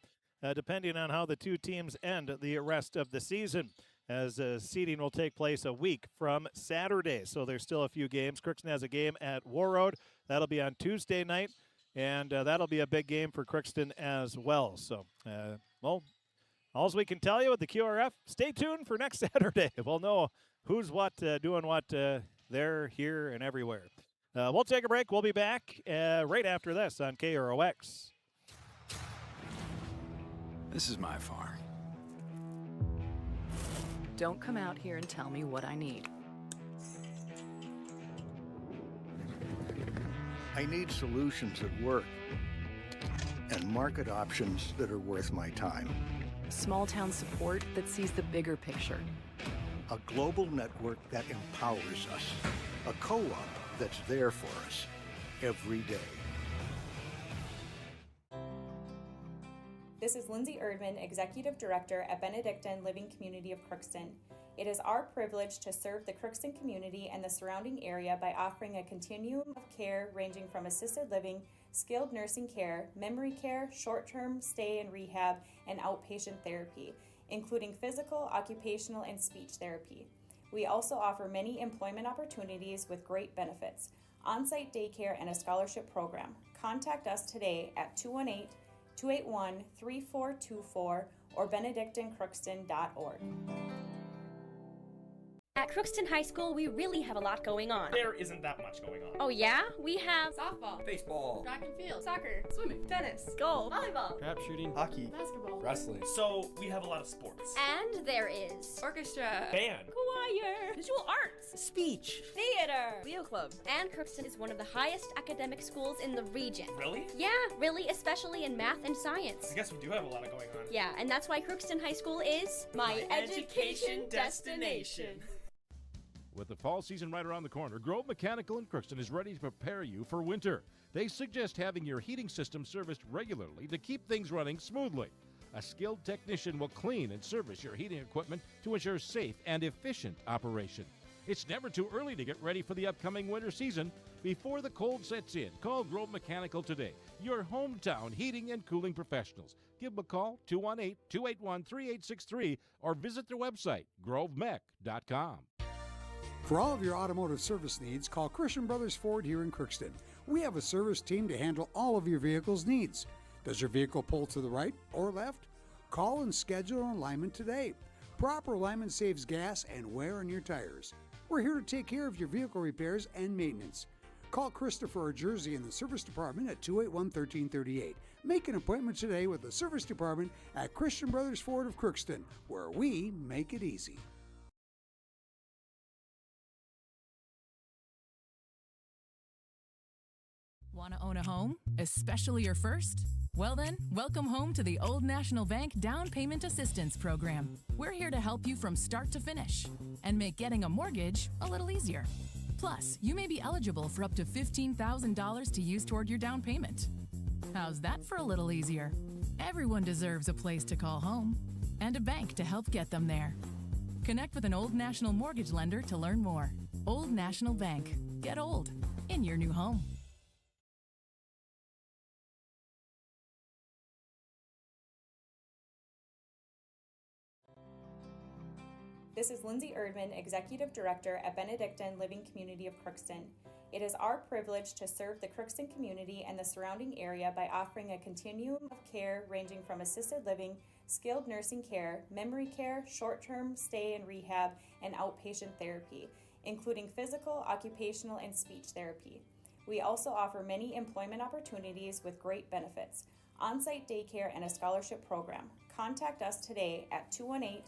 Speaker 1: depending on how the two teams end the rest of the season, as seeding will take place a week from Saturday. So there's still a few games. Crookston has a game at Warroad. That'll be on Tuesday night, and that'll be a big game for Crookston as well. So, all we can tell you with the QRF, stay tuned for next Saturday. We'll know who's what, doing what there, here, and everywhere. We'll take a break. We'll be back right after this on KROX.
Speaker 16: This is my farm.
Speaker 17: Don't come out here and tell me what I need.
Speaker 18: I need solutions that work and market options that are worth my time.
Speaker 17: Small town support that sees the bigger picture.
Speaker 18: A global network that empowers us. A co-op that's there for us every day.
Speaker 24: This is Lindsay Erdman, Executive Director at Benedictine Living Community of Crookston. It is our privilege to serve the Crookston community and the surrounding area by offering a continuum of care ranging from assisted living, skilled nursing care, memory care, short-term stay and rehab, and outpatient therapy, including physical, occupational, and speech therapy. We also offer many employment opportunities with great benefits, on-site daycare, and a scholarship program. Contact us today at 218-281-3424 or benedictinecrookston.org.
Speaker 2: At Crookston High School, we really have a lot going on.
Speaker 15: There isn't that much going on.
Speaker 2: Oh yeah? We have
Speaker 17: Softball,
Speaker 15: Baseball,
Speaker 17: track and field, soccer, swimming, tennis,
Speaker 2: golf,
Speaker 17: volleyball,
Speaker 15: trap shooting,
Speaker 16: hockey,
Speaker 17: basketball,
Speaker 16: wrestling.
Speaker 15: So we have a lot of sports.
Speaker 2: and there is
Speaker 17: orchestra,
Speaker 15: Band,
Speaker 2: choir,
Speaker 17: visual arts,
Speaker 16: Speech.
Speaker 2: theater,
Speaker 17: Leo Club.
Speaker 2: and Crookston is one of the highest academic schools in the region.
Speaker 15: Really?
Speaker 2: Yeah, really, especially in math and science.
Speaker 15: I guess we do have a lot going on.
Speaker 2: Yeah, and that's why Crookston High School is my education destination.
Speaker 5: With the fall season right around the corner, Grove Mechanical in Crookston is ready to prepare you for winter. They suggest having your heating system serviced regularly to keep things running smoothly. A skilled technician will clean and service your heating equipment to ensure safe and efficient operation. It's never too early to get ready for the upcoming winter season. Before the cold sets in, call Grove Mechanical today, your hometown heating and cooling professionals. Give them a call, 218-281-3863, or visit their website, grovemech.com.
Speaker 19: For all of your automotive service needs, call Christian Brothers Ford here in Crookston. We have a service team to handle all of your vehicle's needs. Does your vehicle pull to the right or left? Call and schedule an alignment today. Proper alignment saves gas and wear on your tires. We're here to take care of your vehicle repairs and maintenance. Call Christopher or Jersey in the service department at 281-1338. Make an appointment today with the service department at Christian Brothers Ford of Crookston, where we make it easy.
Speaker 22: Want to own a home, especially your first? Well then, welcome home to the Old National Bank Down Payment Assistance Program. We're here to help you from start to finish and make getting a mortgage a little easier. Plus, you may be eligible for up to $15,000 to use toward your down payment. How's that for a little easier? Everyone deserves a place to call home and a bank to help get them there. Connect with an Old National mortgage lender to learn more. Old National Bank. Get old in your new home.
Speaker 24: This is Lindsay Erdman, Executive Director at Benedictine Living Community of Crookston. It is our privilege to serve the Crookston community and the surrounding area by offering a continuum of care ranging from assisted living, skilled nursing care, memory care, short-term stay and rehab, and outpatient therapy, including physical, occupational, and speech therapy. We also offer many employment opportunities with great benefits, on-site daycare, and a scholarship program. Contact us today at 218-281-3424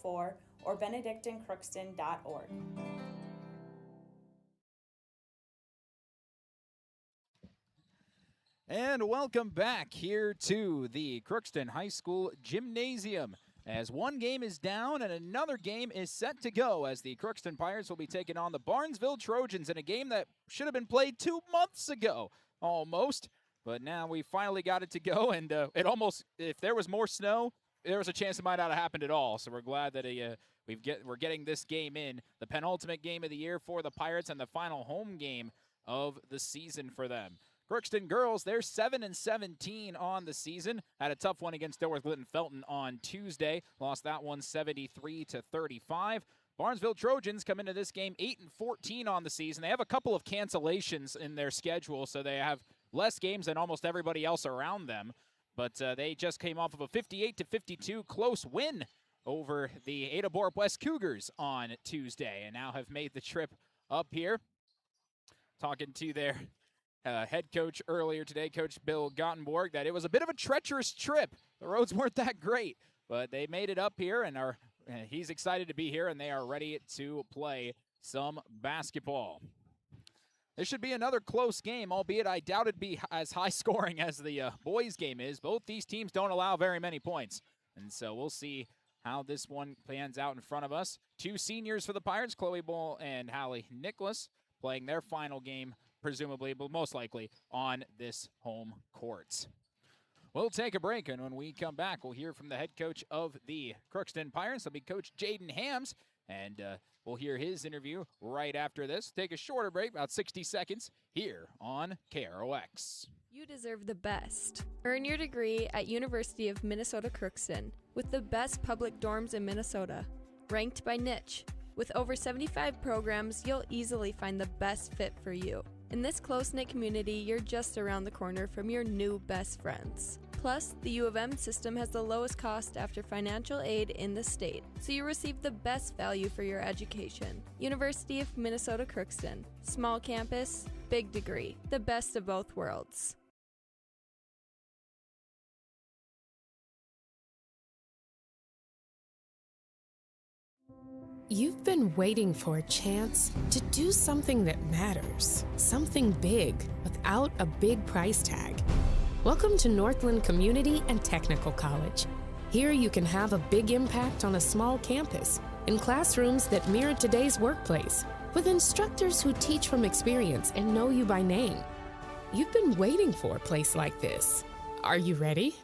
Speaker 24: or benedictinecrookston.org.
Speaker 20: And welcome back here to the Crookston High School Gymnasium, as one game is down and another game is set to go, as the Crookston Pirates will be taking on the Barnesville Trojans in a game that should have been played 2 months ago, almost. But now we finally got it to go, and it almost, if there was more snow, there was a chance it might not have happened at all. So we're glad that we're getting this game in, the penultimate game of the year for the Pirates and the final home game of the season for them. Crookston girls, they're 7-17 on the season. Had a tough one against Dilworth Glidden Felton on Tuesday. Lost that one 73-35. Barnesville Trojans come into this game 8-14 on the season. They have a couple of cancellations in their schedule, so they have less games than almost everybody else around them. But they just came off of a 58-52 close win over the Ada Borup West Cougars on Tuesday, and now have made the trip up here. Talking to their head coach earlier today, Coach Bill Gottenborg, that it was a bit of a treacherous trip. The roads weren't that great, but they made it up here, and he's excited to be here, and they are ready to play some basketball. This should be another close game, albeit I doubt it'd be as high scoring as the boys game is. Both these teams don't allow very many points, and so we'll see how this one pans out in front of us. 2 seniors for the Pirates, Chloe Bull and Hallie Nicholas, playing their final game, presumably, but most likely, on this home court. We'll take a break, and when we come back, we'll hear from the head coach of the Crookston Pirates. It'll be Coach Jaden Hams, and we'll hear his interview right after this. Take a shorter break, about 60 seconds, here on KROX.
Speaker 4: You deserve the best. Earn your degree at University of Minnesota Crookston with the best public dorms in Minnesota, ranked by niche. With over 75 programs, you'll easily find the best fit for you. In this close-knit community, you're just around the corner from your new best friends. Plus, the U of M system has the lowest cost after financial aid in the state, so you receive the best value for your education. University of Minnesota Crookston. Small campus, big degree. The best of both worlds.
Speaker 21: You've been waiting for a chance to do something that matters, something big without a big price tag. Welcome to Northland Community and Technical College. Here you can have a big impact on a small campus, in classrooms that mirror today's workplace, with instructors who teach from experience and know you by name. You've been waiting for a place like this. Are you ready?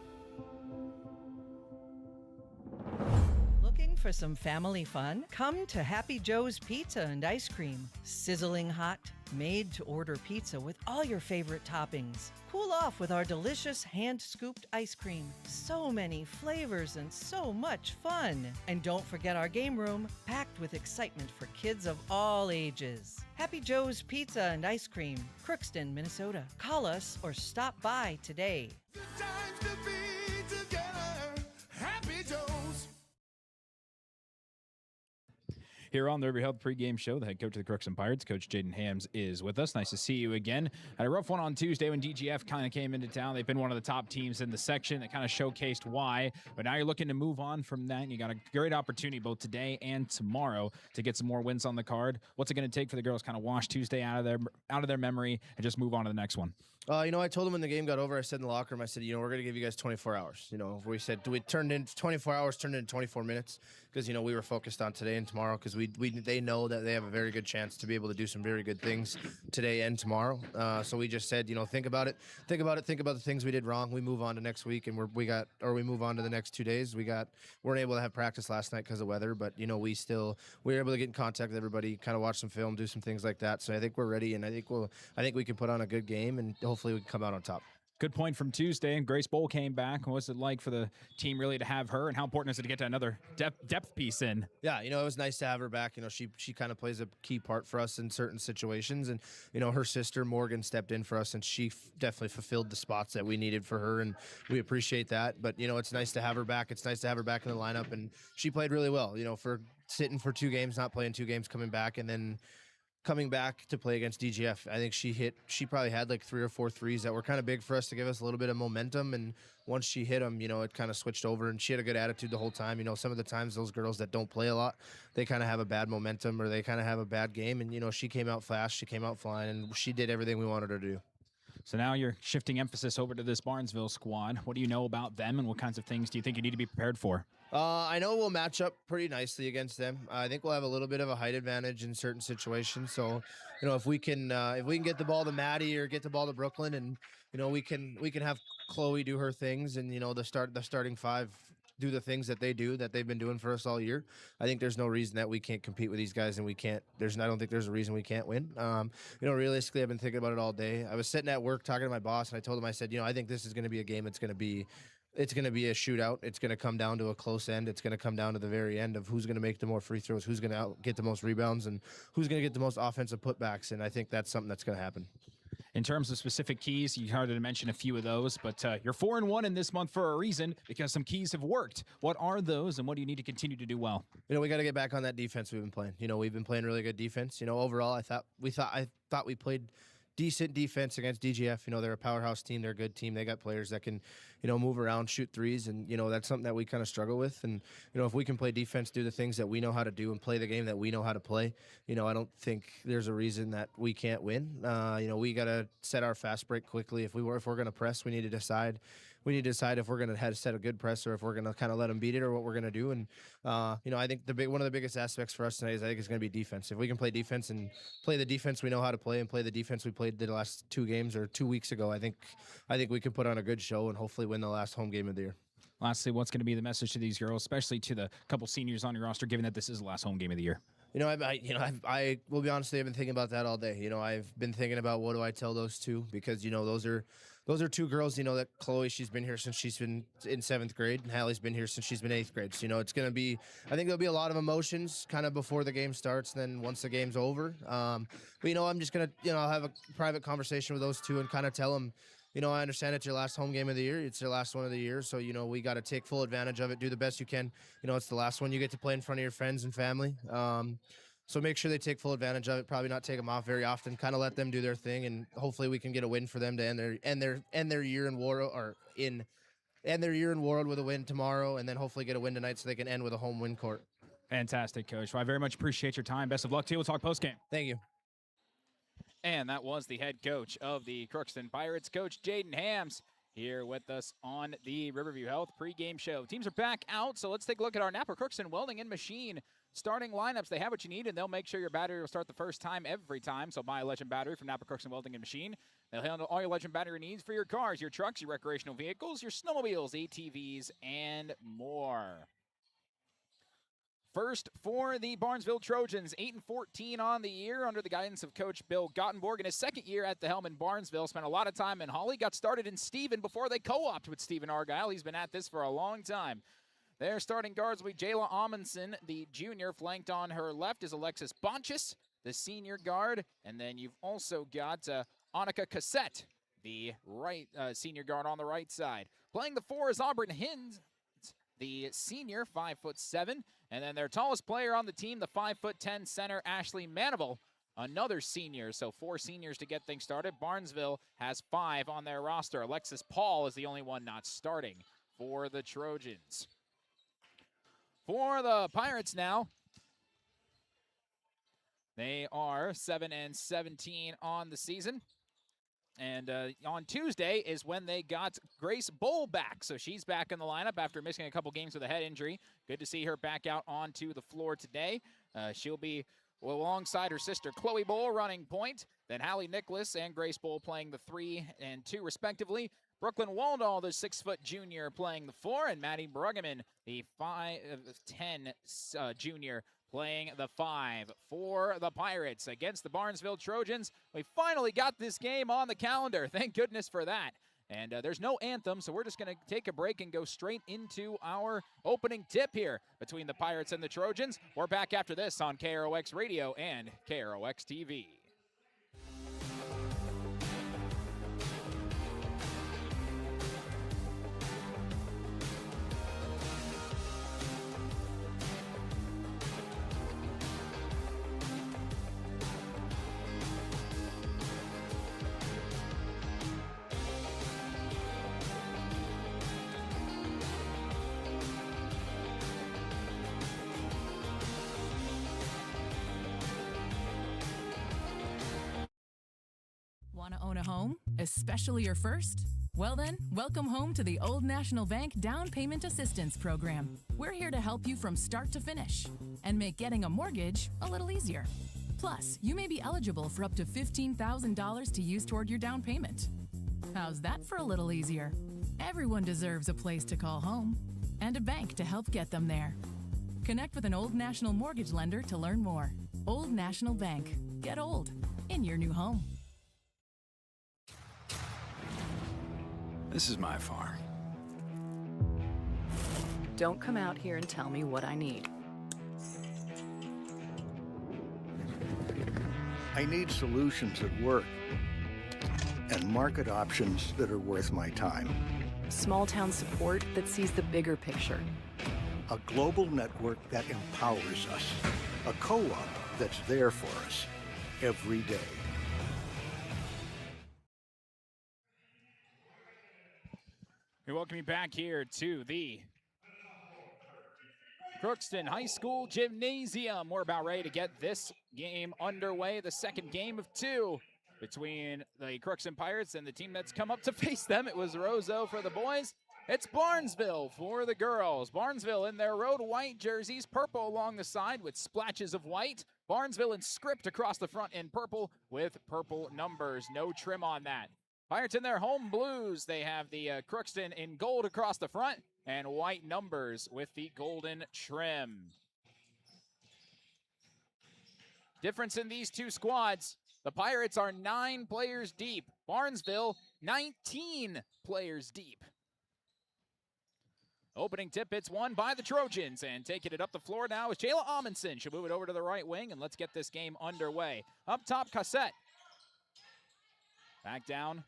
Speaker 13: For some family fun? Come to Happy Joe's Pizza and Ice Cream. Sizzling hot, made-to-order pizza with all your favorite toppings. Cool off with our delicious hand-scooped ice cream. So many flavors and so much fun. And don't forget our game room, packed with excitement for kids of all ages. Happy Joe's Pizza and Ice Cream, Crookston, Minnesota. Call us or stop by today.
Speaker 23: Times to be together. Happy Joe's.
Speaker 20: Here on the River Health pregame show, the head coach of the Crookston Pirates, Coach Jaden Hams, is with us. Nice to see you again. Had a rough one on Tuesday when DGF kind of came into town. They've been one of the top teams in the section. That kind of showcased why. But now you're looking to move on from that, and you got a great opportunity both today and tomorrow to get some more wins on the card. What's it going to take for the girls kind of wash Tuesday out of their memory and just move on to the next one?
Speaker 3: I told them when the game got over, I said in the locker room, I said, we're going to give you guys 24 hours. We said, we turned into 24 hours, turned into 24 minutes because, we were focused on today and tomorrow because they know that they have a very good chance to be able to do some very good things today and tomorrow. So we just said, think about it. Think about the things we did wrong. We move on to next week and we move on to the next 2 days. We weren't able to have practice last night because of weather, but, we were able to get in contact with everybody, kind of watch some film, do some things like that. So I think we're ready, and I think we can put on a good game, and hopefully we can come out on top.
Speaker 20: Good point from Tuesday, and Grace Bowl came back. What's it like for the team really to have her, and how important is it to get to another depth piece in?
Speaker 3: Yeah, it was nice to have her back. She kind of plays a key part for us in certain situations, and her sister Morgan stepped in for us, and she definitely fulfilled the spots that we needed for her, and we appreciate that. But it's nice to have her back. It's nice to have her back in the lineup, and she played really well. For sitting for 2 games, not playing 2 games, coming back, and then coming back to play against DGF. I think she probably had like 3 or 4 threes that were kind of big for us to give us a little bit of momentum. And once she hit them, it kind of switched over, and she had a good attitude the whole time. Some of the times those girls that don't play a lot, they kind of have a bad momentum or they kind of have a bad game. And, she came out fast, she came out flying, and she did everything we wanted her to do.
Speaker 20: So now you're shifting emphasis over to this Barnesville squad. What do you know about them, and what kinds of things do you think you need to be prepared for?
Speaker 3: I know we'll match up pretty nicely against them. I think we'll have a little bit of a height advantage in certain situations. So, if we can get the ball to Maddie or get the ball to Brooklyn, and we can have Chloe do her things, and the starting 5 do the things that they've been doing for us all year. I think there's no reason that we can't compete with these guys, and I don't think there's a reason we can't win. Realistically, I've been thinking about it all day. I was sitting at work talking to my boss, and I told him, I said, I think this is going to be a game. It's going to be a shootout. It's going to come down to a close end. It's going to come down to the very end of who's going to make the more free throws, who's going to get the most rebounds, and who's going to get the most offensive putbacks. And I think that's something that's going to happen.
Speaker 20: In terms of specific keys, you started to mention a few of those, but you're 4-1 in this month for a reason, because some keys have worked. What are those, and what do you need to continue to do well?
Speaker 3: We got to get back on that defense we've been playing. We've been playing really good defense. Overall, I thought we played decent defense against DGF. They're a powerhouse team. They're a good team. They got players that can, move around, shoot threes, and, that's something that we kind of struggle with. And, if we can play defense, do the things that we know how to do, and play the game that we know how to play, I don't think there's a reason that we can't win. We got to set our fast break quickly. If we're going to press, we need to decide. If we're going to set a good press, or if we're going to kind of let them beat it, or what we're going to do. And, I think one of the biggest aspects for us tonight is going to be defense. If we can play defense and play the defense we know how to play, and play the defense we played the last 2 games or 2 weeks ago, I think we can put on a good show and hopefully win the last home game of the year.
Speaker 20: Lastly, what's going to be the message to these girls, especially to the couple seniors on your roster, given that this is the last home game of the year?
Speaker 3: I will be honest, I've been thinking about that all day. I've been thinking about what do I tell those 2, because, those are 2 girls, that Chloe, she's been here since she's been in 7th grade, and Hallie's been here since she's been 8th grade. So, it's going to be, I think there'll be a lot of emotions kind of before the game starts, and then once the game's over. But, I'm just going to, I'll have a private conversation with those 2 and kind of tell them, You know, I understand it's your last home game of the year. It's your last one of the year. So, you know, we got to take full advantage of it, do the best you can. You know, it's the last one you get to play in front of your friends and family. So make sure they take full advantage of it. Probably not take them off very often. Kind of let them do their thing, and hopefully we can get a win for them to end their year in Warroad, or end their year in Warroad with a win tomorrow, and then hopefully get a win tonight so they can end with a home win court.
Speaker 20: Fantastic, Coach. Well, I very much appreciate your time. Best of luck to you. We'll talk postgame.
Speaker 3: Thank you.
Speaker 20: And that was the head coach of the Crookston Pirates, Coach Jaden Hams, here with us on the Riverview Health pregame show. Teams are back out, so let's take a look at our Napa Crookston Welding and Machine starting lineups. They have what you need, and they'll make sure your battery will start the first time every time. So buy a Legend battery from Napa Crookston Welding and Machine. They'll handle all your Legend battery needs for your cars, your trucks, your recreational vehicles, your snowmobiles, ATVs, and more. First for the Barnesville Trojans, 8-14 on the year under the guidance of Coach Bill Gottenborg. In his second year at the helm in Barnesville, spent a lot of time in Holly, got started in Stephen before they co-opted with Stephen Argyle. He's been at this for a long time. Their starting guards will be Jayla Amundsen, the junior. Flanked on her left is Alexis Bonchis, the senior guard. And then you've also got Annika Cassette, the right senior guard on the right side. Playing the four is Auburn Hins, the senior, 5'7", and then their tallest player on the team, the 5'10" center, Ashley Manival, another senior. So 4 seniors to get things started. Barnesville has 5 on their roster. Alexis Paul is the only one not starting for the Trojans. For the Pirates now, they are 7-17 on the season. And on Tuesday is when they got Grace Bowl back. So she's back in the lineup after missing a couple games with a head injury. Good to see her back out onto the floor today. She'll be alongside her sister Chloe Bowl running point. Then Hallie Nicholas and Grace Bowl playing the 3 and 2 respectively. Brooklyn Waldall, the 6-foot junior, playing the 4. And Maddie Bruggeman, the 5'10" junior, playing the 5 for the Pirates against the Barnesville Trojans. We finally got this game on the calendar. Thank goodness for that. And there's no anthem, so we're just going to take a break and go straight into our opening tip here between the Pirates and the Trojans. We're back after this on KROX Radio and KROX TV.
Speaker 22: Want to own a home, especially your first? Well then, welcome home to the Old National Bank Down Payment Assistance Program. We're here to help you from start to finish and make getting a mortgage a little easier. Plus, you may be eligible for up to $15,000 to use toward your down payment. How's that for a little easier? Everyone deserves a place to call home and a bank to help get them there. Connect with an Old National mortgage lender to learn more. Old National Bank. Get old in your new home.
Speaker 6: This is my farm.
Speaker 17: Don't come out here and tell me what I need.
Speaker 18: I need solutions that work and market options that are worth my time.
Speaker 17: Small town support that sees the bigger picture.
Speaker 18: A global network that empowers us. A co-op that's there for us every day.
Speaker 20: We welcome you back here to the Crookston High School Gymnasium. We're about ready to get this game underway, the second game of 2 between the Crookston Pirates and the team that's come up to face them. It was Roseau for the boys. It's Barnesville for the girls. Barnesville in their road white jerseys, purple along the side with splatches of white. Barnesville in script across the front in purple with purple numbers. No trim on that. Pirates in their home blues. They have the Crookston in gold across the front and white numbers with the golden trim. Difference in these two squads. The Pirates are 9 players deep. Barnesville, 19 players deep. Opening tip, it's won by the Trojans, and taking it up the floor now is Jayla Amundsen. She'll move it over to the right wing, and let's get this game underway. Up top, Cassette. Back down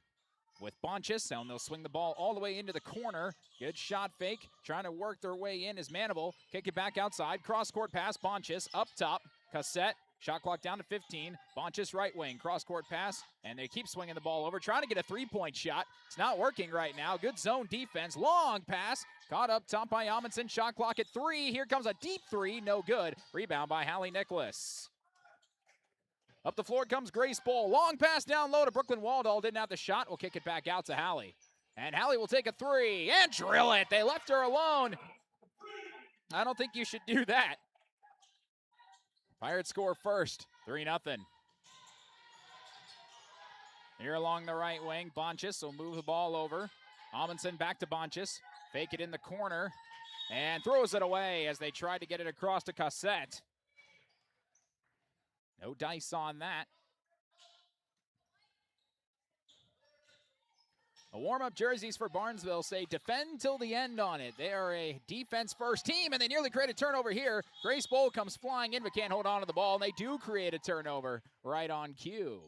Speaker 20: with Bonchis, and they'll swing the ball all the way into the corner. Good shot fake, trying to work their way in is Manival. Kick it back outside, cross-court pass, Bonchis up top, Cassette. Shot clock down to 15. Bonchis right wing, cross-court pass, and they keep swinging the ball over, trying to get a three-point shot. It's not working right now. Good zone defense, long pass, caught up top by Amundsen. Shot clock at 3. Here comes a deep 3, no good. Rebound by Hallie Nicholas. Up the floor comes Grace Bowl. Long pass down low to Brooklyn Waldall. Didn't have the shot. We'll kick it back out to Hallie. And Hallie will take a 3 and drill it. They left her alone. I don't think you should do that. Pirates score first, 3-0. Here along the right wing, Bonchis will move the ball over. Amundsen back to Bonchis. Fake it in the corner and throws it away as they tried to get it across to Cassette. No dice on that. The warm-up jerseys for Barnesville say defend till the end on it. They are a defense-first team, and they nearly create a turnover here. Grace Bowl comes flying in but can't hold on to the ball, and they do create a turnover right on cue.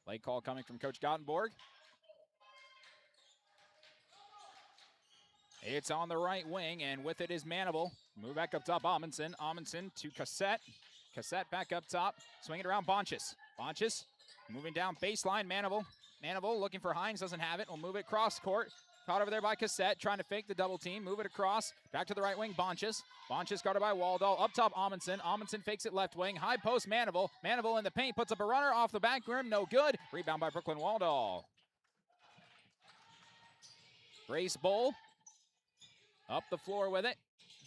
Speaker 20: Play call coming from Coach Gottenborg. It's on the right wing, and with it is Manival. Move back up top, Amundsen. Amundsen to Cassette. Cassette back up top, swinging around Bonchis. Bonchis moving down baseline, Manival. Manival looking for Hines, doesn't have it. We'll move it cross court. Caught over there by Cassette, trying to fake the double team. Move it across, back to the right wing, Bonchis. Bonchis guarded by Waldall. Up top, Amundsen. Amundsen fakes it left wing. High post, Manival. Manival in the paint, puts up a runner off the back rim, no good. Rebound by Brooklyn Waldall. Grace Bowl up the floor with it.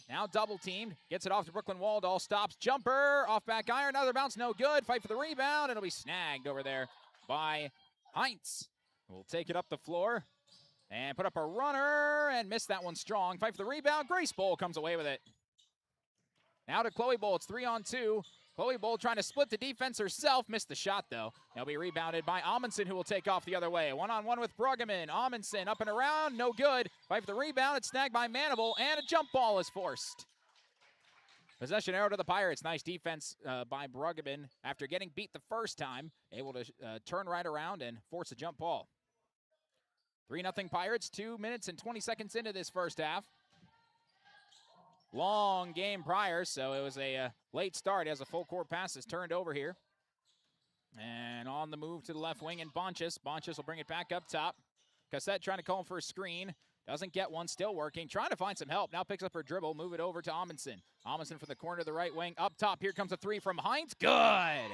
Speaker 20: Now double teamed, gets it off to Brooklyn Waldall, stops, jumper, off back iron, another bounce, no good. Fight for the rebound, it'll be snagged over there by Heinz. We'll take it up the floor and put up a runner and miss that one strong. Fight for the rebound, Grace Bowl comes away with it. Now to Chloe Bowl, it's 3-on-2. Chloe Bowl trying to split the defense herself, missed the shot though. They'll be rebounded by Amundsen, who will take off the other way. One-on-one with Bruggeman. Amundsen up and around, no good. Fight for the rebound, it's snagged by Manival, and a jump ball is forced. Possession arrow to the Pirates. Nice defense by Bruggeman after getting beat the first time. Able to turn right around and force a jump ball. 3-0 Pirates, 2 minutes and 20 seconds into this first half. Long game prior, so it was a late start as a full court pass is turned over here. And on the move to the left wing, and Bonchis. Bonchis will bring it back up top. Cassette trying to call for a screen. Doesn't get one, still working. Trying to find some help. Now picks up her dribble, move it over to Amundsen. Amundsen from the corner to the right wing. Up top, here comes a 3 from Heinz. Good!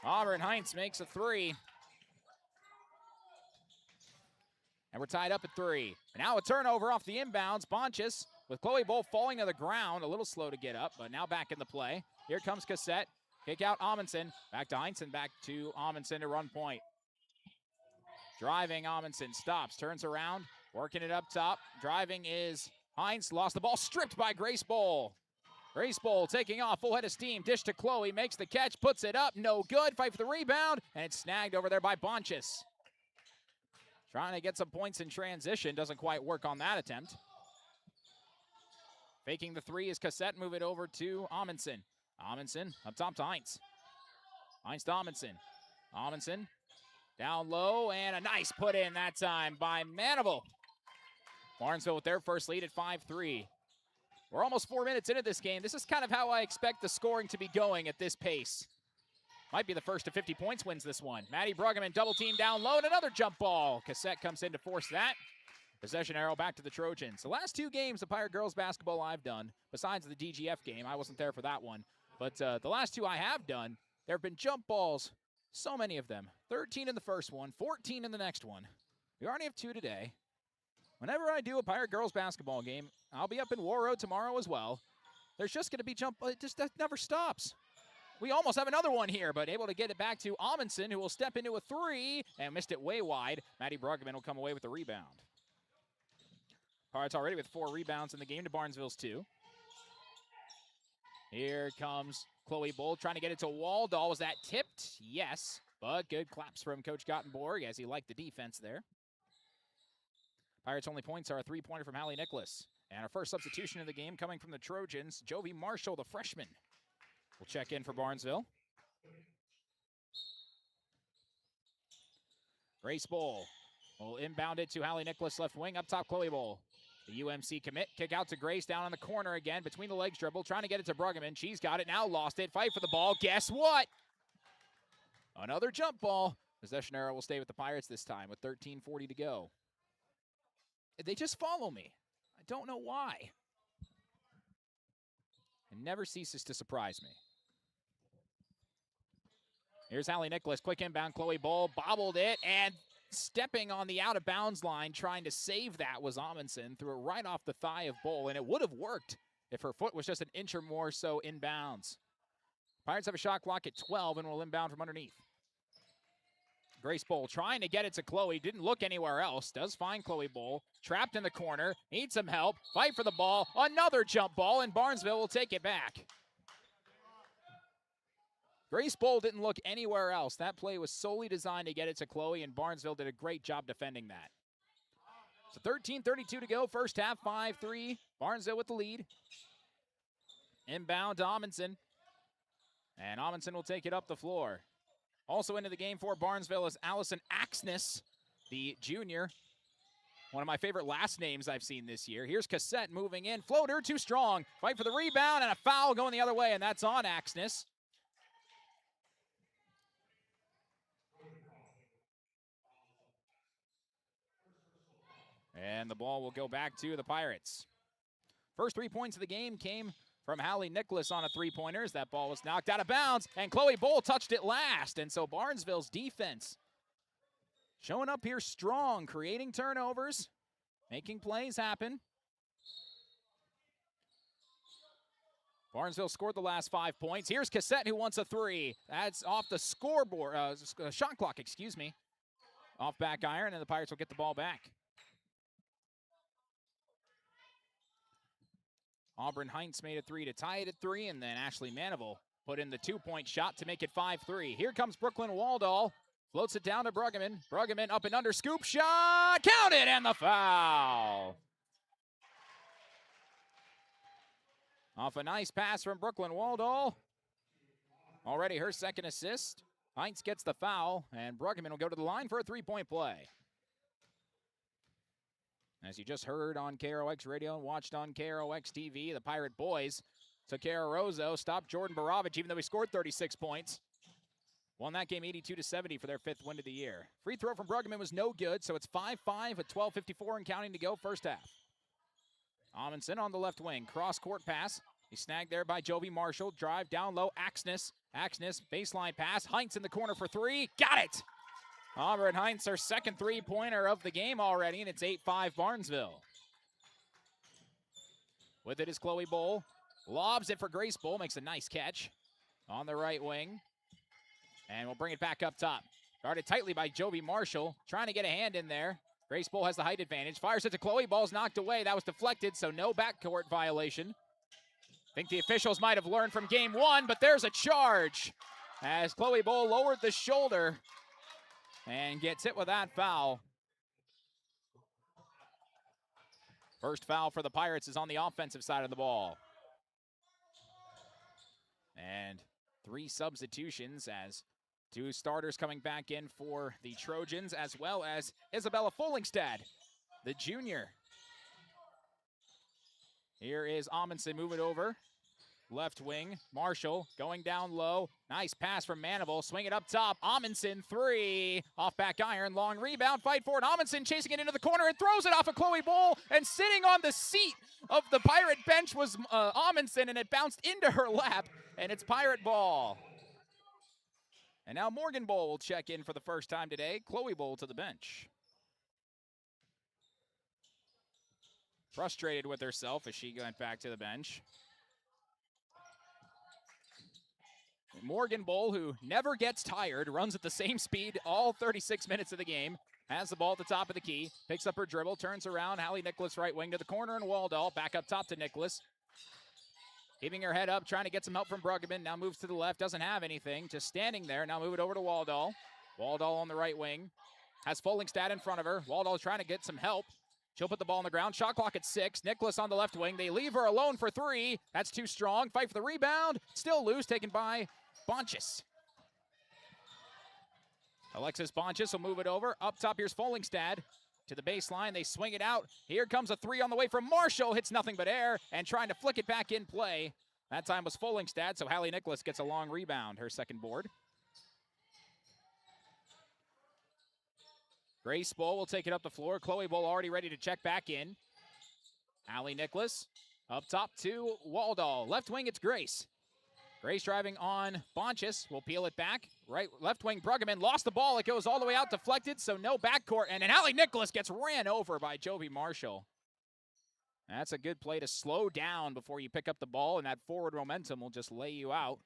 Speaker 20: Auburn Heinz makes a 3. And we're tied up at 3. And now a turnover off the inbounds. Bonchis with Chloe Bowl falling to the ground. A little slow to get up, but now back in the play. Here comes Cassette. Kick out Amundsen. Back to Heinz and back to Amundsen to run point. Driving Amundsen. Stops. Turns around. Working it up top. Driving is Heinz. Lost the ball. Stripped by Grace Bowl. Grace Bowl taking off. Full head of steam. Dish to Chloe. Makes the catch. Puts it up. No good. Fight for the rebound. And it's snagged over there by Bonchis. Trying to get some points in transition. Doesn't quite work on that attempt. Faking the 3 is Cassette. Move it over to Amundsen. Amundsen up top to Heinz. Heinz to Amundsen. Amundsen down low, and a nice put in that time by Manival. Barnesville with their first lead at 5-3. We're almost 4 minutes into this game. This is kind of how I expect the scoring to be going at this pace. Might be the first to 50 points wins this one. Maddie Bruggeman double team down low and another jump ball. Cassette comes in to force that. Possession arrow back to the Trojans. The last 2 games of Pirate Girls Basketball I've done, besides the DGF game, I wasn't there for that one, but the last 2 I have done, there have been jump balls, so many of them. 13 in the first one, 14 in the next one. We already have 2 today. Whenever I do a Pirate Girls Basketball game, I'll be up in War Road tomorrow as well. There's just going to be that never stops. We almost have another one here, but able to get it back to Amundsen, who will step into a 3, and missed it way wide. Maddie Bruggeman will come away with the rebound. Pirates already with 4 rebounds in the game to Barnesville's 2. Here comes Chloe Bowl trying to get it to Waldall. Was that tipped? Yes, but good claps from Coach Gottenborg as he liked the defense there. Pirates' only points are a 3-pointer from Hallie Nicholas. And our first substitution of the game coming from the Trojans, Jovi Marshall, the freshman, will check in for Barnesville. Grace Bowl will inbound it to Hallie Nicholas, left wing, up top Chloe Bowl. The UMC commit, kick out to Grace, down on the corner again, between the legs dribble, trying to get it to Bruggeman. She's got it, now lost it, fight for the ball. Guess what? Another jump ball. Possession arrow will stay with the Pirates this time with 13:40 to go. They just follow me. I don't know why. It never ceases to surprise me. Here's Hallie Nicholas, quick inbound, Chloe Bowl, bobbled it, and stepping on the out-of-bounds line, trying to save that was Amundsen, threw it right off the thigh of Bowl, and it would have worked if her foot was just an inch or more so inbounds. Pirates have a shot clock at 12 and will inbound from underneath. Grace Bowl trying to get it to Chloe, didn't look anywhere else, does find Chloe Bowl, trapped in the corner, needs some help, fight for the ball, another jump ball, and Barnesville will take it back. Grace Bowl didn't look anywhere else. That play was solely designed to get it to Chloe, and Barnesville did a great job defending that. So 13:32 to go, first half, 5-3. Barnesville with the lead. Inbound to Amundsen. And Amundsen will take it up the floor. Also into the game for Barnesville is Allison Axness, the junior. One of my favorite last names I've seen this year. Here's Cassette moving in. Floater, too strong. Fight for the rebound, and a foul going the other way, and that's on Axness. And the ball will go back to the Pirates. First 3 points of the game came from Hallie Nicholas on a three-pointer. That ball was knocked out of bounds, and Chloe Bowl touched it last. And so Barnesville's defense showing up here strong, creating turnovers, making plays happen. Barnesville scored the last 5 points. Here's Cassette, who wants a three. That's off the scoreboard, shot clock, excuse me. Off back iron, and the Pirates will get the ball back. Auburn Heinz made a three to tie it at 3, and then Ashley Manival put in the 2-point shot to make it 5-3. Here comes Brooklyn Waldall. Floats it down to Bruggeman. Bruggeman up and under, scoop shot, counted, and the foul. Off a nice pass from Brooklyn Waldall. Already her second assist. Heinz gets the foul, and Bruggeman will go to the line for a 3-point play. As you just heard on KROX Radio and watched on KROX TV, the Pirate Boys took care of Roseau, stopped Jordan Baravich, even though he scored 36 points. Won that game 82-70 for their 5th win of the year. Free throw from Bruggeman was no good, so it's 5-5 with 12:54 and counting to go, first half. Amundsen on the left wing, cross-court pass. He's snagged there by Jovi Marshall. Drive down low, Axness. Axness, baseline pass. Heinz in the corner for three. Got it! Auburn Heinz, her second three-pointer of the game already, and it's 8-5 Barnesville. With it is Chloe Bowl. Lobs it for Grace Bowl, makes a nice catch on the right wing. And we'll bring it back up top. Guarded tightly by Jovi Marshall, trying to get a hand in there. Grace Bowl has the height advantage. Fires it to Chloe. Ball's knocked away. That was deflected, so no backcourt violation. I think the officials might have learned from game 1, but there's a charge as Chloe Bowl lowered the shoulder and gets hit with that foul. First foul for the Pirates is on the offensive side of the ball. And 3 substitutions as 2 starters coming back in for the Trojans, as well as Isabella Follingstad, the junior. Here is Amundsen moving over. Left wing, Marshall going down low. Nice pass from Manival. Swing it up top. Amundsen, 3. Off back iron. Long rebound. Fight for it. Amundsen chasing it into the corner and throws it off of Chloe Bowl. And sitting on the seat of the Pirate bench was Amundsen, and it bounced into her lap. And it's Pirate ball. And now Morgan Bowl will check in for the first time today. Chloe Bowl to the bench. Frustrated with herself as she went back to the bench. Morgan Bowl, who never gets tired, runs at the same speed all 36 minutes of the game, has the ball at the top of the key, picks up her dribble, turns around, Hallie Nicholas right wing to the corner, and Waldall back up top to Nicholas. Keeping her head up, trying to get some help from Bruggeman, now moves to the left, doesn't have anything, just standing there, now move it over to Waldall. Waldall on the right wing, has Follingstad in front of her. Waldall trying to get some help. She'll put the ball on the ground. Shot clock at 6. Nicholas on the left wing. They leave her alone for 3. That's too strong. Fight for the rebound. Still loose. Taken by Bonchis. Alexis Bonchis will move it over. Up top, here's Folingstad to the baseline. They swing it out. Here comes a three on the way from Marshall. Hits nothing but air and trying to flick it back in play. That time was Folingstad, so Hallie Nicholas gets a long rebound, her second board. Grace Bull will take it up the floor. Chloe Bull already ready to check back in. Hallie Nicholas up top to Waldall. Left wing, it's Grace. Grace driving on Bonchis. Will peel it back. Left wing, Bruggeman lost the ball. It goes all the way out, deflected, so no backcourt. And then Hallie Nicholas gets ran over by Jovi Marshall. That's a good play to slow down before you pick up the ball, and that forward momentum will just lay you out.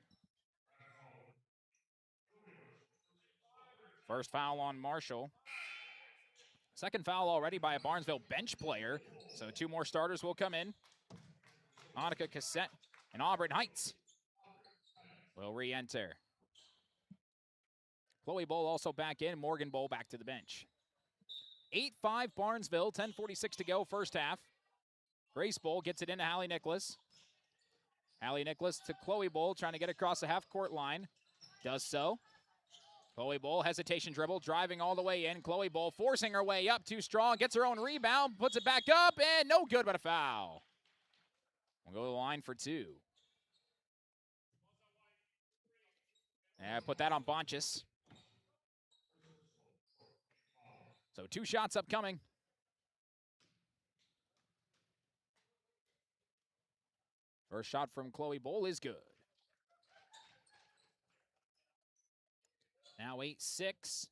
Speaker 20: First foul on Marshall. Second foul already by a Barnesville bench player. So 2 more starters will come in. Monica Cassette and Auburn Heights will re-enter. Chloe Bull also back in. Morgan Bull back to the bench. 8-5 Barnesville, 10:46 to go first half. Grace Bull gets it into Hallie Nicholas. Hallie Nicholas to Chloe Bull, trying to get across the half-court line. Does so. Chloe Bull, hesitation dribble, driving all the way in. Chloe Bull forcing her way up, too strong, gets her own rebound, puts it back up, and no good but a foul. We'll go to the line for 2. And put that on Bonchis. So 2 shots upcoming. First shot from Chloe Bull is good. Now 8-6.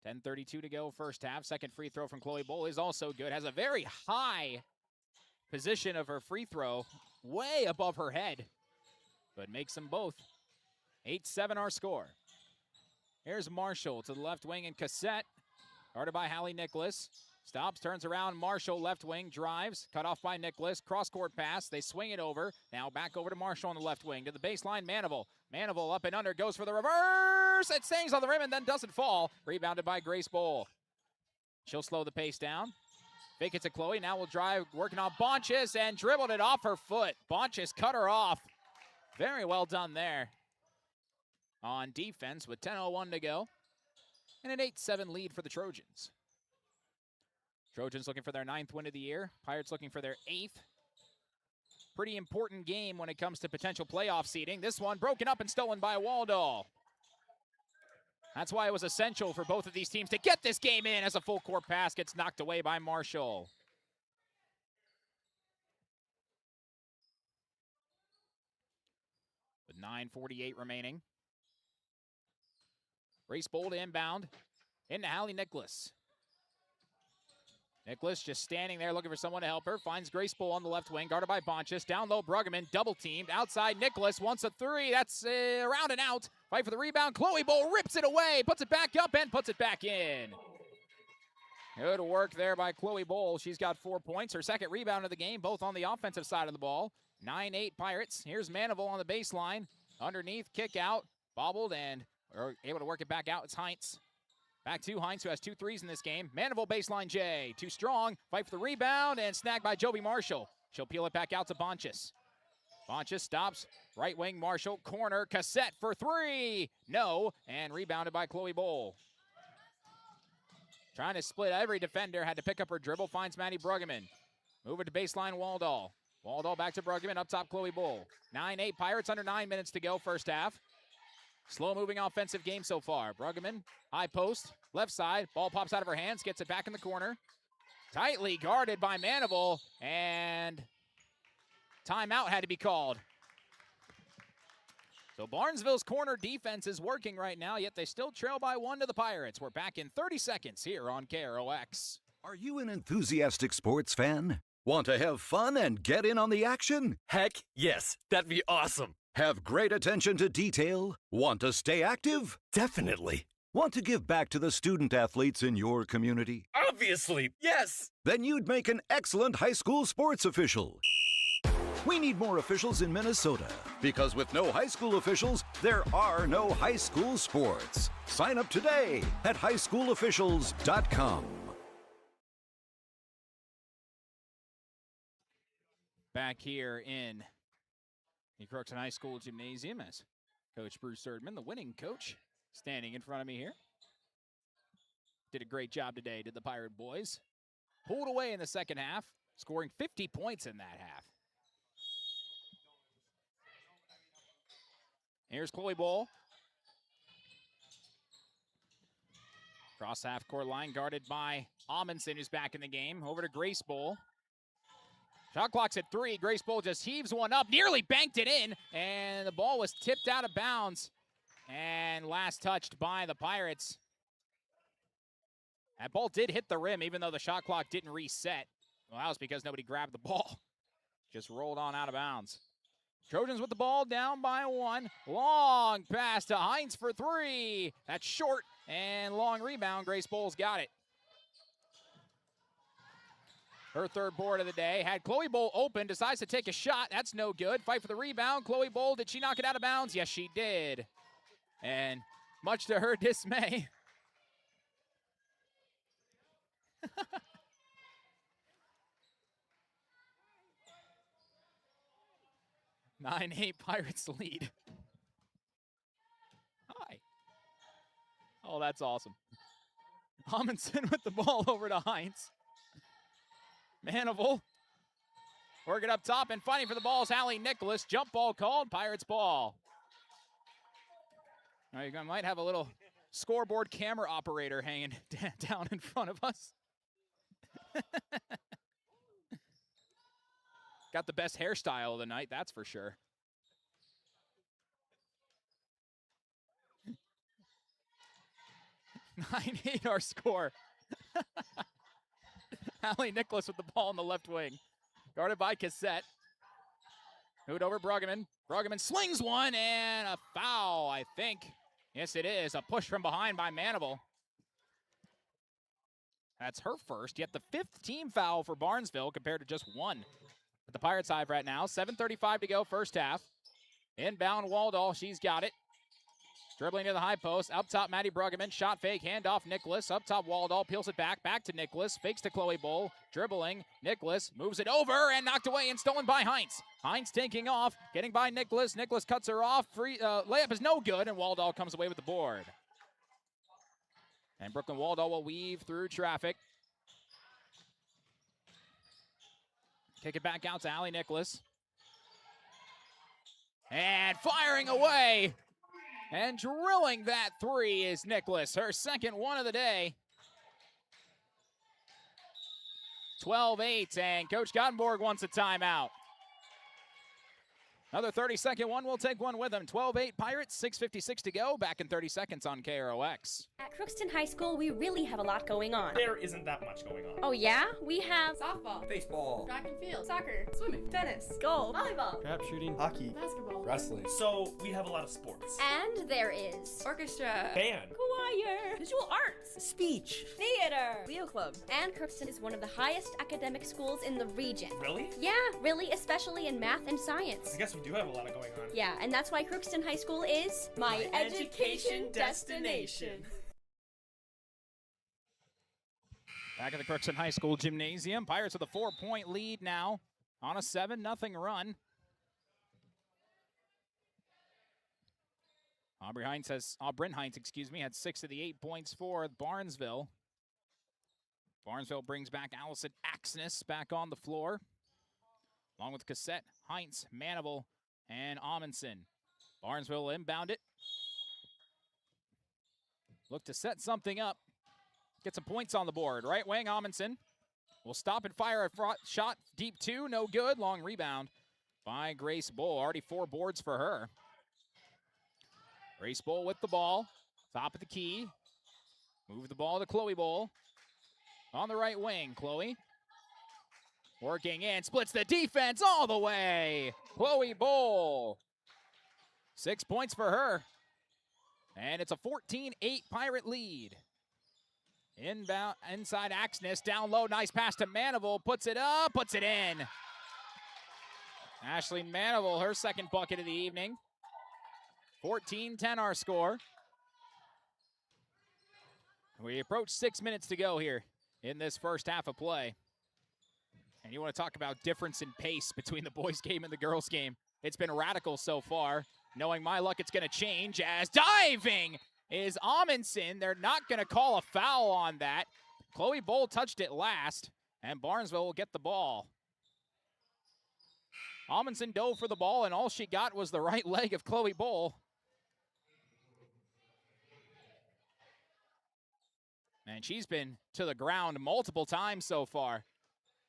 Speaker 20: .10:32 to go first half. Second free throw from Chloe Bull is also good. Has a very high position of her free throw, way above her head, but makes them both. 8-7 our score. Here's Marshall to the left wing and Cassette. Guarded by Hallie Nicholas. Stops, turns around, Marshall, left wing, drives, cut off by Nicholas, cross-court pass, they swing it over, now back over to Marshall on the left wing, to the baseline, Manival. Manival up and under, goes for the reverse, it stays on the rim and then doesn't fall, rebounded by Grace Bull. She'll slow the pace down, fake it to Chloe, now will drive, working on Bonchis, and dribbled it off her foot. Bonchis cut her off. Very well done there on defense with 10:01 to go, and an 8-7 lead for the Trojans. Trojans looking for their 9th win of the year. Pirates looking for their 8th. Pretty important game when it comes to potential playoff seeding. This one broken up and stolen by Waldall. That's why it was essential for both of these teams to get this game in as a full court pass gets knocked away by Marshall. With 9:48 remaining. Grace Bull to inbound. Into Hallie Nicholas. Nicholas just standing there looking for someone to help her. Finds Grace Bull on the left wing, guarded by Bonchis. Down low, Bruggeman, double teamed. Outside, Nicholas wants a 3. That's around and out. Fight for the rebound. Chloe Bull rips it away, puts it back up, and puts it back in. Good work there by Chloe Bull. She's got 4 points. Her second rebound of the game, both on the offensive side of the ball. 9-8 Pirates. Here's Manival on the baseline. Underneath, kick out, bobbled, and we're able to work it back out. It's Heinz. Back to Heinz, who has 2 threes in this game. Manival baseline J. Too strong. Fight for the rebound and snagged by Jovi Marshall. She'll peel it back out to Bonchis. Bonchis stops. Right wing Marshall. Corner. Cassette for 3. No. And rebounded by Chloe Bull. Trying to split every defender. Had to pick up her dribble. Finds Maddie Bruggeman. Move it to baseline Waldall. Waldall back to Bruggeman. Up top Chloe Bull. 9-8 Pirates. Under 9 minutes to go first half. Slow-moving offensive game so far. Bruggeman, high post, left side. Ball pops out of her hands, gets it back in the corner. Tightly guarded by Manival, and timeout had to be called. So Barnesville's corner defense is working right now, yet they still trail by 1 to the Pirates. We're back in 30 seconds here on KROX.
Speaker 6: Are you an enthusiastic sports fan? Want to have fun and get in on the action?
Speaker 12: Heck, yes. That'd be awesome.
Speaker 6: Have great attention to detail? Want to stay active?
Speaker 12: Definitely.
Speaker 6: Want to give back to the student athletes in your community?
Speaker 12: Obviously, yes.
Speaker 6: Then you'd make an excellent high school sports official. We need more officials in Minnesota, because with no high school officials, there are no high school sports. Sign up today at highschoolofficials.com.
Speaker 20: Back here in the Crookston High School Gymnasium as Coach Bruce Erdman, the winning coach, standing in front of me here. Did a great job today, did the Pirate Boys. Pulled away in the second half, scoring 50 points in that half. Here's Chloe Bowl. Cross half-court line, guarded by Amundsen, who's back in the game. Over to Grace Bowl. Shot clock's at 3. Grace Bowl just heaves one up, nearly banked it in, and the ball was tipped out of bounds and last touched by the Pirates. That ball did hit the rim, even though the shot clock didn't reset. Well, that was because nobody grabbed the ball. Just rolled on out of bounds. Trojans with the ball, down by 1. Long pass to Hines for 3. That's short, and long rebound. Grace Bowles got it. Her third board of the day. Had Chloe Bowl open, decides to take a shot. That's no good. Fight for the rebound. Chloe Bowl, did she knock it out of bounds? Yes, she did. And much to her dismay, 9-8 Pirates lead. Hi. Oh, that's awesome. Amundsen with the ball over to Hines. Manival working up top and fighting for the ball is Hallie Nicholas. Jump ball called, Pirates ball. All right, you might have a little scoreboard camera operator hanging down in front of us. Got the best hairstyle of the night, that's for sure. (9-8) our score. Hallie Nicholas with the ball in the left wing. Guarded by Cassette. Moved over Bruggeman. Bruggeman slings one and a foul, I think. Yes, it is. A push from behind by Manival. That's her first, yet the 5th team foul for Barnesville compared to just 1. At the Pirates side right now, 7:35 to go, first half. Inbound Waldall, she's got it. Dribbling to the high post, up top Maddie Bruggeman, shot fake, handoff Nicholas, up top Waldall, peels it back to Nicholas, fakes to Chloe Bowl, dribbling, Nicholas moves it over and knocked away and stolen by Hines. Hines taking off, getting by Nicholas, Nicholas cuts her off, free layup is no good, and Waldall comes away with the board. And Brooklyn Waldall will weave through traffic. Kick it back out to Hallie Nicholas. And firing away. And drilling that 3 is Nicholas, her second one of the day. 12-8, and Coach Gottenborg wants a timeout. Another 30-second one. We'll take one with him. 12-8 Pirates, 6:56 to go. Back in 30 seconds on KROX.
Speaker 2: At Crookston High School, we really have a lot going on.
Speaker 15: There isn't that much going on.
Speaker 2: Oh yeah? We have
Speaker 17: Softball,
Speaker 15: Baseball,
Speaker 17: track and field,
Speaker 2: soccer,
Speaker 17: swimming,
Speaker 2: tennis, golf, volleyball,
Speaker 7: trap shooting,
Speaker 15: hockey,
Speaker 17: basketball,
Speaker 7: wrestling.
Speaker 15: So we have a lot of sports.
Speaker 2: and there is
Speaker 17: orchestra,
Speaker 15: Band,
Speaker 2: choir,
Speaker 17: visual arts,
Speaker 15: speech,
Speaker 2: theater,
Speaker 17: Leo Club.
Speaker 2: and Crookston is one of the highest academic schools in the region.
Speaker 15: Really?
Speaker 2: Yeah, really, especially in math and science.
Speaker 15: I guess we do have a lot of going on.
Speaker 2: Yeah, and that's why Crookston High School is my education destination.
Speaker 20: Back at the Crookston High School Gymnasium. Pirates with a 4-point lead now on a 7-0 run. Bryn Hines, had 6 of the 8 points for Barnesville. Barnesville brings back Allison Axness back on the floor, along with Cassette, Heinz, Manival, and Amundsen. Barnesville will inbound it. Look to set something up. Get some points on the board. Right wing, Amundsen will stop and fire a shot. Deep 2, no good. Long rebound by Grace Bull. Already 4 boards for her. Grace Bull with the ball. Top of the key. Move the ball to Chloe Bull. On the right wing, Chloe. Working in, splits the defense all the way. Chloe Bull. 6 points for her. And it's a 14-8 Pirate lead. Inbound, inside Axness, down low, nice pass to Manival, puts it up, puts it in. Ashley Manival, her second bucket of the evening. 14-10 our score. We approach 6 minutes to go here in this first half of play. And you want to talk about difference in pace between the boys game and the girls game. it's been radical so far. Knowing my luck, it's going to change as diving is Amundsen. They're not going to call a foul on that. Chloe Bowl touched it last, and Barnesville will get the ball. Amundsen dove for the ball, and all she got was the right leg of Chloe Bowl. And she's been to the ground multiple times so far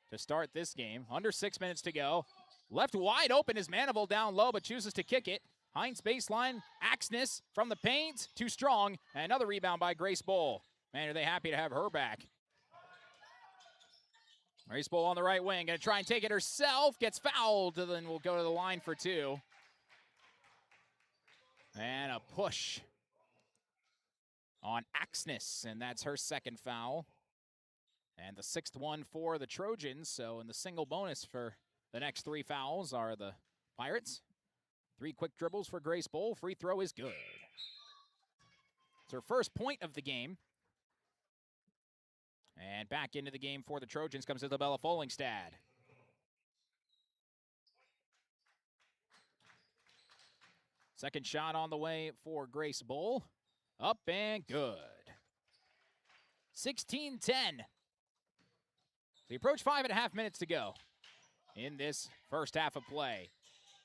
Speaker 20: to start this game. Under 6 minutes to go. Left wide open is Manival down low, but chooses to kick it. Heinz baseline, Axness from the paint, too strong. And another rebound by Grace Bowl. Man, are they happy to have her back. Grace Bowl on the right wing, gonna try and take it herself, gets fouled, and then will go to the line for two. And a push on Axness, and that's her second foul. And the sixth one for the Trojans, so in the single bonus for the next three fouls are the Pirates. 3 quick dribbles for Grace Bowl, free throw is good. It's her first point of the game. And back into the game for the Trojans comes Isabella Follingstad. Second shot on the way for Grace Bowl. Up and good. 16-10. We approach 5.5 minutes to go in this first half of play.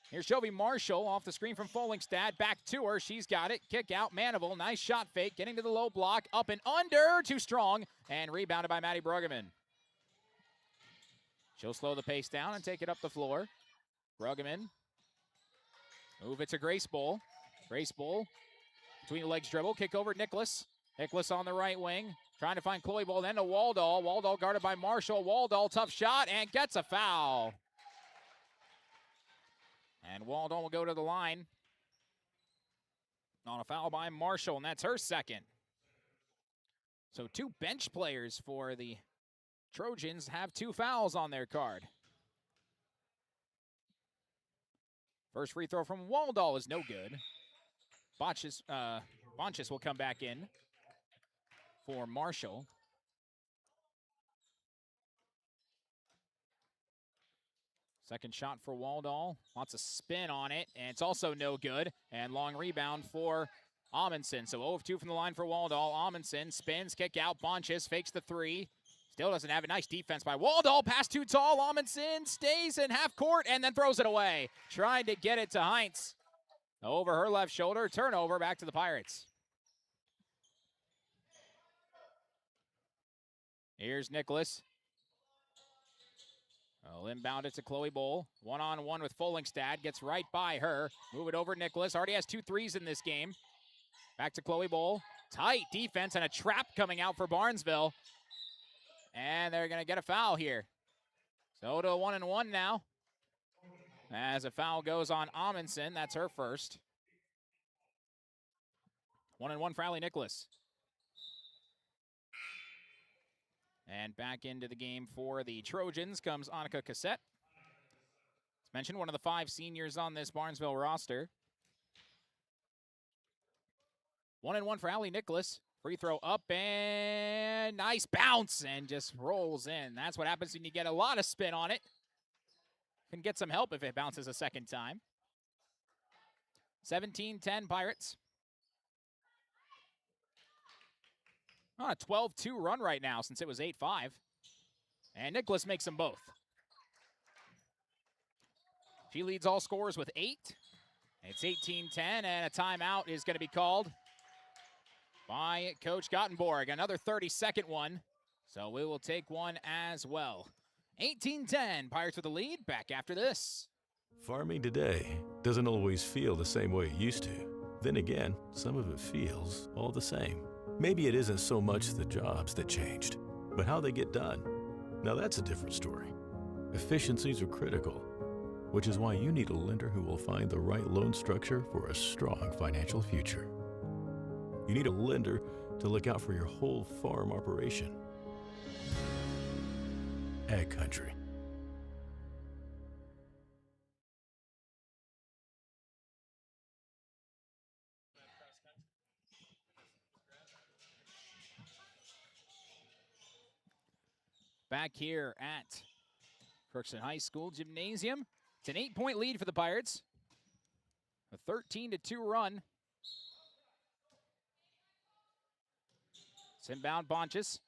Speaker 20: Here's Jovi Marshall off the screen from Follingstad. Back to her. She's got it. Kick out. Manival. Nice shot fake. Getting to the low block. Up and under. Too strong. And rebounded by Maddie Bruggeman. She'll slow the pace down and take it up the floor. Bruggeman. Move it to Grace Bowl. Grace Bowl. Between the legs dribble. Kick over Nicholas. Nicholas on the right wing. Trying to find Chloe Bowl. Then to Waldall. Waldall guarded by Marshall. Waldall tough shot and gets a foul. And Waldall will go to the line on a foul by Marshall, and that's her second. So 2 bench players for the Trojans have 2 fouls on their card. First free throw from Waldall is no good. Bonchis will come back in for Marshall. Second shot for Waldall. Lots of spin on it, and it's also no good. And long rebound for Amundsen. So 0 of 2 from the line for Waldall. Amundsen spins, kick out. Bonchis fakes the 3. Still doesn't have a nice defense by Waldall. Pass too tall. Amundsen stays in half court and then throws it away. Trying to get it to Heinz. Over her left shoulder. Turnover back to the Pirates. Here's Nicholas. I'll inbound it to Chloe Bowl. 1-on-1 with Follingstad. Gets right by her. Move it over Nicholas. Already has 2 threes in this game. Back to Chloe Bowl. Tight defense and a trap coming out for Barnesville. And they're going to get a foul here. So to a 1-and-1 now. As a foul goes on Amundsen. That's her first. 1-and-1 for Allie Nicholas. And back into the game for the Trojans comes Annika Cassette. As mentioned, one of the 5 seniors on this Barnesville roster. 1-and-1 for Allie Nicholas. Free throw up and nice bounce and just rolls in. That's what happens when you get a lot of spin on it. Can get some help if it bounces a second time. 17-10 Pirates. On a 12-2 run right now since it was 8-5. And Nicholas makes them both. She leads all scorers with 8. It's 18-10, and a timeout is going to be called by Coach Gottenborg. Another 30-second one, so we will take one as well. 18-10, Pirates with the lead. Back after this.
Speaker 7: Farming today doesn't always feel the same way it used to. Then again, some of it feels all the same. Maybe it isn't so much the jobs that changed, but how they get done. Now that's a different story. Efficiencies are critical, which is why you need a lender who will find the right loan structure for a strong financial future. You need a lender to look out for your whole farm operation. Ag Country.
Speaker 20: Back here at Crookston High School Gymnasium. It's an 8-point lead for the Pirates. A 13-2 run. It's inbound Bonches.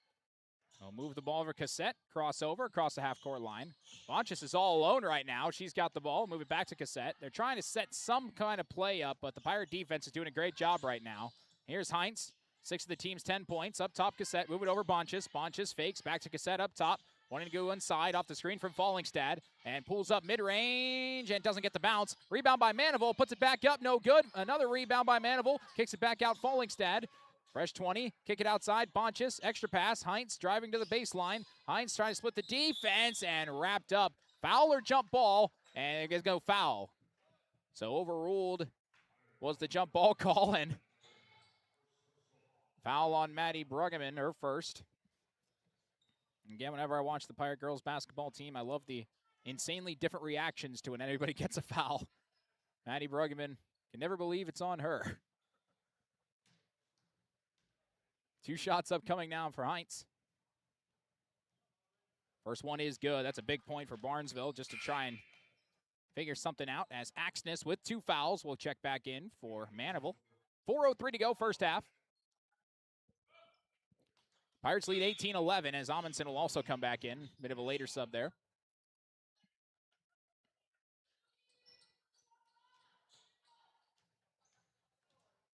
Speaker 20: He'll move the ball over Cassette. Crossover across the half-court line. Bonches is all alone right now. She's got the ball. Move it back to Cassette. They're trying to set some kind of play up, but the Pirate defense is doing a great job right now. Here's Heinz. 6 of the team's 10 points. Up top, Cassette. Move it over Bonches. Bonches fakes. Back to Cassette up top. Wanting to go inside off the screen from Fallingstad. And pulls up mid-range and doesn't get the bounce. Rebound by Manival. Puts it back up. No good. Another rebound by Manival. Kicks it back out Fallingstad. Fresh 20. Kick it outside. Bonches. Extra pass. Heinz driving to the baseline. Heinz trying to split the defense and wrapped up. Foul or jump ball. And it gets go foul. So overruled was the jump ball call. And foul on Maddie Bruggeman, her first. Again, whenever I watch the Pirate Girls Basketball team, I love the insanely different reactions to when anybody gets a foul. Maddie Bruggeman can never believe it's on her. 2 shots upcoming now for Heinz. First one is good. That's a big point for Barnesville just to try and figure something out as Axness with 2 fouls will check back in for Manival. 4:03 to go first half. Pirates lead 18-11 as Amundsen will also come back in. Bit of a later sub there.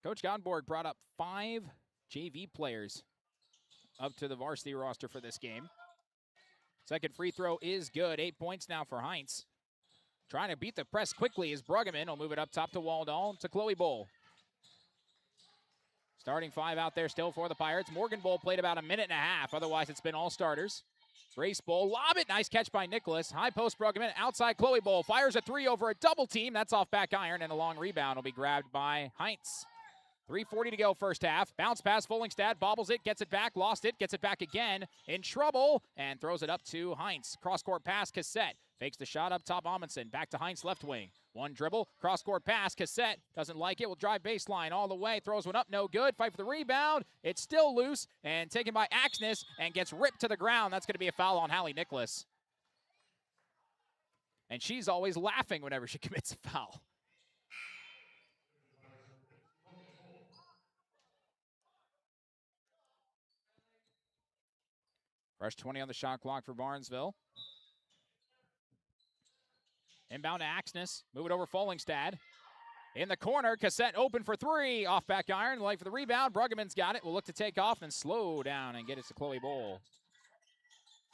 Speaker 20: Coach Gonborg brought up 5 JV players up to the varsity roster for this game. Second free throw is good. 8 points now for Heinz. Trying to beat the press quickly is Bruggeman. Will move it up top to Waldall to Chloe Bull. Starting 5 out there still for the Pirates. Morgan Bull played about a minute and a half. Otherwise, it's been all starters. Grace Bull, lob it. Nice catch by Nicholas. High post Bruggeman. Outside Chloe Bull. Fires a 3 over a double team. That's off back iron, and a long rebound will be grabbed by Heinz. 3:40 to go first half. Bounce pass, Fallingstad bobbles it, gets it back, lost it, gets it back again. In trouble, and throws it up to Heinz. Cross-court pass, Cassette. Fakes the shot up top, Amundsen. Back to Heinz, left wing. One dribble, cross-court pass, Cassette. Doesn't like it, will drive baseline all the way. Throws one up, no good. Fight for the rebound. It's still loose, and taken by Axness, and gets ripped to the ground. That's going to be a foul on Hallie Nicholas. And she's always laughing whenever she commits a foul. Fresh 20 on the shot clock for Barnesville. Inbound to Axness. Move it over Fallingstad. In the corner, Cassette open for 3. Off back iron, light for the rebound. Bruggeman's got it. Will look to take off and slow down and get it to Chloe Bull.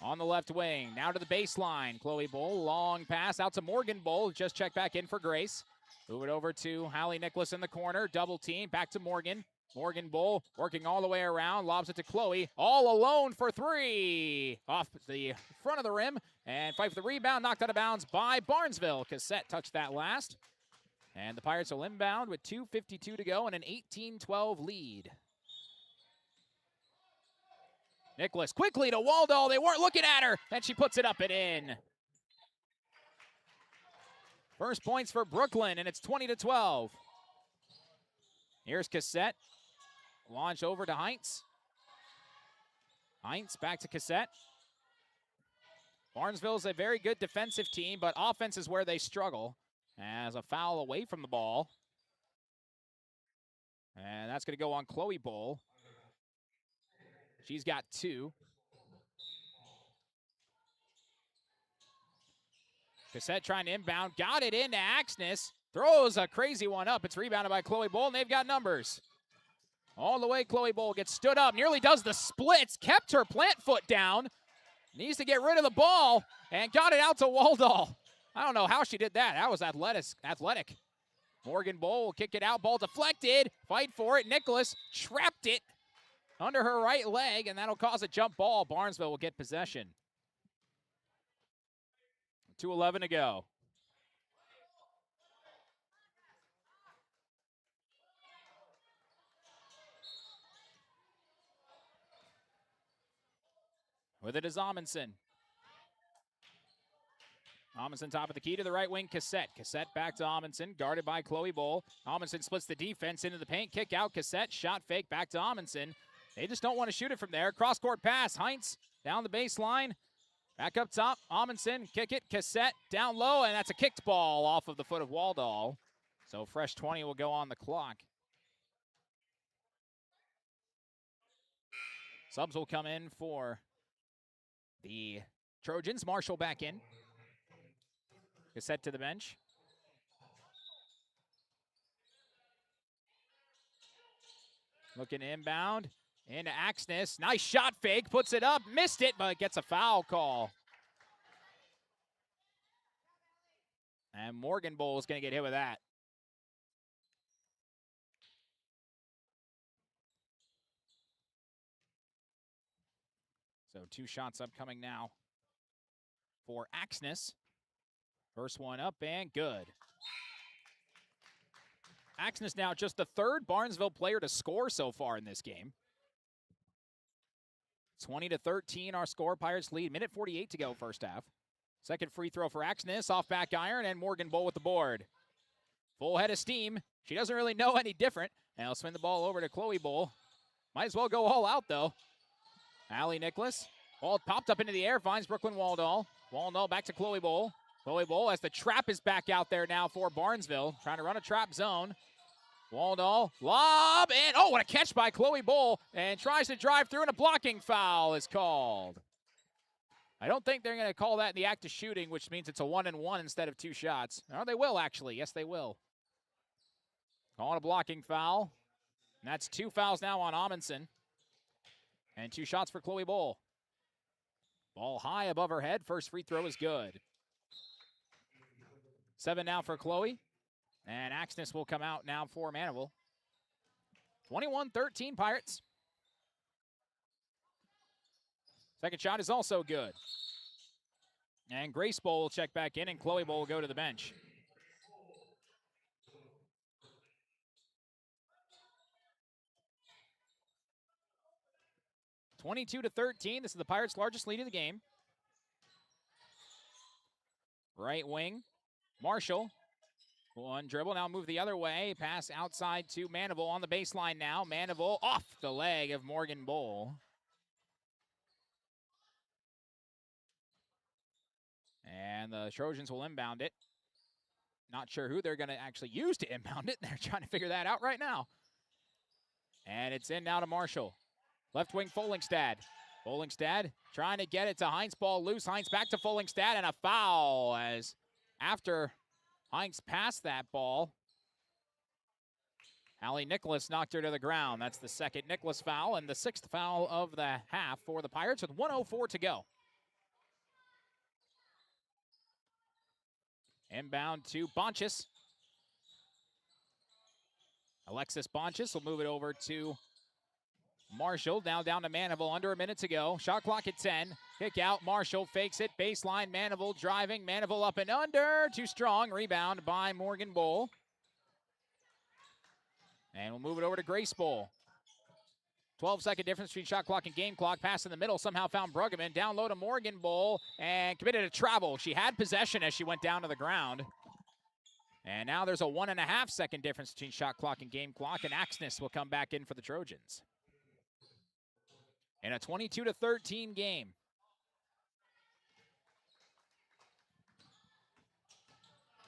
Speaker 20: On the left wing, now to the baseline. Chloe Bull, long pass out to Morgan Bull. Just check back in for Grace. Move it over to Hallie Nicholas in the corner. Double team, back to Morgan. Morgan Bull working all the way around, lobs it to Chloe, all alone for 3. Off the front of the rim, and fight for the rebound, knocked out of bounds by Barnesville. Cassette touched that last. And the Pirates will inbound with 2:52 to go and an 18-12 lead. Nicholas quickly to Waldall, they weren't looking at her, and she puts it up and in. First points for Brooklyn, and it's 20-12. Here's Cassette. Launch over to Heinz. Heinz back to Cassette. Barnesville's a very good defensive team, but offense is where they struggle. As a foul away from the ball. And that's going to go on Chloe Bull. She's got 2. Cassette trying to inbound. Got it into Axness. Throws a crazy one up. It's rebounded by Chloe Bull, and they've got numbers. All the way, Chloe Bull gets stood up. Nearly does the splits. Kept her plant foot down. Needs to get rid of the ball, and got it out to Waldall. I don't know how she did that. That was athletic. Morgan Bull will kick it out. Ball deflected. Fight for it. Nicholas trapped it under her right leg, and that'll cause a jump ball. Barnesville will get possession. 2:11 to go. With it is Amundsen. Amundsen top of the key to the right wing, Cassette. Cassette back to Amundsen, guarded by Chloe Bull. Amundsen splits the defense into the paint, kick out, Cassette, shot fake, back to Amundsen. They just don't want to shoot it from there. Cross-court pass, Heinz down the baseline. Back up top, Amundsen, kick it, Cassette down low, and that's a kicked ball off of the foot of Waldall. So fresh 20 will go on the clock. Subs will come in for the Trojans. Marshall back in. Cassette to the bench. Looking inbound. Into Axness. Nice shot fake. Puts it up. Missed it, but gets a foul call. And Morgan Bowl is going to get hit with that. So 2 shots upcoming now for Axness. First one up and good. Axness now just the 3rd Barnesville player to score so far in this game. 20-13 our score. Pirates lead. Minute 48 to go first half. Second free throw for Axness. Off back iron and Morgan Bowl with the board. Full head of steam. She doesn't really know any different. And I'll swing the ball over to Chloe Bowl. Might as well go all out though. Allie Nicholas. Ball popped up into the air. Finds Brooklyn Waldall. Waldall back to Chloe Bowl. Chloe Bowl as the trap is back out there now for Barnesville. Trying to run a trap zone. Waldall, lob, and oh, what a catch by Chloe Bowl. And tries to drive through, and a blocking foul is called. I don't think they're going to call that in the act of shooting, which means it's a 1-and-1 instead of 2 shots. Or they will, actually. Yes, they will. Calling a blocking foul. And that's 2 fouls now on Amundsen. And 2 shots for Chloe Bowl. Ball high above her head. First free throw is good. 7 now for Chloe. And Axness will come out now for Manival. 21-13 Pirates. Second shot is also good. And Grace Bowl will check back in, and Chloe Bowl will go to the bench. (22-13). This is the Pirates' largest lead of the game. Right wing, Marshall. One dribble, now move the other way. Pass outside to Manival on the baseline now. Manival off the leg of Morgan Bowl. And the Trojans will inbound it. Not sure who they're going to actually use to inbound it. They're trying to figure that out right now. And it's in now to Marshall. Left wing Folingstad. Folingstad trying to get it to Heinz. Ball loose. Heinz back to Folingstad, and a foul as after Heinz passed that ball, Allie Nicholas knocked her to the ground. That's the second Nicholas foul and the 6th foul of the half for the Pirates with 1:04 to go. Inbound to Bonchis. Alexis Bonchis will move it over to Marshall. Now down to Manival. Under a minute to go. Shot clock at 10. Kick out. Marshall fakes it. Baseline. Manival driving. Manival up and under. Too strong. Rebound by Morgan Bowl. And we'll move it over to Grace Bowl. 12-second difference between shot clock and game clock. Pass in the middle. Somehow found Bruggeman. Down low to Morgan Bowl. And committed a travel. She had possession as she went down to the ground. And now there's a 1.5-second difference between shot clock and game clock. And Axness will come back in for the Trojans. In a 22-13 game.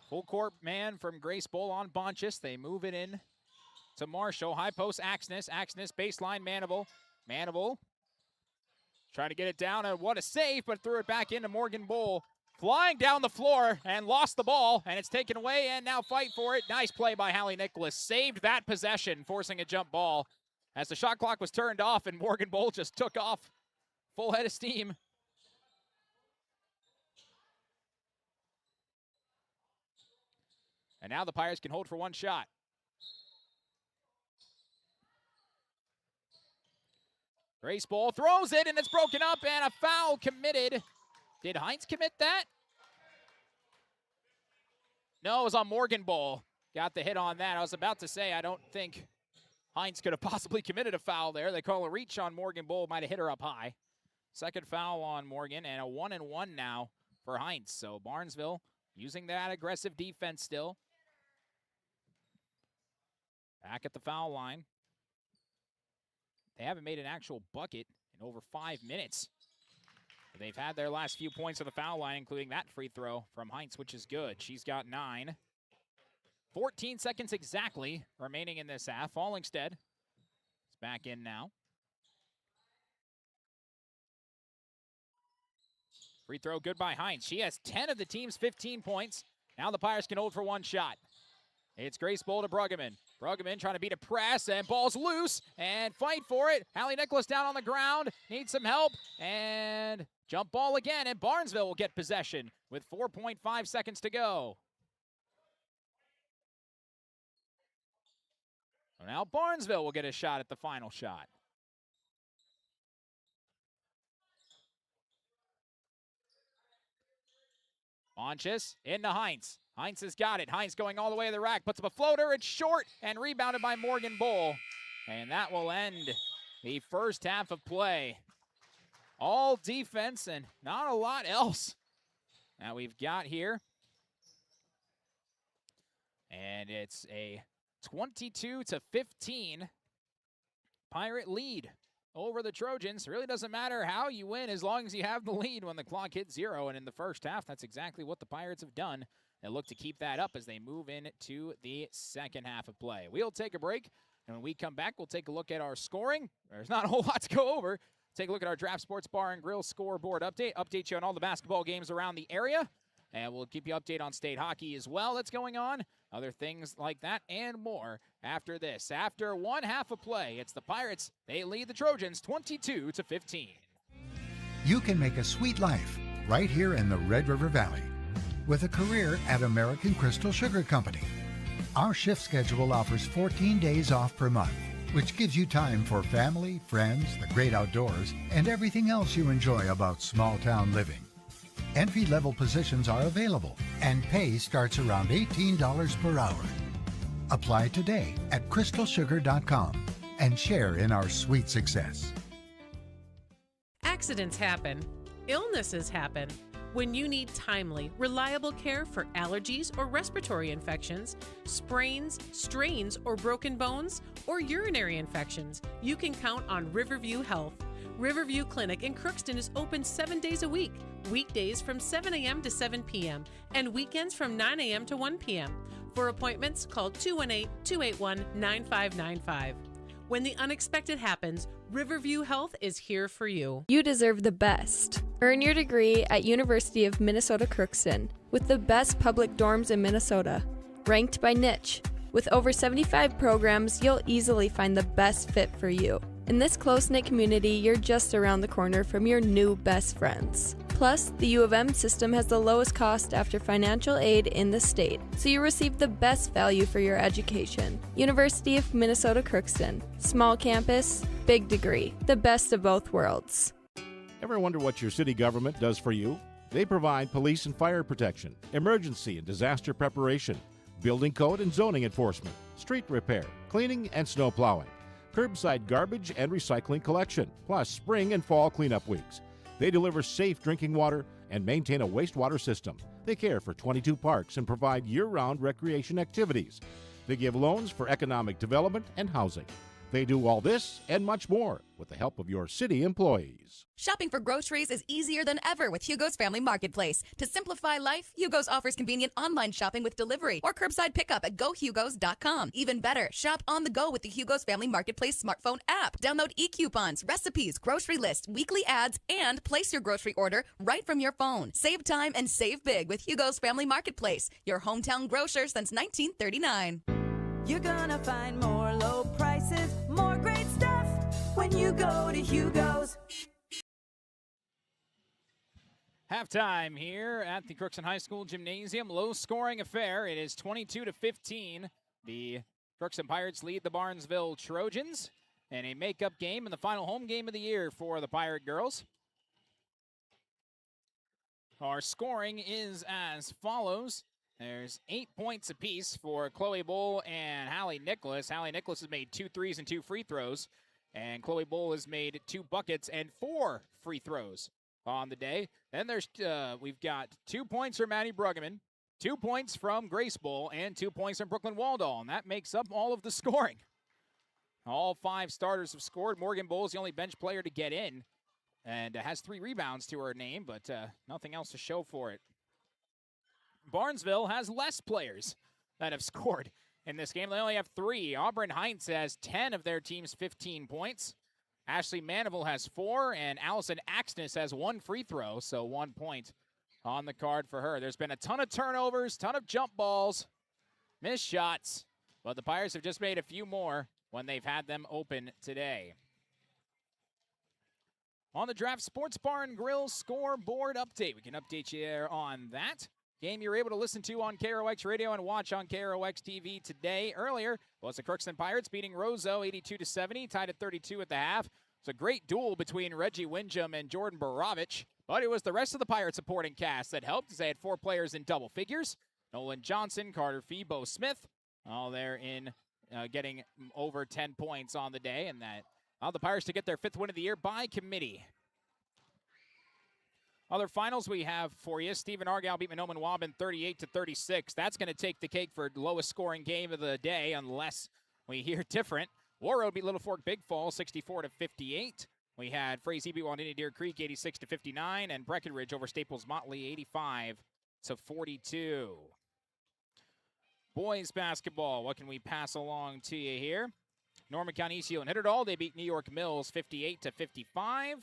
Speaker 20: Full court man from Grace Bowl on Bonchis. They move it in to Marshall. High post Axness. Axness baseline Manival. Manival trying to get it down, and what a save, but threw it back into Morgan Bowl. Flying down the floor and lost the ball, and it's taken away, and now fight for it. Nice play by Hallie Nicholas. Saved that possession, forcing a jump ball as the shot clock was turned off, and Morgan Bowl just took off full head of steam. And now the Pirates can hold for one shot. Grace Bowl throws it, and it's broken up, and a foul committed. Did Heinz commit that? No, it was on Morgan Bowl. Got the hit on that. I was about to say, I don't think Heinz could have possibly committed a foul there. They call a reach on Morgan Bowl. Might have hit her up high. Second foul on Morgan, and a 1-and-1 now for Heinz. So Barnesville using that aggressive defense still. Back at the foul line. They haven't made an actual bucket in over 5 minutes. They've had their last few points on the foul line, including that free throw from Heinz, which is good. She's got 9. 14 seconds exactly remaining in this half. Fallingstead is back in now. Free throw good by Hines. She has 10 of the team's 15 points. Now the Pirates can hold for one shot. It's Grace Bowl to Bruggeman. Bruggeman trying to beat a press, and ball's loose, and fight for it. Hallie Nicholas down on the ground, needs some help, and jump ball again, and Barnesville will get possession with 4.5 seconds to go. So now Barnesville will get a shot at the final shot. Bonchis into Heinz. Heinz has got it. Heinz going all the way to the rack. Puts up a floater. It's short and rebounded by Morgan Bull. And that will end the first half of play. All defense and not a lot else that we've got here. And it's a 22-15 Pirate lead over the Trojans. It really doesn't matter how you win as long as you have the lead when the clock hits 0. And in the first half, that's exactly what the Pirates have done. They look to keep that up as they move into the second half of play. We'll take a break, and when we come back, we'll take a look at our scoring. There's not a whole lot to go over. Take a look at our Draft Sports Bar and Grill scoreboard update you on all the basketball games around the area, and we'll keep you updated on state hockey as well that's going on, other things like that and more after this. After one half of play, it's the Pirates. They lead the Trojans 22-15.
Speaker 9: You can make a sweet life right here in the Red River Valley with a career at American Crystal Sugar Company. Our shift schedule offers 14 days off per month, which gives you time for family, friends, the great outdoors, and everything else you enjoy about small-town living. Entry-level positions are available, and pay starts around $18 per hour. Apply today at crystalsugar.com and share in our sweet success.
Speaker 10: Accidents happen. Illnesses happen. When you need timely, reliable care for allergies or respiratory infections, sprains, strains, or broken bones, or urinary infections, you can count on Riverview Health. Riverview Clinic in Crookston is open 7 days a week, weekdays from 7 a.m. to 7 p.m., and weekends from 9 a.m. to 1 p.m. For appointments, call 218-281-9595. When the unexpected happens, Riverview Health is here for you.
Speaker 4: You deserve the best. Earn your degree at University of Minnesota Crookston with the best public dorms in Minnesota. Ranked by niche. With over 75 programs, you'll easily find the best fit for you. In this close-knit community, you're just around the corner from your new best friends. Plus, the U of M system has the lowest cost after financial aid in the state, so you receive the best value for your education. University of Minnesota Crookston. Small campus, big degree. The best of both worlds.
Speaker 5: Ever wonder what your city government does for you? They provide police and fire protection, emergency and disaster preparation, building code and zoning enforcement, street repair, cleaning and snow plowing, curbside garbage and recycling collection, plus spring and fall cleanup weeks. They deliver safe drinking water and maintain a wastewater system. They care for 22 parks and provide year-round recreation activities. They give loans for economic development and housing. They do all this and much more with the help of your city employees.
Speaker 14: Shopping for groceries is easier than ever with Hugo's Family Marketplace. To simplify life, Hugo's offers convenient online shopping with delivery or curbside pickup at gohugos.com. Even better, shop on the go with the Hugo's Family Marketplace smartphone app. Download e-coupons, recipes, grocery lists, weekly ads, and place your grocery order right from your phone. Save time and save big with Hugo's Family Marketplace, your hometown grocer since 1939.
Speaker 16: You're gonna find more low prices, more great stuff when you go to Hugo's.
Speaker 20: Halftime here at the Crookston High School Gymnasium. Low-scoring affair. It is 22-15. The Crookston Pirates lead the Barnesville Trojans in a makeup game in the final home game of the year for the Pirate Girls. Our scoring is as follows. There's 8 points apiece for Chloe Bull and Hallie Nicholas. Hallie Nicholas has made 2 threes and 2 free throws. And Chloe Bull has made 2 buckets and 4 free throws on the day. Then there's we've got 2 points from Maddie Bruggeman, 2 points from Grace Bull, and 2 points from Brooklyn Waldall. And that makes up all of the scoring. All 5 starters have scored. Morgan Bull is the only bench player to get in and has 3 rebounds to her name, but nothing else to show for it. Barnesville has less players that have scored in this game. They only have 3. Auburn Heights has 10 of their team's 15 points. Ashley Manival has 4, and Allison Axness has 1 free throw, so 1 point on the card for her. There's been a ton of turnovers, ton of jump balls, missed shots, but the Pirates have just made a few more when they've had them open today. On the Draft Sports Bar and Grill scoreboard update, we can update you on that. Game you're able to listen to on KROX Radio and watch on KROX TV today. Earlier was the Crookston Pirates beating Roseau 82-70, tied at 32 at the half. It's a great duel between Reggie Windjam and Jordan Borovich, but it was the rest of the Pirate supporting cast that helped, as they had 4 players in double figures. Nolan Johnson, Carter Fee, Bo Smith, all there in getting over 10 points on the day, and that allowed the Pirates to get their 5th win of the year by committee. Other finals we have for you. Stephen Argyle beat Monoman Waubun 38-36. That's going to take the cake for lowest scoring game of the day unless we hear different. Warroad beat Little Fork Big Falls 64-58. We had Frazee beat Wandini Deer Creek 86-59, and Breckenridge over Staples Motley 85-42. Boys basketball, what can we pass along to you here? Norman County ECU and Hitterdall, they beat New York Mills 58-55.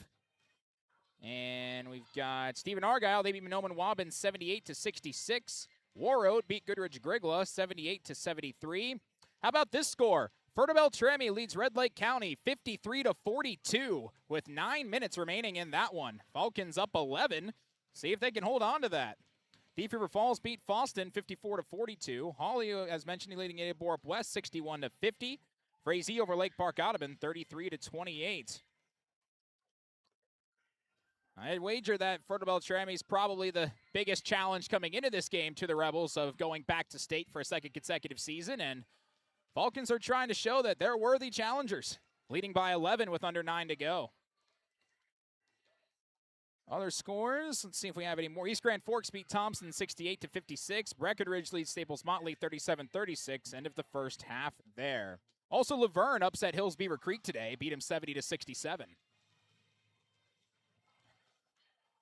Speaker 20: And we've got Stephen Argyle. They beat Monoman Waubun 78-66. Warroad beat Goodrich Grigla 78-73. How about this score? Ferta Beltrami leads Red Lake County 53-42 with 9 minutes remaining in that one. Falcons up 11. See if they can hold on to that. Deep River Falls beat Foston 54-42. Hawley, as mentioned, leading A Borup West 61-50. Frazee over Lake Park Audubon 33-28. I'd wager that Ferta Beltrami is probably the biggest challenge coming into this game to the Rebels of going back to state for a 2nd consecutive season, and Falcons are trying to show that they're worthy challengers, leading by 11 with under 9 to go. Other scores, let's see if we have any more. East Grand Forks beat Thompson 68-56. Breckenridge leads Staples Motley 37-36. End of the first half there. Also, Laverne upset Hills Beaver Creek today, beat him 70-67.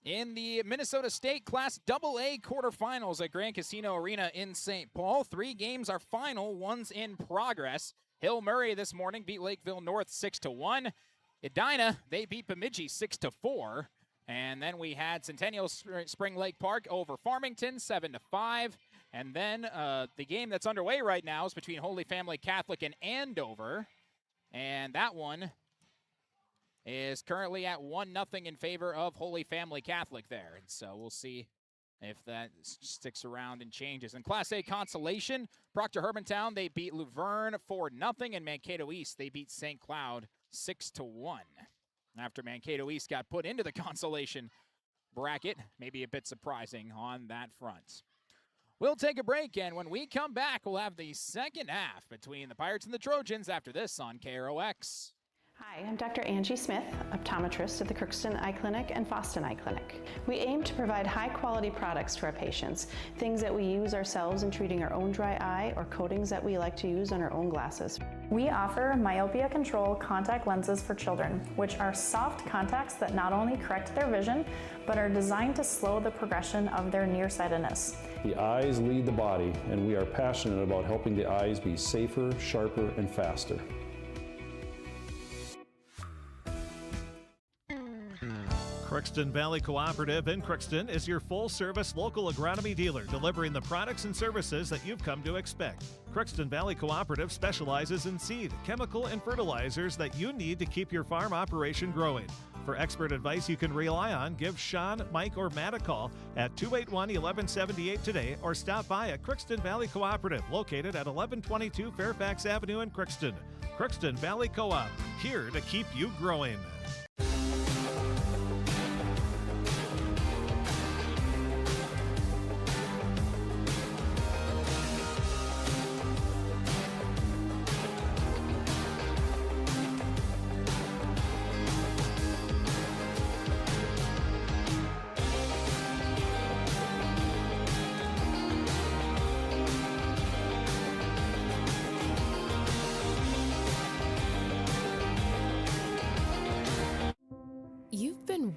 Speaker 20: In the Minnesota State Class AA quarterfinals at Grand Casino Arena in St. Paul, 3 games are final, 1's in progress. Hill Murray this morning beat Lakeville North 6-1. Edina, they beat Bemidji 6-4. And then we had Centennial Spring Lake Park over Farmington 7-5. And then the game that's underway right now is between Holy Family Catholic and Andover. And that one is currently at 1-0 in favor of Holy Family Catholic there. And so we'll see if that sticks around and changes. In Class A consolation, Proctor Hermantown, they beat Luverne 4-0, and Mankato East, they beat St. Cloud 6-1. After Mankato East got put into the consolation bracket, maybe a bit surprising on that front. We'll take a break, and when we come back, we'll have the second half between the Pirates and the Trojans after this on KROX.
Speaker 1: Hi, I'm Dr. Angie Smith, optometrist at the Crookston Eye Clinic and Foston Eye Clinic. We aim to provide high-quality products to our patients, things that we use ourselves in treating our own dry eye or coatings that we like to use on our own glasses.
Speaker 8: We offer myopia control contact lenses for children, which are soft contacts that not only correct their vision, but are designed to slow the progression of their nearsightedness.
Speaker 11: The eyes lead the body, and we are passionate about helping the eyes be safer, sharper, and faster.
Speaker 19: Crookston Valley Cooperative in Crookston is your full-service local agronomy dealer, delivering the products and services that you've come to expect. Crookston Valley Cooperative specializes in seed, chemical, and fertilizers that you need to keep your farm operation growing. For expert advice you can rely on, give Sean, Mike, or Matt a call at 281-1178 today, or stop by at Crookston Valley Cooperative, located at 1122 Fairfax Avenue in Crookston. Crookston Valley Co-op, here to keep you growing.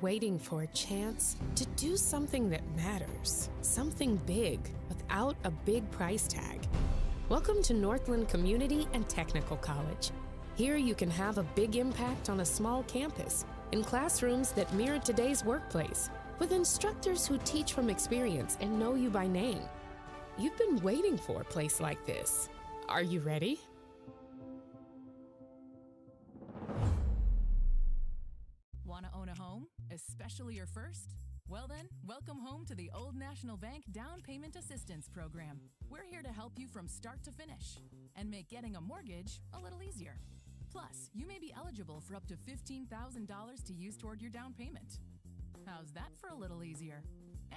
Speaker 21: Waiting for a chance to do something that matters, something big without a big price tag. Welcome to Northland Community and Technical College. Here you can have a big impact on a small campus, in classrooms that mirror today's workplace, with instructors who teach from experience and know you by name. You've been waiting for a place like this. Are you ready?
Speaker 22: Want to own a home, especially your first? Well then, welcome home to the Old National Bank Down Payment Assistance Program. We're here to help you from start to finish and make getting a mortgage a little easier. Plus, you may be eligible for up to $15,000 to use toward your down payment. How's that for a little easier?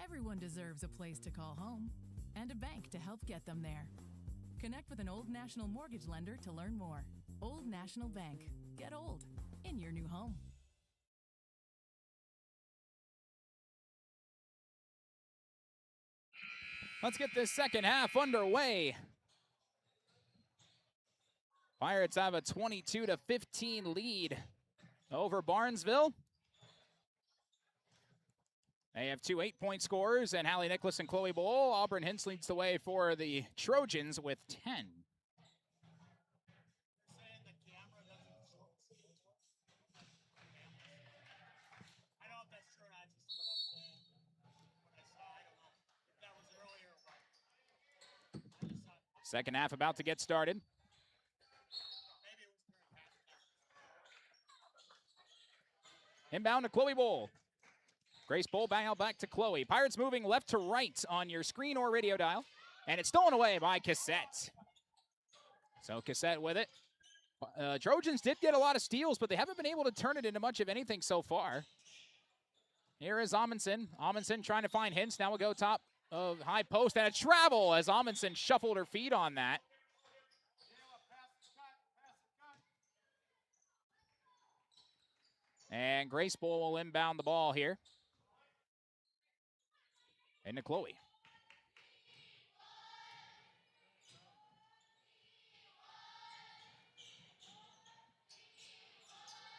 Speaker 22: Everyone deserves a place to call home and a bank to help get them there. Connect with an Old National mortgage lender to learn more. Old National Bank. Get old in your new home.
Speaker 20: Let's get this second half underway. Pirates have a 22-15 lead over Barnesville. They have two 8-point scorers, and Hallie Nicholas and Chloe Bowl. Auburn Hintz leads the way for the Trojans with 10. Second half about to get started. Inbound to Chloe Bowl. Grace Bowl back to Chloe. Pirates moving left to right on your screen or radio dial. And it's stolen away by Cassette. So Cassette with it. Trojans did get a lot of steals, but they haven't been able to turn it into much of anything so far. Here is Amundsen. Amundsen trying to find Hintz. Now we'll go top of high post and a travel as Amundsen shuffled her feet on that. And Grace Bowl will inbound the ball here. Into Chloe.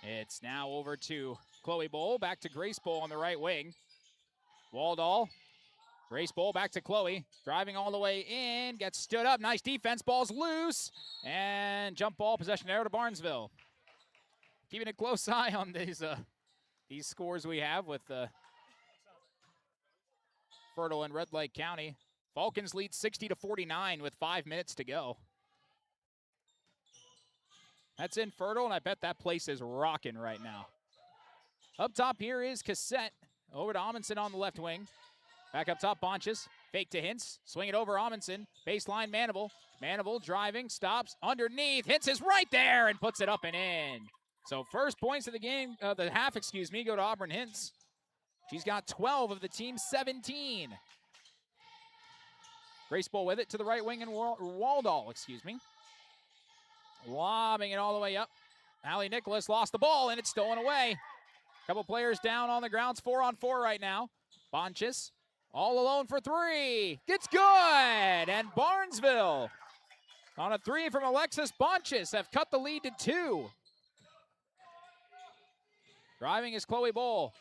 Speaker 20: It's now over to Chloe Bowl, back to Grace Bowl on the right wing. Waldall. Grace Bowl back to Chloe, driving all the way in, gets stood up, nice defense, ball's loose, and jump ball possession arrow to Barnesville. Keeping a close eye on these scores we have with Fertile and Red Lake County. Falcons lead 60-49 with 5 minutes to go. That's in Fertile, and I bet that place is rocking right now. Up top here is Cassette, over to Amundsen on the left wing. Back up top, Bonches. Fake to Hintz. Swing it over Amundsen. Baseline, Manival. Manival driving, stops, underneath. Hintz is right there and puts it up and in. So first points of the game, the half, go to Auburn Hintz. She's got 12 of the team's 17. Grace Bowl with it to the right wing and Waldall, Lobbing it all the way up. Hallie Nicholas lost the ball and it's stolen away. Couple players down on the grounds, 4-on-4 right now. Bonches. All alone for three. It's good! And Barnesville, on a three from Alexis Bonches, have cut the lead to 2. Driving is Chloe Bowl.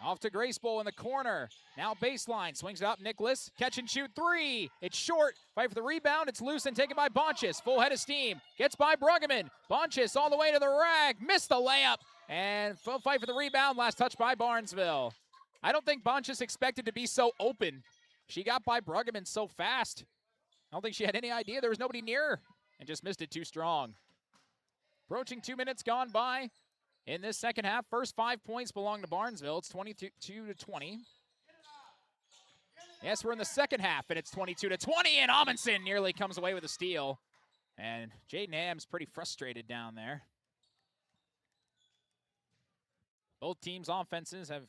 Speaker 20: Off to Grace Bowl in the corner. Now baseline. Swings it up. Nicholas. Catch and shoot 3. It's short. Fight for the rebound. It's loose and taken by Bonches. Full head of steam. Gets by Bruggeman. Bonches all the way to the rack. Missed the layup. And full fight for the rebound. Last touch by Barnesville. I don't think Bonches expected to be so open. She got by Bruggeman so fast. I don't think she had any idea there was nobody near her and just missed it too strong. Approaching 2 minutes gone by in this second half. First 5 points belong to Barnesville. It's 22-20. Yes, we're in the second half, and it's 22-20, and Amundsen nearly comes away with a steal. And Jaden Ham's pretty frustrated down there. Both teams' offenses have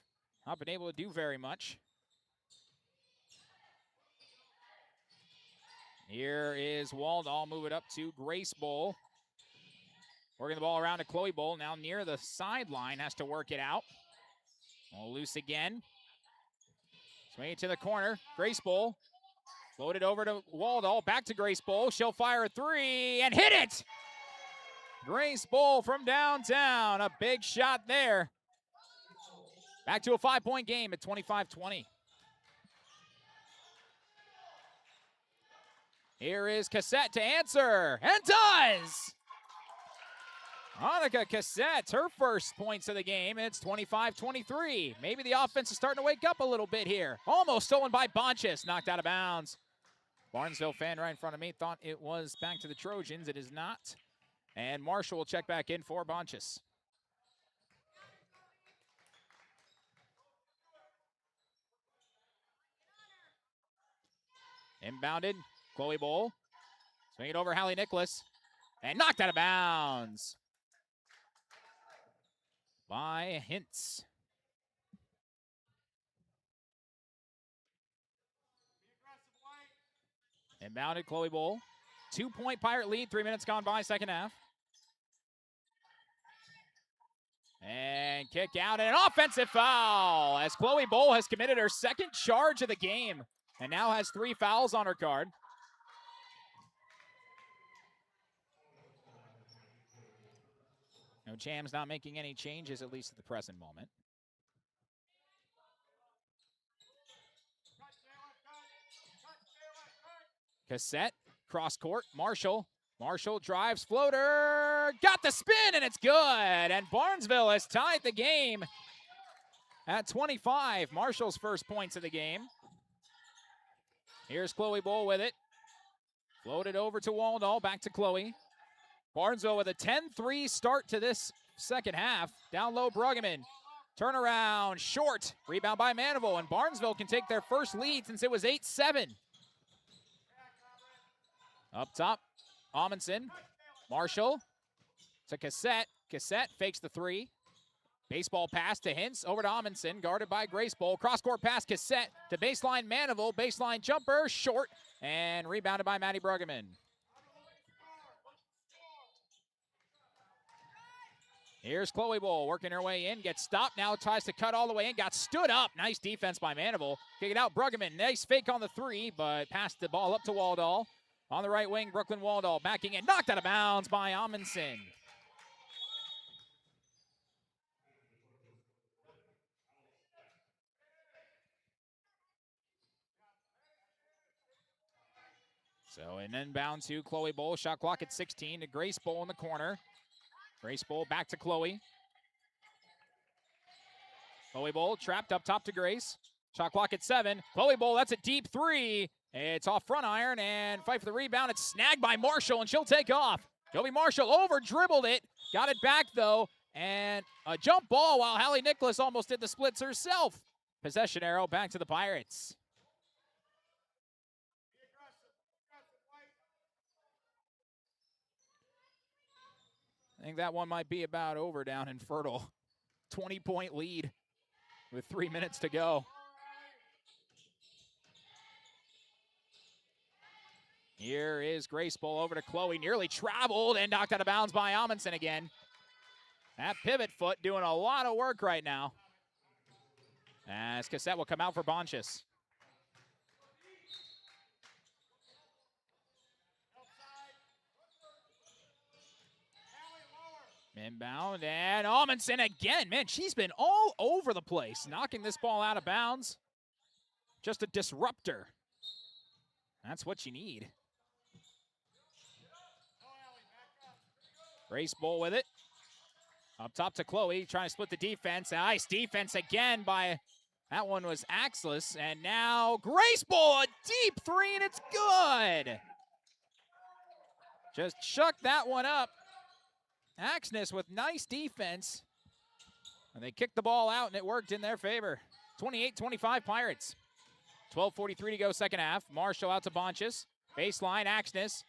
Speaker 20: not been able to do very much. Here is Waldall, move it up to Grace Bowl. Working the ball around to Chloe Bowl, now near the sideline, has to work it out. All loose again. Swing it to the corner, Grace Bowl. Floated over to Waldall, back to Grace Bowl. She'll fire a 3 and hit it! Grace Bowl from downtown, a big shot there. Back to a 5-point game at 25-20. Here is Cassette to answer, and does! Monica Cassette, her first points of the game. It's 25-23. Maybe the offense is starting to wake up a little bit here. Almost stolen by Bonchis, knocked out of bounds. Barnesville fan right in front of me thought it was back to the Trojans. It is not. And Marshall will check back in for Bonchis. Inbounded, Chloe Bowl. Swing it over Hallie Nicholas. And knocked out of bounds by Hintz. Inbounded, Chloe Bowl. 2-point Pirate lead, 3 minutes gone by, second half. And kick out, and an offensive foul as Chloe Bowl has committed her second charge of the game and now has 3 fouls on her card. No, Cham's not making any changes, at least at the present moment. Cassette, cross court, Marshall. Marshall drives, floater, got the spin, and it's good. And Barnesville has tied the game at 25. Marshall's first points of the game. Here's Chloe Bowl with it. Floated over to Waldall, back to Chloe. Barnesville with a 10-3 start to this second half. Down low, Bruggeman. Turnaround, short. Rebound by Manival, and Barnesville can take their first lead since it was 8-7. Up top, Amundsen. Marshall to Cassette. Cassette fakes the 3. Baseball pass to Hintz, over to Amundsen, guarded by Grace Bowl. Cross-court pass, Cassette to baseline Manival. Baseline jumper, short, and rebounded by Maddie Bruggeman. Here's Chloe Bowl working her way in, gets stopped, now tries to cut all the way in, got stood up. Nice defense by Manival. Kick it out, Bruggeman. Nice fake on the 3, but passed the ball up to Waldall. On the right wing, Brooklyn Waldall backing in, knocked out of bounds by Amundsen. So an inbound to Chloe Bowl, shot clock at 16 to Grace Bowl in the corner. Grace Bowl back to Chloe. Chloe Bowl trapped up top to Grace. Shot clock at 7. Chloe Bowl, that's a deep 3. It's off front iron and fight for the rebound. It's snagged by Marshall, and she'll take off. Joby Marshall over-dribbled it. Got it back, though, and a jump ball while Hallie Nicholas almost did the splits herself. Possession arrow back to the Pirates. I think that one might be about over down in Fertile. 20-point lead with 3 minutes to go. Here is Grace Bowl over to Chloe. Nearly traveled and knocked out of bounds by Amundsen again. That pivot foot doing a lot of work right now. As Cassette will come out for Bonchis. Inbound, and Amundsen again. Man, she's been all over the place, knocking this ball out of bounds. Just a disruptor. That's what you need. Grace Bowl with it. Up top to Chloe, trying to split the defense. Nice defense again by, that one was Axlis. And now Grace Bowl, a deep 3, and it's good. Just chucked that one up. Axness with nice defense. And they kicked the ball out, and it worked in their favor. 28-25 Pirates. 12:43 to go second half. Marshall out to Bonchis. Baseline, Axness.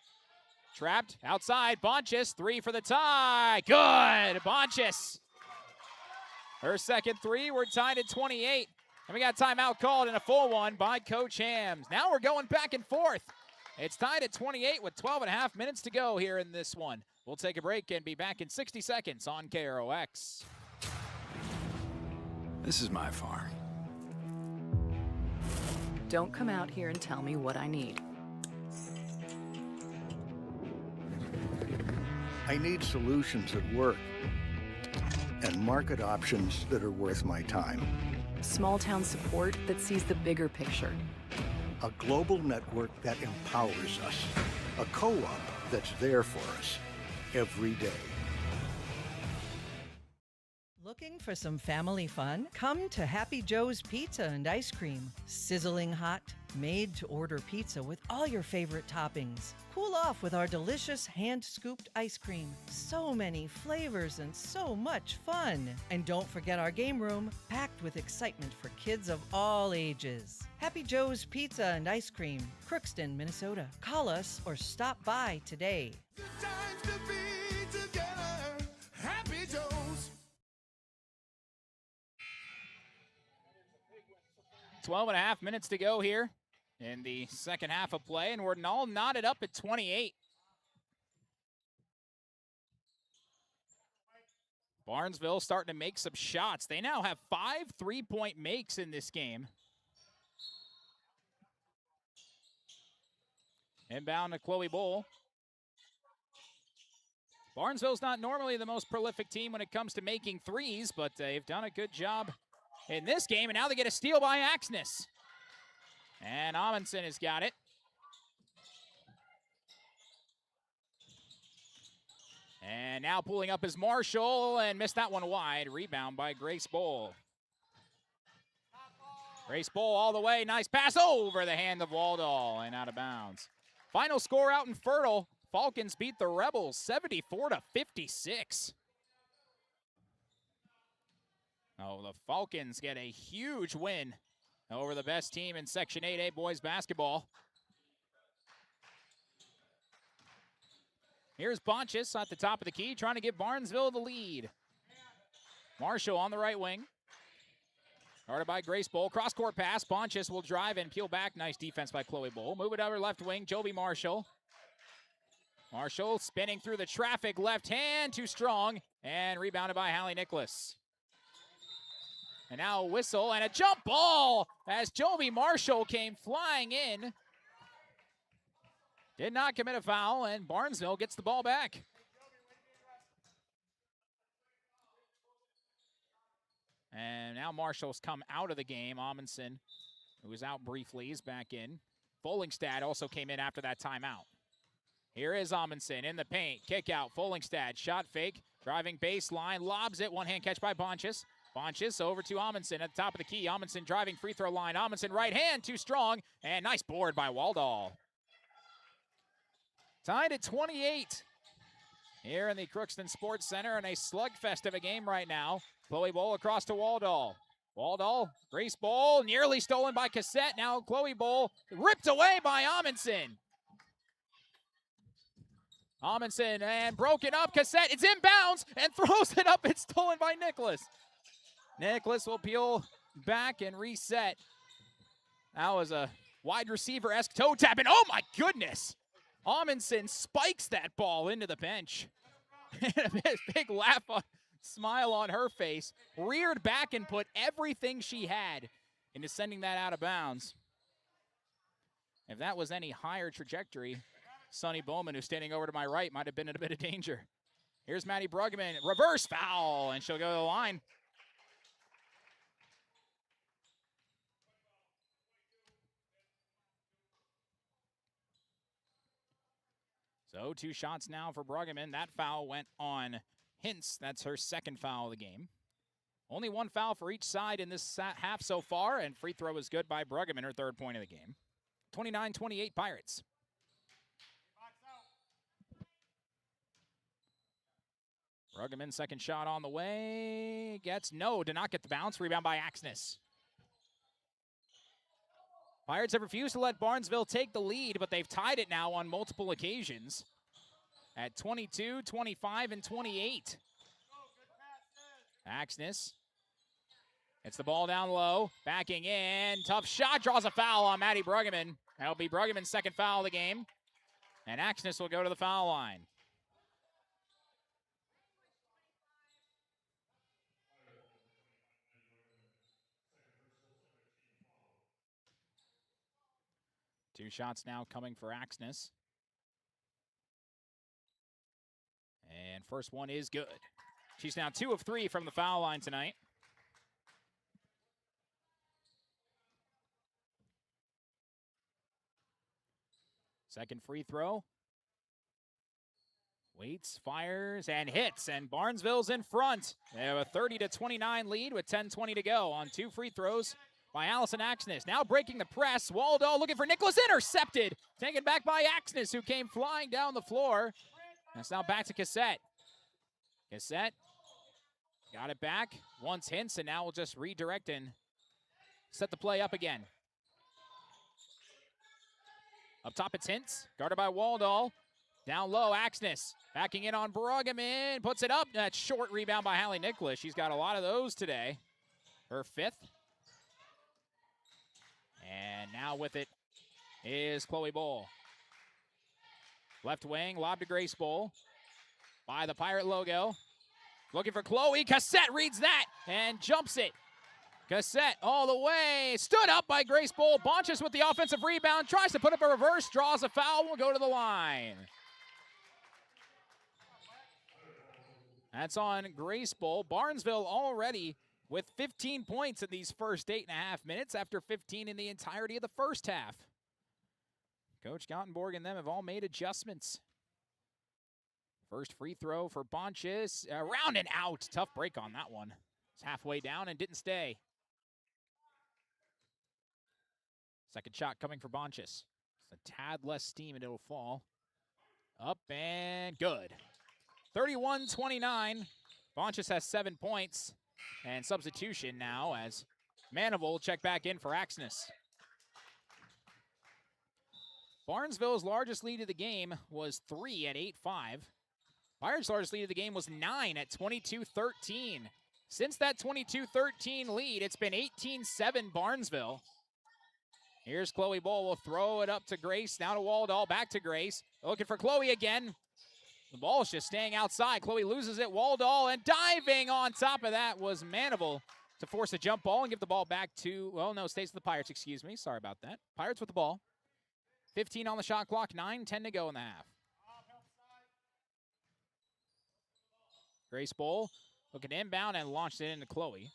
Speaker 20: Trapped, outside, Bonchis. 3 for the tie. Good, Bonchis. Her second 3, we're tied at 28. And we got a timeout called and a full one by Coach Hams. Now we're going back and forth. It's tied at 28 with 12.5 minutes to go here in this one. We'll take a break and be back in 60 seconds on KROX.
Speaker 3: This is my farm.
Speaker 17: Don't come out here and tell me what I need.
Speaker 18: I need solutions that work and market options that are worth my time.
Speaker 17: Small town support that sees the bigger picture.
Speaker 18: a global network that empowers us, a co-op that's there for us every day.
Speaker 3: Looking for some family fun? Come to Happy Joe's Pizza and Ice Cream. Sizzling hot, made-to-order pizza with all your favorite toppings. Cool off with our delicious hand-scooped ice cream. So many flavors and so much fun. And don't forget our game room, packed with excitement for kids of all ages. Happy Joe's Pizza and Ice Cream, Crookston, Minnesota. Call us or stop by today.
Speaker 20: 12 and a half minutes to go here in the second half of play, and we're all knotted up at 28. Barnesville starting to make some shots. They now have 5 3-point makes in this game. Inbound to Chloe Bull. Barnesville's not normally the most prolific team when it comes to making threes, but they've done a good job in this game, and now they get a steal by Axness. And Amundsen has got it. And now pulling up is Marshall, and missed that one wide. Rebound by Grace Bull. Grace Bull all the way. Nice pass over the hand of Waldall and out of bounds. Final score out in Fertile. Falcons beat the Rebels 74-56. Oh, the Falcons get a huge win over the best team in Section 8A boys basketball. Here's Bonchis at the top of the key, trying to give Barnesville the lead. Marshall on the right wing. Guarded by Grace Bull. Cross-court pass. Bonchis will drive and peel back. Nice defense by Chloe Bull. Move it over left wing. Joby Marshall. Marshall spinning through the traffic. Left hand, too strong. And rebounded by Hallie Nicholas. And now a whistle and a jump ball as Joby Marshall came flying in. Did not commit a foul, and Barnesville gets the ball back. And now Marshall's come out of the game. Amundsen, who was out briefly, is back in. Follingstad also came in after that timeout. Here is Amundsen in the paint. Kick out. Follingstad, shot fake. Driving baseline, lobs it. One-hand catch by Bonchis. Bonchis over to Amundsen at the top of the key. Amundsen driving free throw line. Amundsen right hand, too strong. And nice board by Waldall. Tied at 28 here in the Crookston Sports Center in a slugfest of a game right now. Chloe Bull across to Waldall. Waldall, Grace Bull, nearly stolen by Cassette. Now Chloe Bull ripped away by Amundsen. Amundsen and broken up. Cassette, it's inbounds and throws it up. It's stolen by Nicholas. Nicholas will peel back and reset. That was a wide receiver-esque toe tap, and oh my goodness! Amundsen spikes that ball into the bench. A big laugh, smile on her face. Reared back and put everything she had into sending that out of bounds. If that was any higher trajectory, Sonny Bowman, who's standing over to my right, might have been in a bit of danger. Here's Maddie Bruggeman, reverse foul, and she'll go to the line. So 2 shots now for Bruggeman. That foul went on Hintz. That's her second foul of the game. Only 1 foul for each side in this half so far, and free throw is good by Bruggeman, her 3rd point of the game. 29-28 Pirates. Bruggeman, second shot on the way. Did not get the bounce. Rebound by Axness. Pirates have refused to let Barnesville take the lead, but they've tied it now on multiple occasions at 22, 25, and 28. Axness gets the ball down low, backing in. Tough shot, draws a foul on Maddie Bruggeman. That'll be Bruggeman's second foul of the game. And Axness will go to the foul line. Two shots now coming for Axness. And first one is good. She's now 2 of 3 from the foul line tonight. Second free throw. Waits, fires, and hits, and Barnesville's in front. They have a 30-29 lead with 10:20 to go on 2 free throws by Allison Axness. Now breaking the press. Waldo looking for Nicholas, intercepted. Taken back by Axness, who came flying down the floor. That's now back to Cassette. Cassette got it back. Once Hintz, and now we'll just redirect and set the play up again. Up top, it's Hintz, guarded by Waldall. Down low, Axness backing in on Bruggeman, puts it up. That short rebound by Hallie Nicholas. She's got a lot of those today. Her 5th. And now with it is Chloe Bowl. Left wing, lob to Grace Bowl by the Pirate logo. Looking for Chloe. Cassette reads that and jumps it. Cassette all the way. Stood up by Grace Bowl. Bonches with the offensive rebound. Tries to put up a reverse. Draws a foul. Will go to the line. That's on Grace Bowl. Barnesville already with 15 points in these first 8.5 minutes after 15 in the entirety of the first half. Coach Gottenborg and them have all made adjustments. First free throw for Bonches. Around and out. Tough break on that one. It's halfway down and didn't stay. Second shot coming for Bonches. It's a tad less steam and it'll fall. Up and good. 31-29. Bonches has 7 points. And substitution now as Manival will check back in for Axness. Barnesville's largest lead of the game was 3 at 8-5. Pirates' largest lead of the game was 9 at 22-13. Since that 22-13 lead, it's been 18-7 Barnesville. Here's Chloe Bowl. Will throw it up to Grace. Now to Waldall. Back to Grace. Looking for Chloe again. The ball's just staying outside. Chloe loses it. Waldall, and diving on top of that was Manival to force a jump ball and give the ball back to, well, no, stays to the Pirates, excuse me. Sorry about that. Pirates with the ball. 15 on the shot clock, 9:10 to go in the half. Grace Bowl looking inbound and launched it into Chloe.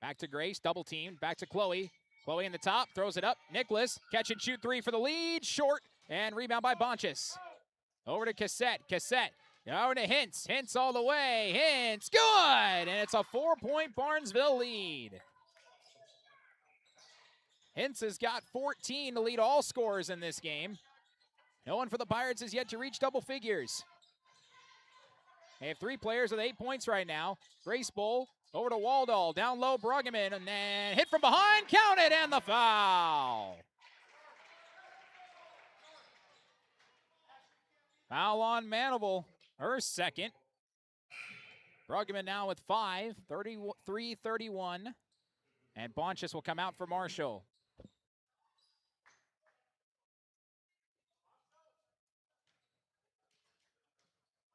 Speaker 20: Back to Grace, double teamed. Back to Chloe. Chloe in the top, throws it up. Nicholas, catch and shoot 3 for the lead. Short, and rebound by Bonches. Over to Cassette. Cassette. Over to Hintz. Hintz all the way. Hintz. Good! And it's a 4-point Barnesville lead. Hintz has got 14 to lead all scorers in this game. No one for the Pirates has yet to reach double figures. They have 3 players with 8 points right now. Grace Bowl over to Waldall. Down low, Bruggeman. And then hit from behind. Counted, and the foul. Foul on Manival, her second. Bruggeman now with 5, 33-31. And Bonches will come out for Marshall.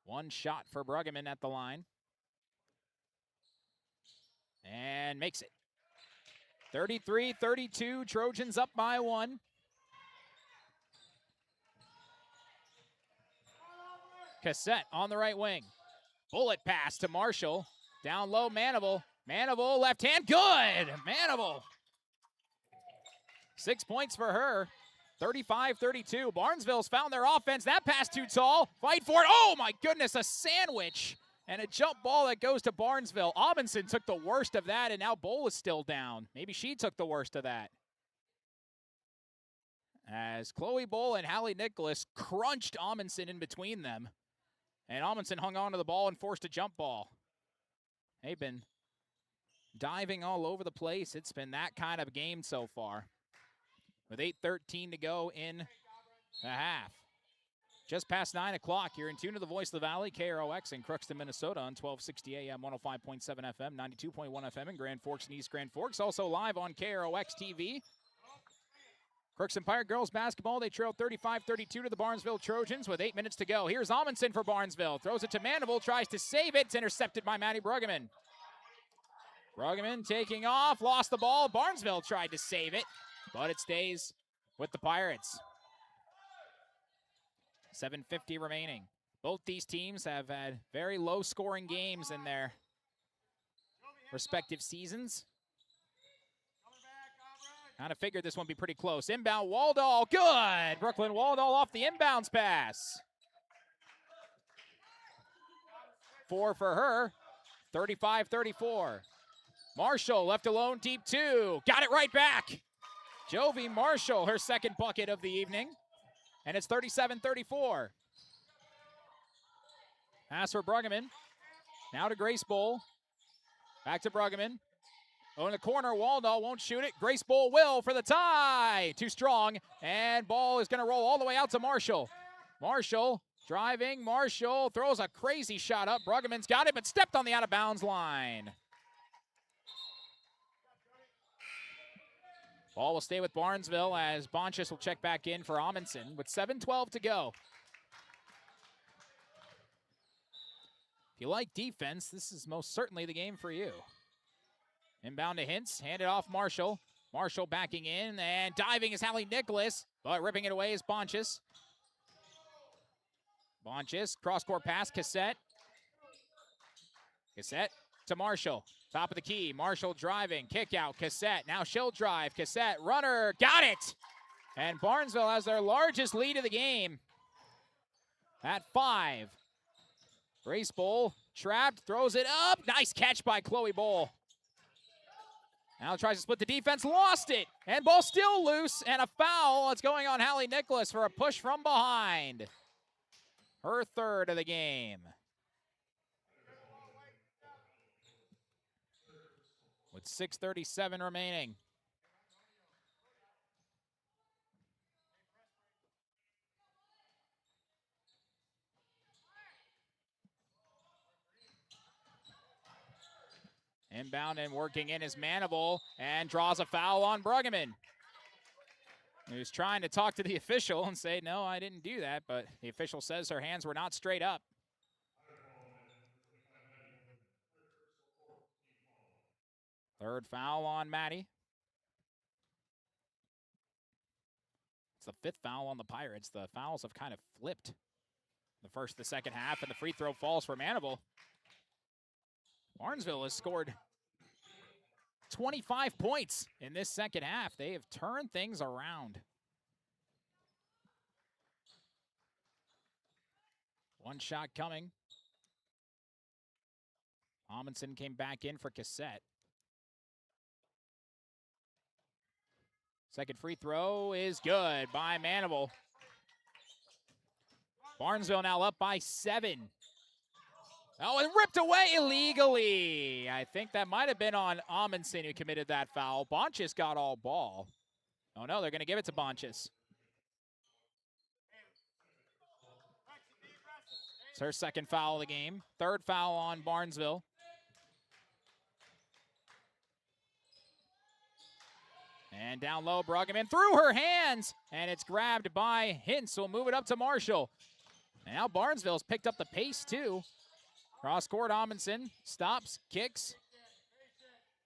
Speaker 20: One shot for Bruggeman at the line. And makes it. 33-32, Trojans up by 1. Cassette on the right wing. Bullet pass to Marshall. Down low, Manival. Manival, left hand, good! Manival. 6 points for her. 35-32. Barnesville's found their offense. That pass too tall. Fight for it. Oh, my goodness, a sandwich. And a jump ball that goes to Barnesville. Amundsen took the worst of that, and now Bowl is still down. Maybe she took the worst of that. As Chloe Bowl and Hallie Nicholas crunched Amundsen in between them. And Amundsen hung on to the ball and forced a jump ball. They've been diving all over the place. It's been that kind of game so far. With 8:13 to go in the half. Just past 9 o'clock, you're in tune to the voice of the Valley, KROX in Crookston, Minnesota on 1260 AM, 105.7 FM, 92.1 FM in Grand Forks and East Grand Forks. Also live on KROX TV. Crookston Pirate Girls Basketball, they trail 35-32 to the Barnesville Trojans with 8 minutes to go. Here's Amundsen for Barnesville. Throws it to Manival, tries to save it. It's intercepted by Maddie Bruggeman. Bruggeman taking off, lost the ball. Barnesville tried to save it, but it stays with the Pirates. 7:50 remaining. Both these teams have had very low-scoring games in their respective seasons. Kind of figured this one would be pretty close. Inbound, Waldall, good! Brooklyn Waldall off the inbounds pass. 4 for her, 35-34. Marshall left alone, deep 2. Got it right back. Jovi Marshall, her second bucket of the evening. And it's 37-34. Pass for Bruggeman. Now to Grace Bowl. Back to Bruggeman. Oh, in the corner, Waldall won't shoot it. Grace Bowl will for the tie. Too strong. And ball is going to roll all the way out to Marshall. Marshall driving. Marshall throws a crazy shot up. Bruggeman's got it, but stepped on the out-of-bounds line. Ball will stay with Barnesville as Bonchis will check back in for Amundsen with 7:12 to go. If you like defense, this is most certainly the game for you. Inbound to Hintz, handed off Marshall. Marshall backing in, and diving is Hallie Nicholas, but ripping it away is Bonchis. Bonchis, cross-court pass, Cassette. Cassette to Marshall. Top of the key, Marshall driving, kick out, Cassette. Now she'll drive, Cassette, runner, got it! And Barnesville has their largest lead of the game at 5. Grace Bowl, trapped, throws it up. Nice catch by Chloe Bowl. Now tries to split the defense, lost it. And ball still loose, and a foul. It's going on Hallie Nicholas for a push from behind. Her third of the game. With 6:37 remaining. Inbound and working in is Manival and draws a foul on Bruggeman. He was trying to talk to the official and say, no, I didn't do that, but the official says her hands were not straight up. Third foul on Maddie. It's the 5th foul on the Pirates. The fouls have kind of flipped the first, the second half, and the free throw falls for Manival. Barnesville has scored 25 points in this second half. They have turned things around. One shot coming. Amundsen came back in for Cassette. Second free throw is good by Manival. Barnesville now up by 7. Oh, and ripped away illegally. I think that might have been on Amundsen who committed that foul. Bonchis got all ball. Oh, no, they're going to give it to Bonchis. It's her second foul of the game. Third foul on Barnesville. And down low, Bruggeman through her hands, and it's grabbed by Hintz. We'll move it up to Marshall. And now Barnesville's picked up the pace, too. Cross court, Amundsen stops, kicks,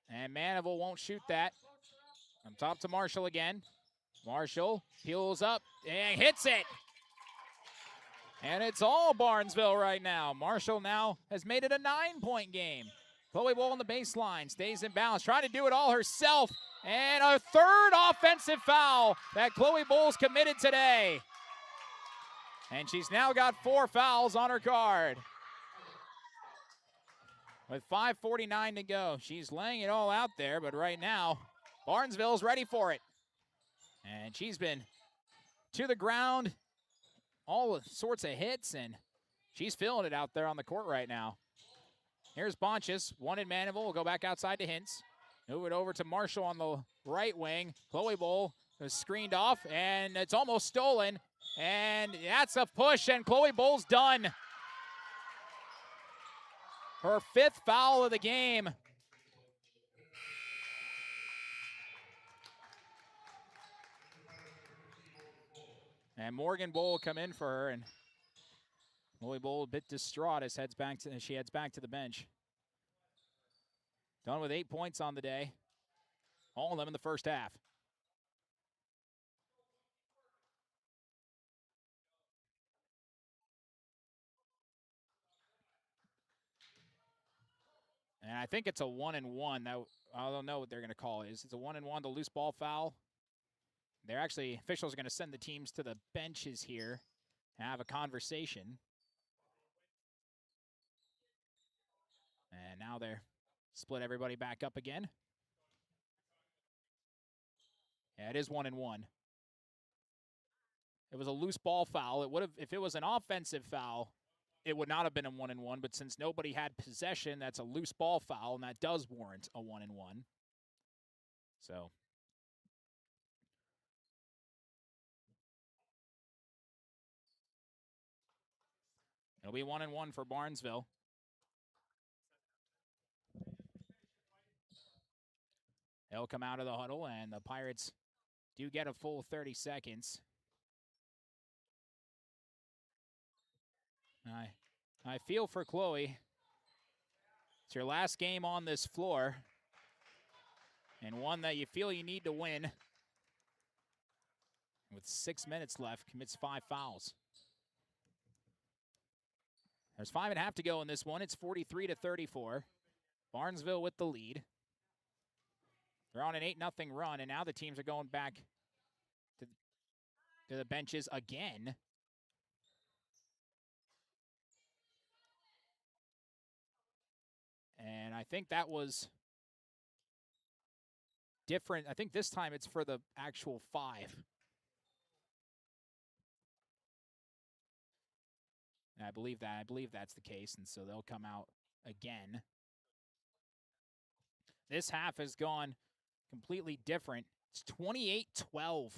Speaker 20: and Manival won't shoot that. From top to Marshall again. Marshall peels up and hits it. And it's all Barnesville right now. Marshall now has made it a 9-point game. Chloe Bowl on the baseline, stays in balance, trying to do it all herself. And a third offensive foul that Chloe Bowles committed today. And she's now got 4 fouls on her card. With 5:49 to go, she's laying it all out there, but right now, Barnesville's ready for it. And she's been to the ground, all sorts of hits, and she's feeling it out there on the court right now. Here's Bonchis, one in Manival, will go back outside to Hintz. Move it over to Marshall on the right wing. Chloe Bowl is screened off, and it's almost stolen. And that's a push, and Chloe Bowl's done. Her 5th foul of the game. And Morgan Bowl will come in for her, and Chloe Bowl a bit distraught as she heads back to the bench. Done with 8 points on the day. All of them in the first half. And I think it's a 1-and-1. That I don't know what they're going to call it. It's a 1-and-1, the loose ball foul. They're actually, officials are going to send the teams to the benches here and have a conversation. And now they're split everybody back up again. Yeah, it is 1-and-1. It was a loose ball foul. It would have, if it was an offensive foul, it would not have been a 1-and-1, but since nobody had possession, that's a loose ball foul, and that does warrant a 1-and-1. So it'll be 1-and-1 for Barnesville. They'll come out of the huddle, and the Pirates do get a full 30 seconds. I feel for Chloe. It's your last game on this floor, and one that you feel you need to win. With 6 minutes left, commits 5 fouls. There's 5.5 to go in this one. It's 43-34. Barnesville with the lead. They're on an 8-0 run, and now the teams are going back to the benches again. And I think that was different. I think this time it's for the actual 5. And I believe that's the case, and so they'll come out again. This half has gone completely different. It's 28-12.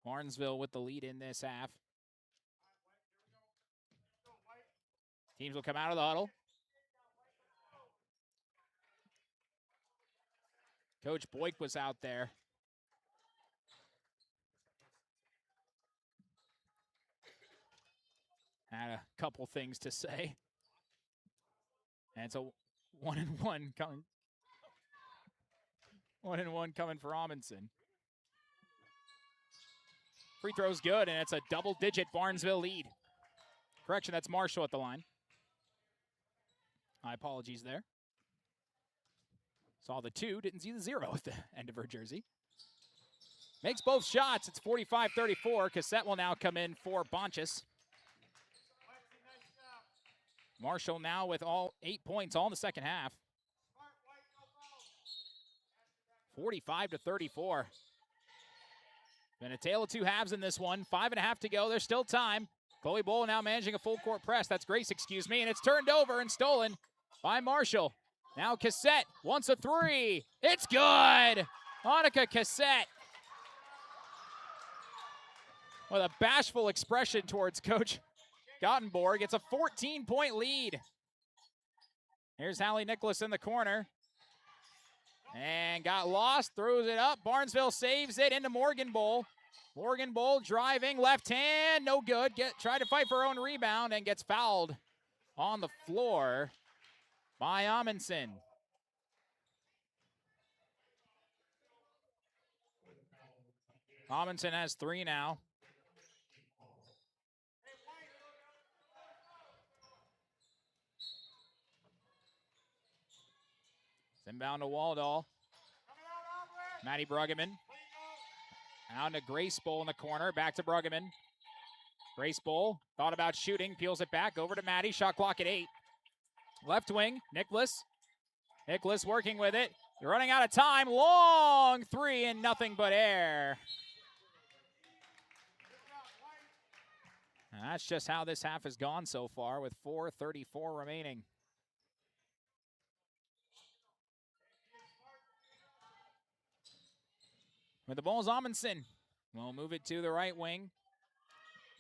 Speaker 20: Barnesville with the lead in this half. Teams will come out of the huddle. Coach Boyk was out there. Had a couple things to say. And it's a 1-and-1 coming. 1-and-1 coming for Amundsen. Free throw's good, and it's a double-digit Barnesville lead. Correction, that's Marshall at the line. My apologies there. Saw the 2, didn't see the 0 at the end of her jersey. Makes both shots. It's 45-34. Cassette will now come in for Bonchus. Marshall now with all 8 points, all in the second half. 45-34. Been a tale of 2 halves in this one. 5.5 to go. There's still time. Chloe Bowl now managing a full court press. That's Grace, excuse me. And it's turned over and stolen by Marshall. Now Cassette wants a 3. It's good. Monica Cassette with a bashful expression towards Coach Gottenborg. It's a 14-point lead. Here's Hallie Nicholas in the corner. And got lost, throws it up. Barnesville saves it into Morgan Bowl. Morgan Bowl driving, left hand, no good. Tried to fight for her own rebound and gets fouled on the floor by Amundsen. Amundsen has 3 now. Inbound to Waldall. Maddie Bruggeman. Down to Grace Bowl in the corner. Back to Bruggeman. Grace Bowl thought about shooting. Peels it back over to Maddie. Shot clock at 8. Left wing. Nicholas. Nicholas working with it. They're running out of time. Long 3 and nothing but air. And that's just how this half has gone so far with 4:34 remaining. With the ball's Amundsen. We'll move it to the right wing.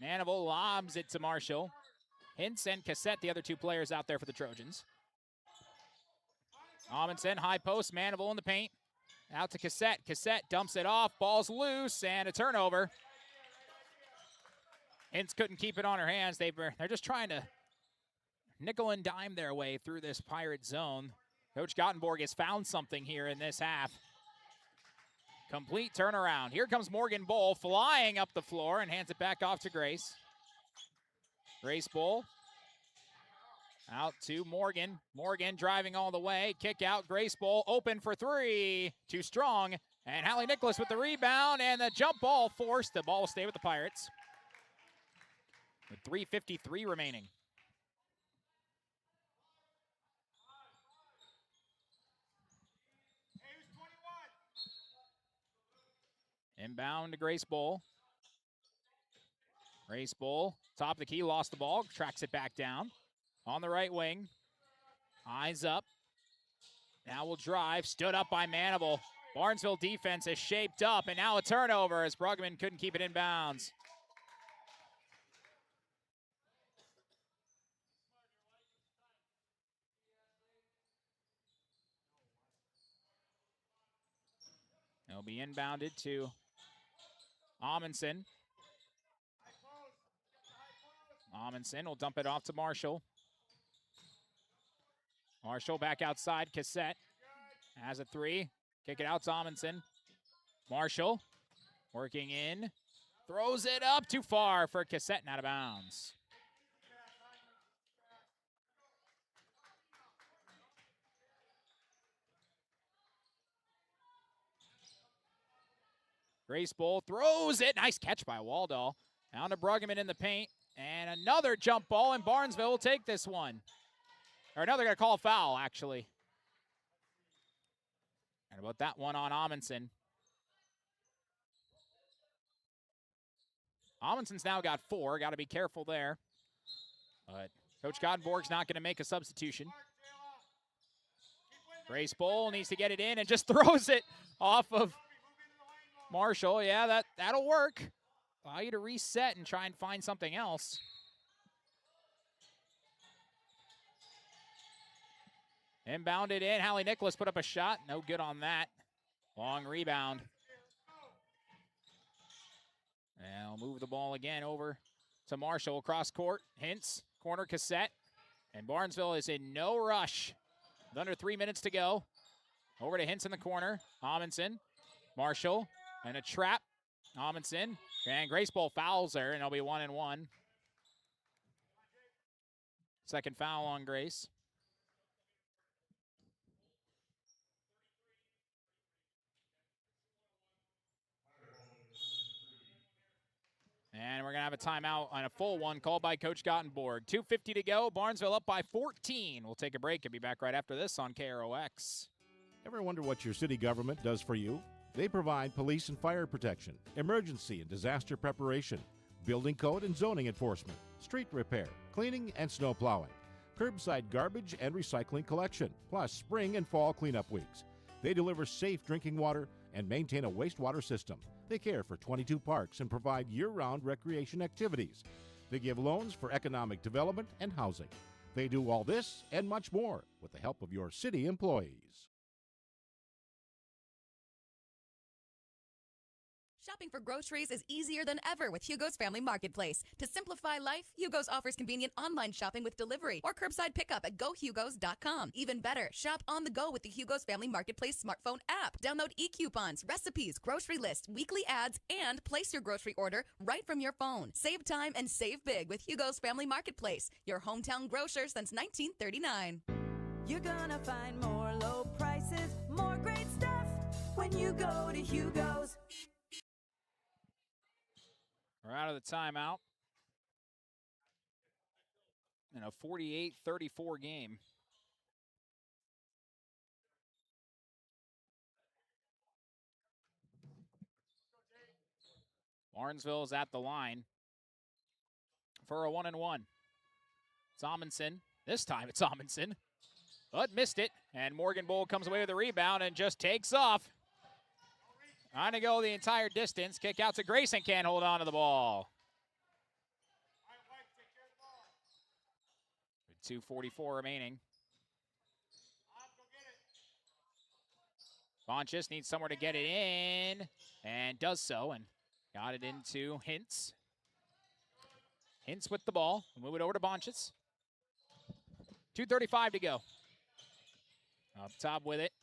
Speaker 20: Manival lobs it to Marshall. Hintz and Cassette, the other 2 players out there for the Trojans. Amundsen, high post, Manival in the paint. Out to Cassette. Cassette dumps it off. Ball's loose and a turnover. Hintz couldn't keep it on her hands. They're just trying to nickel and dime their way through this Pirate zone. Coach Gottenborg has found something here in this half. Complete turnaround. Here comes Morgan Bowl flying up the floor and hands it back off to Grace. Grace Bowl Out to Morgan. Morgan driving all the way. Kick out. Grace Bowl open for three. Too strong. And Hallie Nicholas with the rebound and the jump ball forced. The ball will stay with the Pirates. With 3:53 remaining. Inbound to Grace Bowl. Grace Bowl, top of the key, lost the ball, tracks it back down. On the right wing, eyes up. Now will drive, stood up by Manable. Barnesville defense is shaped up, and now a turnover as Bruggeman couldn't keep it in bounds. It'll be inbounded to Amundsen. Amundsen will dump it off to Marshall. Marshall back outside. Cassette has a three. Kick it out to Amundsen. Marshall working in. Throws it up too far for Cassette and out of bounds. Grace Bowl throws it. Nice catch by Waldall. Down to Bruggeman in the paint. And another jump ball, and Barnesville will take this one. Or no, they're going to call a foul, actually. And about that one on Amundsen. Amundsen's now got 4. Got to be careful there. But Coach Gottenborg's not going to make a substitution. Grace Bowl needs to get it in and just throws it off of Marshall. Yeah, that'll work. Allow you to reset and try and find something else. Inbounded in. Hallie Nicholas put up a shot. No good on that. Long rebound. And I'll move the ball again over to Marshall across court. Hintz, corner Cassette. And Barnesville is in no rush. With under 3 minutes to go. Over to Hintz in the corner. Amundsen. Marshall. And a trap. Amundsen. And Grace Bowl fouls her, and it'll be 1-1. Second foul on Grace. And we're going to have a timeout on a full one called by Coach Gottenborg. 2:50 to go. Barnesville up by 14. We'll take a break and be back right after this on KROX.
Speaker 5: Ever wonder what your city government does for you? They provide police and fire protection, emergency and disaster preparation, building code and zoning enforcement, street repair, cleaning and snow plowing, curbside garbage and recycling collection, plus spring and fall cleanup weeks. They deliver safe drinking water and maintain a wastewater system. They care for 22 parks and provide year-round recreation activities. They give loans for economic development and housing. They do all this and much more with the help of your city employees.
Speaker 14: Shopping for groceries is easier than ever with Hugo's Family Marketplace. To simplify life, Hugo's offers convenient online shopping with delivery or curbside pickup at gohugos.com. Even better, shop on the go with the Hugo's Family Marketplace smartphone app. Download e-coupons, recipes, grocery lists, weekly ads, and place your grocery order right from your phone. Save time and save big with Hugo's Family Marketplace, your hometown grocer since 1939.
Speaker 16: You're gonna find more low prices, more great stuff when you go to Hugo's.
Speaker 20: We're out of the timeout. In a 48-34 game. Barnesville is at the line for a 1-1. It's Amundsen. This time it's Amundsen, but missed it. And Morgan Bowl comes away with a rebound and just takes off. Trying to go the entire distance. Kick out to Grayson, can't hold on to the ball. 2:44 remaining. Bonchis needs somewhere to get it in, and does so, and got it into Hintz. Hintz with the ball. We'll move it over to Bonchis. 2:35 to go. Up top with it.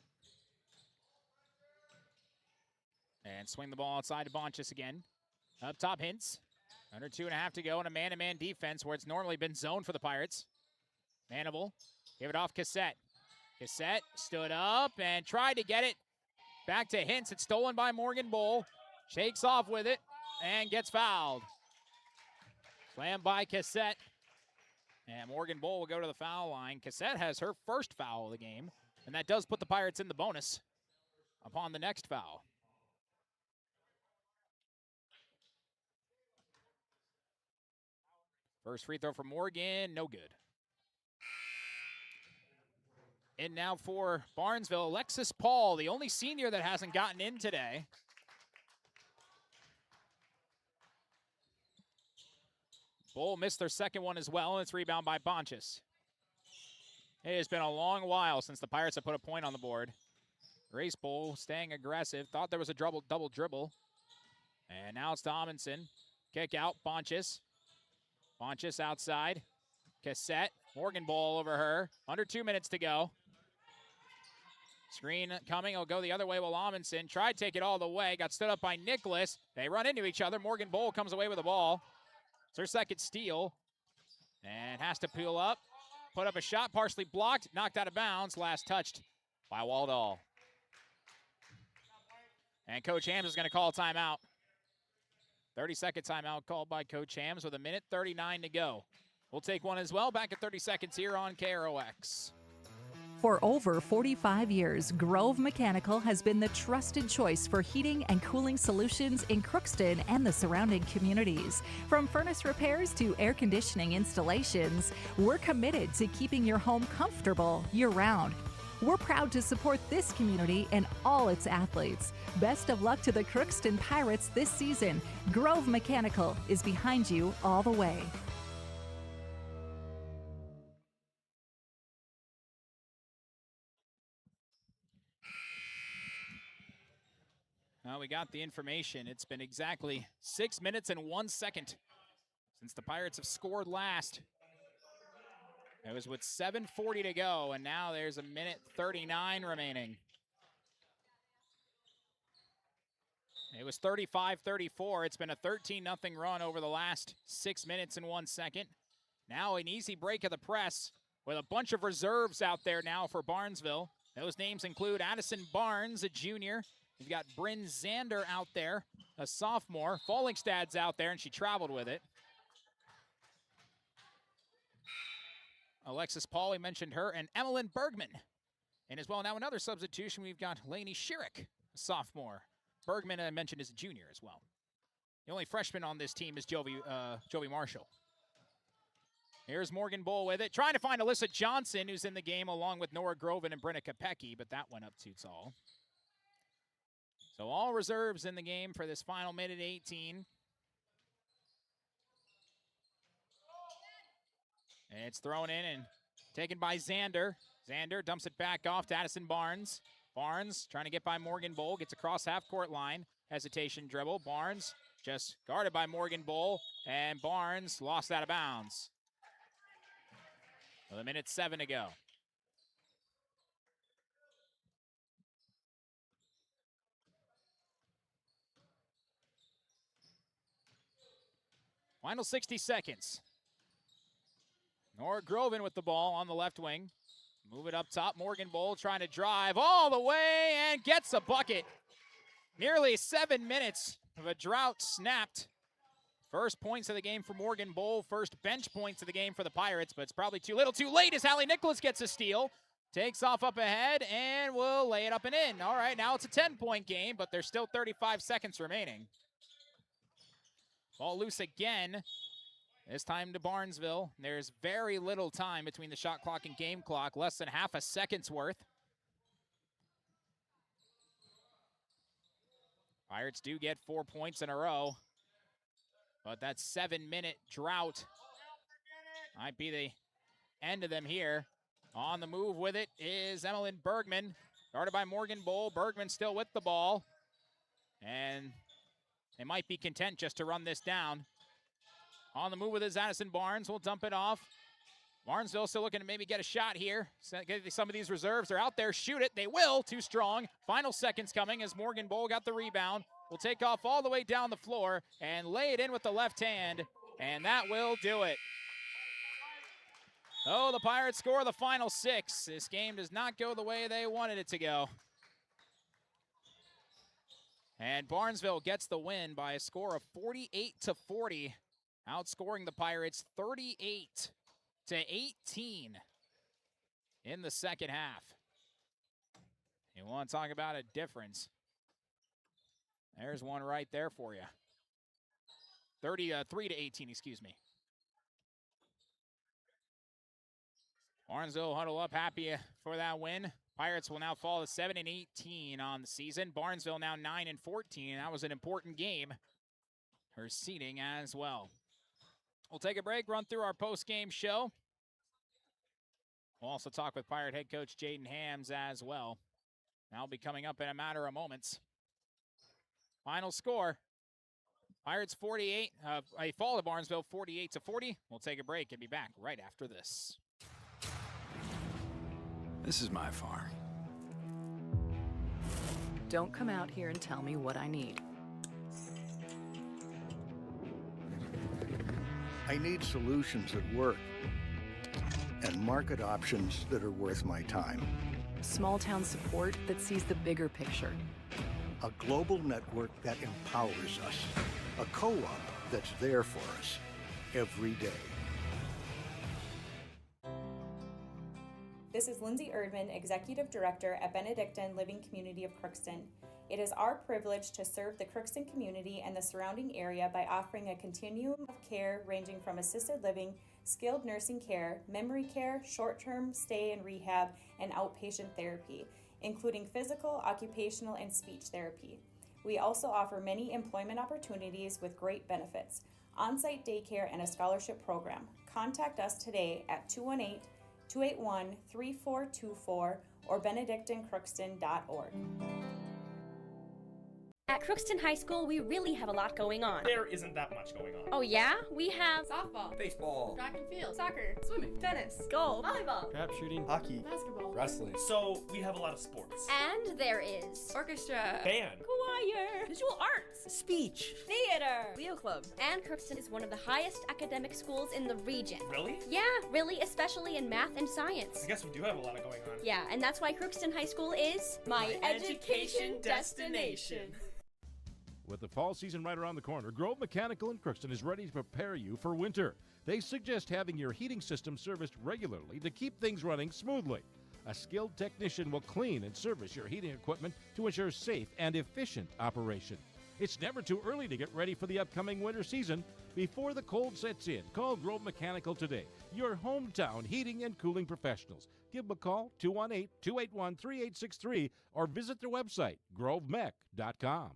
Speaker 20: And swing the ball outside to Bonchis again. Up top, Hintz. Under 2.5 to go, and a man-to-man defense where it's normally been zone for the Pirates. Manival, give it off Cassette. Cassette stood up and tried to get it back to Hintz. It's stolen by Morgan Bull. Shakes off with it and gets fouled. Slammed by Cassette. And Morgan Bull will go to the foul line. Cassette has her first foul of the game, and that does put the Pirates in the bonus upon the next foul. First free throw for Morgan, no good. In now for Barnesville, Alexis Paul, the only senior that hasn't gotten in today. Bull missed their second one as well, and it's rebound by Bonchis. It has been a long while since the Pirates have put a point on the board. Grace Bull staying aggressive, thought there was a double dribble. And now it's to Amundsen. Kick out, Bonchis. Bonchis outside. Cassette, Morgan Bull over her. Under 2 minutes to go. Screen coming, it'll go the other way while Amundsen tried to take it all the way, got stood up by Nicholas. They run into each other. Morgan Bull comes away with the ball. It's her second steal. And has to peel up. Put up a shot, partially blocked, knocked out of bounds. Last touched by Waldall. And Coach Hams is going to call a timeout. 30-second timeout called by Coach Hams with 1:39 to go. We'll take one as well. Back at 30 seconds here on KROX.
Speaker 12: For over 45 years, Grove Mechanical has been the trusted choice for heating and cooling solutions in Crookston and the surrounding communities. From furnace repairs to air conditioning installations, we're committed to keeping your home comfortable year-round. We're proud to support this community and all its athletes. Best of luck to the Crookston Pirates this season. Grove Mechanical is behind you all the way.
Speaker 20: Well, we got the information. It's been exactly 6 minutes and 1 second since the Pirates have scored last. It was with 7:40 to go, and now there's 1:39 remaining. It was 35-34. It's been a 13-0 run over the last 6 minutes and 1 second. Now an easy break of the press with a bunch of reserves out there now for Barnesville. Those names include Addison Barnes, a junior. You've got Bryn Zander out there, a sophomore. Fallingstad's out there, and she traveled with it. Alexis Paul, we mentioned her, and Emmeline Bergman. And as well, now another substitution, we've got Lainey Schierick, a sophomore. Bergman, I mentioned, is a junior as well. The only freshman on this team is Jovi Marshall. Here's Morgan Bull with it, trying to find Alyssa Johnson, who's in the game, along with Nora Groven and Brenna Kopecky, but that went up too tall. So all reserves in the game for this final minute 18. And it's thrown in and taken by Zander. Zander dumps it back off to Addison Barnes. Barnes trying to get by Morgan Bull, gets across half-court line. Hesitation dribble. Barnes just guarded by Morgan Bull, and Barnes lost out of bounds. With 1:07 to go. Final 60 seconds. Nora Groven with the ball on the left wing. Move it up top. Morgan Bull trying to drive all the way and gets a bucket. Nearly 7 minutes of a drought snapped. First points of the game for Morgan Bull. First bench points of the game for the Pirates, but it's probably too little too late as Hallie Nicholas gets a steal. Takes off up ahead and will lay it up and in. All right, now it's a 10-point game, but there's still 35 seconds remaining. Ball loose again. This time to Barnesville. There's very little time between the shot clock and game clock, less than half a second's worth. Pirates do get 4 points in a row, but that 7-minute drought might be the end of them here. On the move with it is Emmeline Bergman, guarded by Morgan Bull. Bergman still with the ball, and they might be content just to run this down. On the move with his Addison Barnes. We'll dump it off. Barnesville still looking to maybe get a shot here. Some of these reserves are out there. Shoot it. They will. Too strong. Final seconds coming as Morgan Bull got the rebound. Will take off all the way down the floor and lay it in with the left hand. And that will do it. Oh, the Pirates score the final 6. This game does not go the way they wanted it to go. And Barnesville gets the win by a score of 48-40, outscoring the Pirates 38-18 in the second half. You want to talk about a difference? There's one right there for you. 33-18, excuse me. Barnesville huddle up, happy for that win. Pirates will now fall to 7-18 on the season. Barnesville now 9-14. That was an important game for seeding as well. We'll take a break, run through our post-game show. We'll also talk with Pirate head coach Jaden Hams as well. That'll be coming up in a matter of moments. Final score, Pirates 48, a fall to Barnesville 48-40. We'll take a break and be back right after this.
Speaker 6: This is my farm.
Speaker 17: Don't come out here and tell me what I need.
Speaker 18: I need solutions that work and market options that are worth my time.
Speaker 17: Small town support that sees the bigger picture.
Speaker 18: A global network that empowers us. A co-op that's there for us every day.
Speaker 13: This is Lindsay Erdman, Executive Director at Benedictine Living Community of Crookston. It is our privilege to serve the Crookston community and the surrounding area by offering a continuum of care ranging from assisted living, skilled nursing care, memory care, short-term stay and rehab, and outpatient therapy, including physical, occupational, and speech therapy. We also offer many employment opportunities with great benefits, on-site daycare, and a scholarship program. Contact us today at 218-281-3424 or benedictinecrookston.org.
Speaker 2: At Crookston High School, we really have a lot going on.
Speaker 15: There isn't that much going on.
Speaker 2: Oh yeah? We have
Speaker 23: softball,
Speaker 15: baseball,
Speaker 23: track and field, soccer, swimming, tennis,
Speaker 2: golf,
Speaker 23: volleyball,
Speaker 24: crap shooting,
Speaker 23: hockey, basketball,
Speaker 24: wrestling.
Speaker 15: So we have a lot of sports.
Speaker 2: And there is
Speaker 23: orchestra,
Speaker 15: band,
Speaker 2: choir,
Speaker 23: visual arts,
Speaker 2: speech,
Speaker 23: theater, Leo Club.
Speaker 2: And Crookston is one of the highest academic schools in the region.
Speaker 15: Really?
Speaker 2: Yeah, really, especially in math and science.
Speaker 15: I guess we do have a lot going on.
Speaker 2: Yeah, and that's why Crookston High School is
Speaker 23: my education destination.
Speaker 5: With the fall season right around the corner, Grove Mechanical in Crookston is ready to prepare you for winter. They suggest having your heating system serviced regularly to keep things running smoothly. A skilled technician will clean and service your heating equipment to ensure safe and efficient operation. It's never too early to get ready for the upcoming winter season. Before the cold sets in, call Grove Mechanical today, your hometown heating and cooling professionals. Give them a call, 218-281-3863, or visit their website, grovemech.com.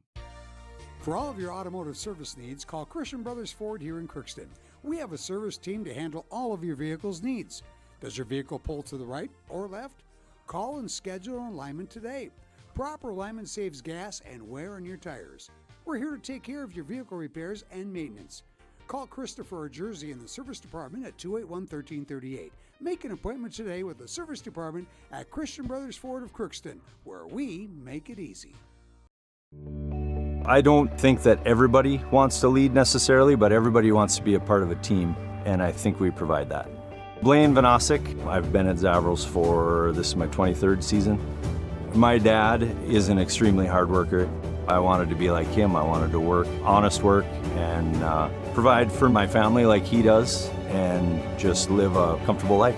Speaker 25: For all of your automotive service needs, call Christian Brothers Ford here in Crookston. We have a service team to handle all of your vehicle's needs. Does your vehicle pull to the right or left? Call and schedule an alignment today. Proper alignment saves gas and wear on your tires. We're here to take care of your vehicle repairs and maintenance. Call Christopher or Jersey in the service department at 281-1338. Make an appointment today with the service department at Christian Brothers Ford of Crookston, where we make it easy.
Speaker 26: I don't think that everybody wants to lead necessarily, but everybody wants to be a part of a team, and I think we provide that. Blaine Vanosic, I've been at Zavrel's this is my 23rd season. My dad is an extremely hard worker. I wanted to be like him. I wanted to work, honest work, and provide for my family like he does, and just live a comfortable life.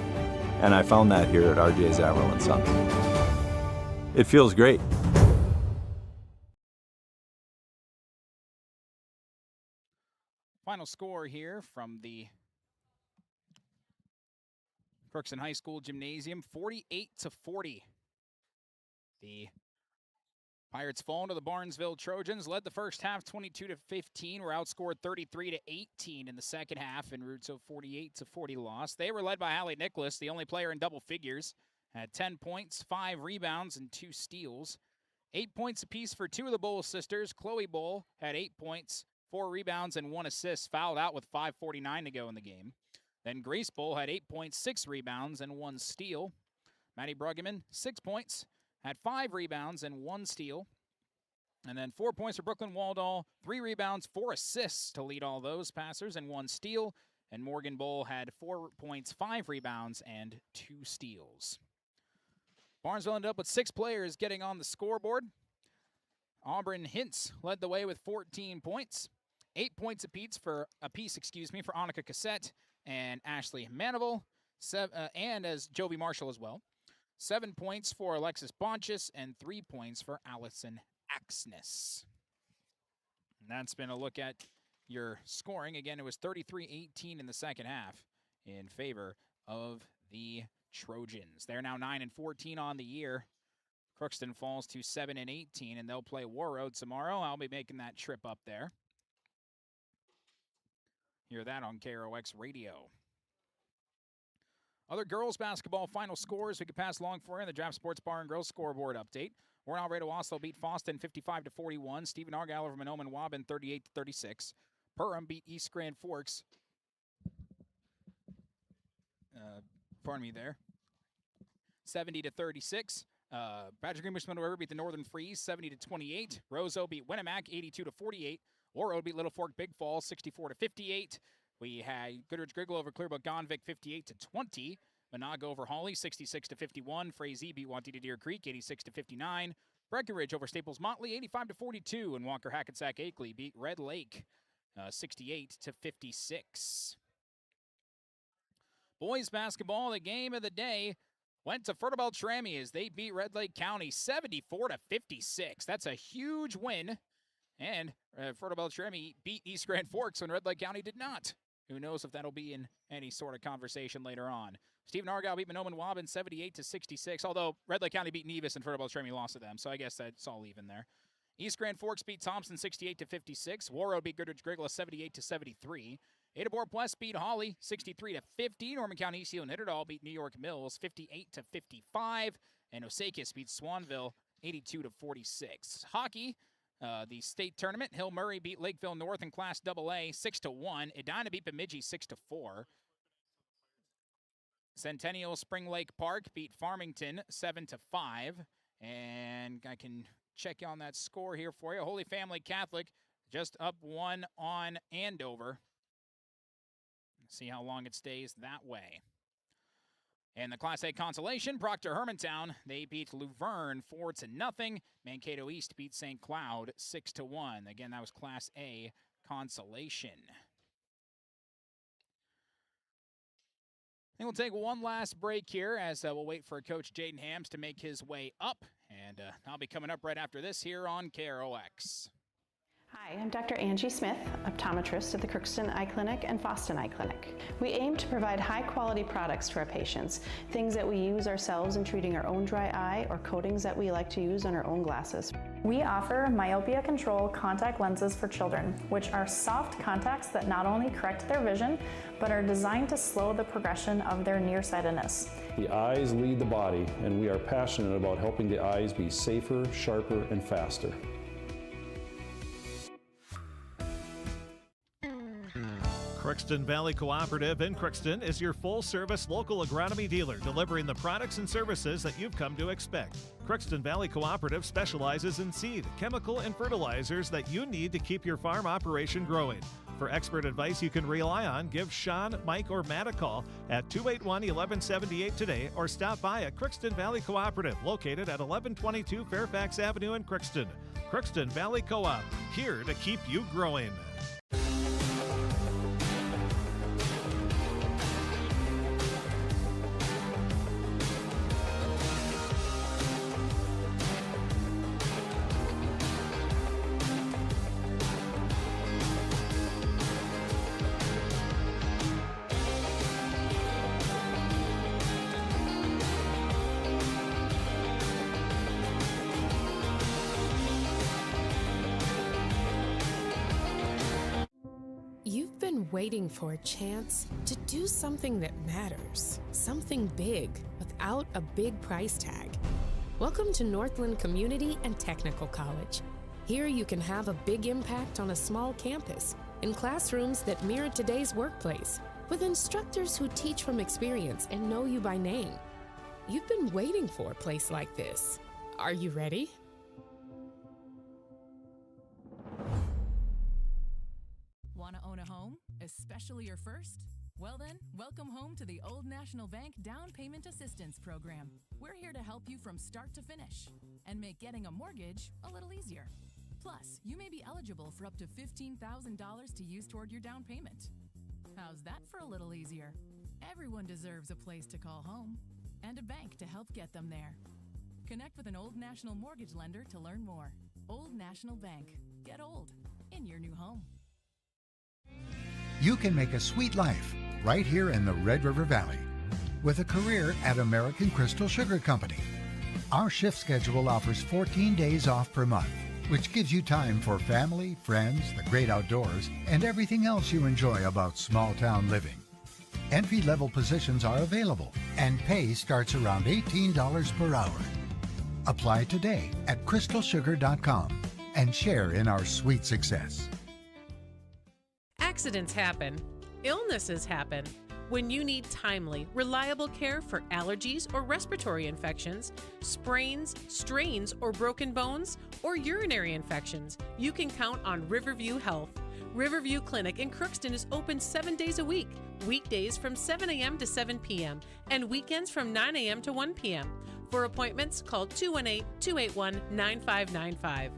Speaker 26: And I found that here at RJ Zavrel & Sons. It feels great.
Speaker 20: Final score here from the Crookston High School Gymnasium, 48-40. The Pirates fall to the Barnesville Trojans, led the first half 22-15, were outscored 33-18 in the second half en route to a 48-40 loss. They were led by Hallie Nicholas, the only player in double figures, had 10 points, 5 rebounds, and 2 steals. 8 points apiece for two of the Bull sisters. Chloe Bull had 8 points, 4 rebounds, and 1 assist, fouled out with 5:49 to go in the game. Then Grace Bull had 8 points, 6 rebounds, and 1 steal. Maddie Bruggeman, 6 points, had 5 rebounds and 1 steal. And then 4 points for Brooklyn Waldall, 3 rebounds, 4 assists to lead all those passers, and 1 steal. and Morgan Bowl had 4 points, 5 rebounds, and 2 steals. Barnesville ended up with 6 players getting on the scoreboard. Auburn Hintz led the way with 14 points. 8 points apiece for Annika Cassette and Ashley Manival, and as Jovi Marshall as well. 7 points for Alexis Bonchis and 3 points for Allison Axness. And that's been a look at your scoring. Again, it was 33-18 in the second half in favor of the Trojans. They're now 9-14 on the year. Crookston falls to 7-18, and they'll play Warroad tomorrow. I'll be making that trip up there. Hear that on KROX Radio. Other girls basketball final scores we could pass along for you in the Draft Sports Bar and Grill scoreboard update. Warren Alvarado Oslo beat Foston 55-41. Stephen Argyle over Monoman Waban 38-36. Perham beat East Grand Forks. Pardon me there. 70-36. Badger Greenbush Middle River beat the Northern Freeze 70-28. Roseau beat Winnemac 82-48. Warroad beat Little Fork Big Falls 64-58. We had Goodrich Griggle over Clearbrook Gonvic 58-20. Monaga over Hawley 66-51. Frazee beat Wantita Deer Creek 86-59. Breckenridge over Staples Motley 85-42. And Walker Hackensack Akeley beat Red Lake 68-56. Boys basketball, the game of the day went to Fertile Beltrami as they beat Red Lake County 74-56. That's a huge win. And Fertile Beltrami beat East Grand Forks when Red Lake County did not. Who knows if that'll be in any sort of conversation later on. Stephen Argyle beat Monoman Waban 78-66, although Red Lake County beat Nevis and Fertile Beltrami lost to them, so I guess that's all even there. East Grand Forks beat Thompson 68-56. Warroad beat Goodrich Grigla 78-73. Ada Borp West beat Hawley 63-50. Norman County East and Nitterdal beat New York Mills 58-55. And Osakis beat Swanville 82-46. Hockey. The state tournament, Hill Murray beat Lakeville North in Class AA 6-1. Edina beat Bemidji 6-4. Centennial Spring Lake Park beat Farmington 7-5. And I can check on that score here for you. Holy Family Catholic just up 1 on Andover. See how long it stays that way. And the Class A consolation, Proctor Hermantown, they beat Luverne 4-0. Mankato East beat St. Cloud 6-1. Again, that was Class A consolation. I think we'll take one last break here as we'll wait for Coach Jaden Hams to make his way up. And I'll be coming up right after this here on KROX.
Speaker 1: Hi, I'm Dr. Angie Smith, optometrist at the Crookston Eye Clinic and Foston Eye Clinic. We aim to provide high-quality products to our patients, things that we use ourselves in treating our own dry eye or coatings that we like to use on our own glasses.
Speaker 8: We offer myopia control contact lenses for children, which are soft contacts that not only correct their vision, but are designed to slow the progression of their nearsightedness.
Speaker 11: The eyes lead the body, and we are passionate about helping the eyes be safer, sharper, and faster.
Speaker 19: Crookston Valley Cooperative in Crookston is your full-service local agronomy dealer, delivering the products and services that you've come to expect. Crookston Valley Cooperative specializes in seed, chemical, and fertilizers that you need to keep your farm operation growing. For expert advice you can rely on, give Sean, Mike, or Matt a call at 281-1178 today or stop by at Crookston Valley Cooperative, located at 1122 Fairfax Avenue in Crookston. Crookston Valley Co-op, here to keep you growing.
Speaker 21: Waiting for a chance to do something that matters, something big without a big price tag. Welcome to Northland Community and Technical College. Here you can have a big impact on a small campus, in classrooms that mirror today's workplace, with instructors who teach from experience and know you by name. You've been waiting for a place like this. Are you ready?
Speaker 22: Want to own a home, especially your first? Well then, welcome home to the Old National Bank Down Payment Assistance Program. We're here to help you from start to finish and make getting a mortgage a little easier. Plus, you may be eligible for up to $15,000 to use toward your down payment. How's that for a little easier? Everyone deserves a place to call home and a bank to help get them there. Connect with an Old National mortgage lender to learn more. Old National Bank. Get old in your new home.
Speaker 4: You can make a sweet life right here in the Red River Valley with a career at American Crystal Sugar Company. Our shift schedule offers 14 days off per month, which gives you time for family, friends, the great outdoors, and everything else you enjoy about small town living. Entry-level positions are available, and pay starts around $18 per hour. Apply today at crystalsugar.com and share in our sweet success.
Speaker 6: Accidents happen. Illnesses happen. When you need timely, reliable care for allergies or respiratory infections, sprains, strains, or broken bones, or urinary infections, you can count on Riverview Health. Riverview Clinic in Crookston is open 7 days a week, weekdays from 7 a.m. to 7 p.m., and weekends from 9 a.m. to 1 p.m. For appointments, call 218-281-9595.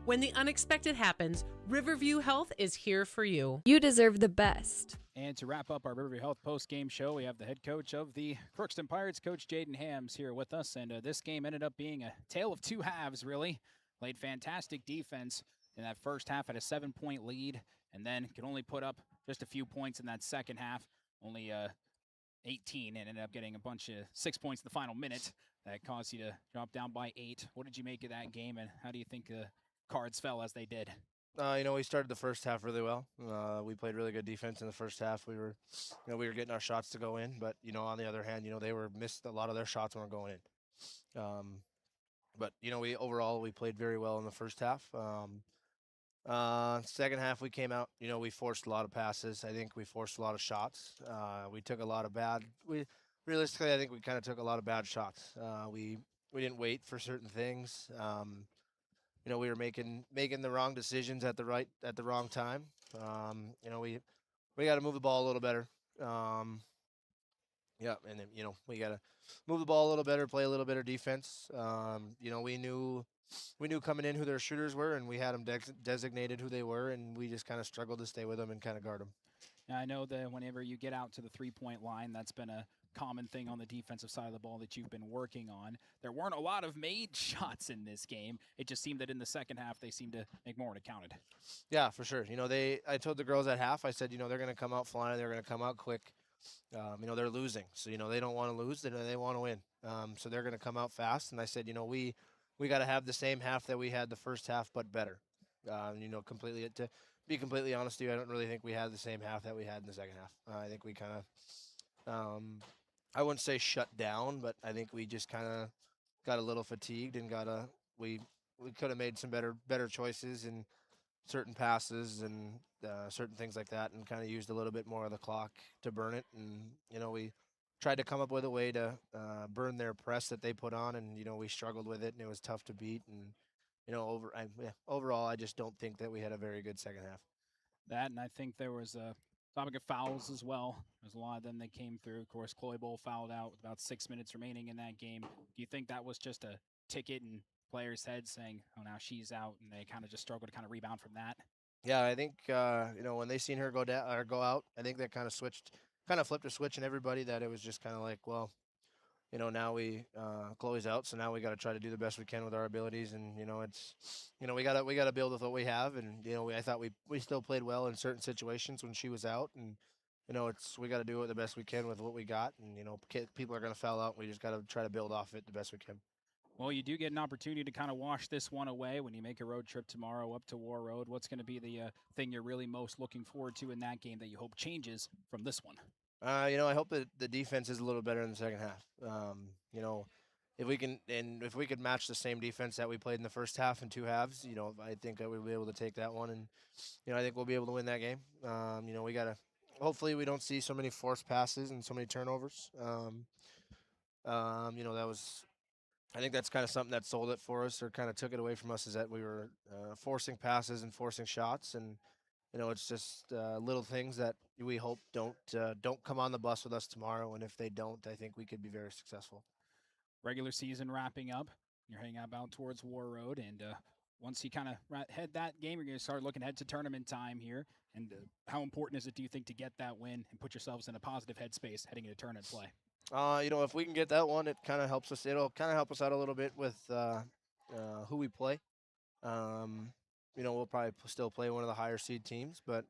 Speaker 6: When the unexpected happens, Riverview Health is here for you.
Speaker 7: You deserve the best.
Speaker 20: And to wrap up our Riverview Health post-game show, we have the head coach of the Crookston Pirates, Coach Jaden Hams, here with us. And this game ended up being a tale of two halves, really. Played fantastic defense in that first half, had a 7-point lead, and then could only put up just a few points in that second half, only 18, and ended up getting a bunch of 6 points in the final minute. That caused you to drop down by 8. What did you make of that game, and how do you think the cards fell as they did?
Speaker 9: We started the first half really well. We played really good defense in the first half. We were getting our shots to go in, but on the other hand, they were missed a lot of their shots weren't going in. But we played very well in the first half. Second half we came out. We forced a lot of passes. I think we forced a lot of shots. We took a lot of bad. Realistically, I think we kind of took a lot of bad shots. We didn't wait for certain things. We were making the wrong decisions at the wrong time. We got to move the ball a little better. And then we got to move the ball a little better, play a little better defense. We knew coming in who their shooters were, and we had them designated who they were, and we just kind of struggled to stay with them and kind of guard them.
Speaker 20: Now, I know that whenever you get out to the three-point line, that's been a common thing on the defensive side of the ball that you've been working on. There weren't a lot of made shots in this game. It just seemed that in the second half they seemed to make more when it counted. Yeah, for sure. I told the girls at half, I said, they're going to come out flying. They're going to come out quick. They're losing. So, they don't want to lose. They want to win. So they're going to come out fast. And I said, we got to have the same half that we had the first half, but better. Completely to be completely honest with you, I don't really think we had the same half that we had in the second half. I think we kind of, I wouldn't say shut down, but I think we just kind of got a little fatigued and we could have made some better choices in certain passes and certain things like that, and kind of used a little bit more of the clock to burn it. And we tried to come up with a way to burn their press that they put on, and we struggled with it, and it was tough to beat. And overall, I just don't think that we had a very good second half. That, and I think there was a topic of fouls as well. There's a lot of them that came through. Of course, Chloe Bowl fouled out with about 6 minutes remaining in that game. Do you think that was just a ticket in players' heads saying, oh, now she's out, and they kind of just struggled to kind of rebound from that? Yeah, I think, when they seen her go down or go out, I think that kind of flipped a switch in everybody, that it was just kind of like, well, now Chloe's out, so now we got to try to do the best we can with our abilities. And, we got to build with what we have. And, I thought we still played well in certain situations when she was out. And, we got to do it the best we can with what we got. And, people are going to foul out. And we just got to try to build off it the best we can. Well, you do get an opportunity to kind of wash this one away when you make a road trip tomorrow up to War Road. What's going to be the thing you're really most looking forward to in that game that you hope changes from this one? I hope that the defense is a little better in the second half. If we could match the same defense that we played in the first half in two halves, I think that we'll be able to take that one, and I think we'll be able to win that game. We gotta. Hopefully, we don't see so many forced passes and so many turnovers. I think that's kind of something that sold it for us, or kind of took it away from us, is that we were forcing passes and forcing shots, and
Speaker 9: it's just little things that we hope don't come on the bus with us tomorrow. And if they don't, I think we could be very successful.
Speaker 20: Regular season wrapping up. You're heading out towards War Road, and once you kind of head that game, you're going to start looking ahead to tournament time here. And how important is it, do you think, to get that win and put yourselves in a positive headspace heading into tournament play?
Speaker 9: If we can get that one, it kind of helps us. It'll kind of help us out a little bit with who we play. We'll probably still play one of the higher seed teams, but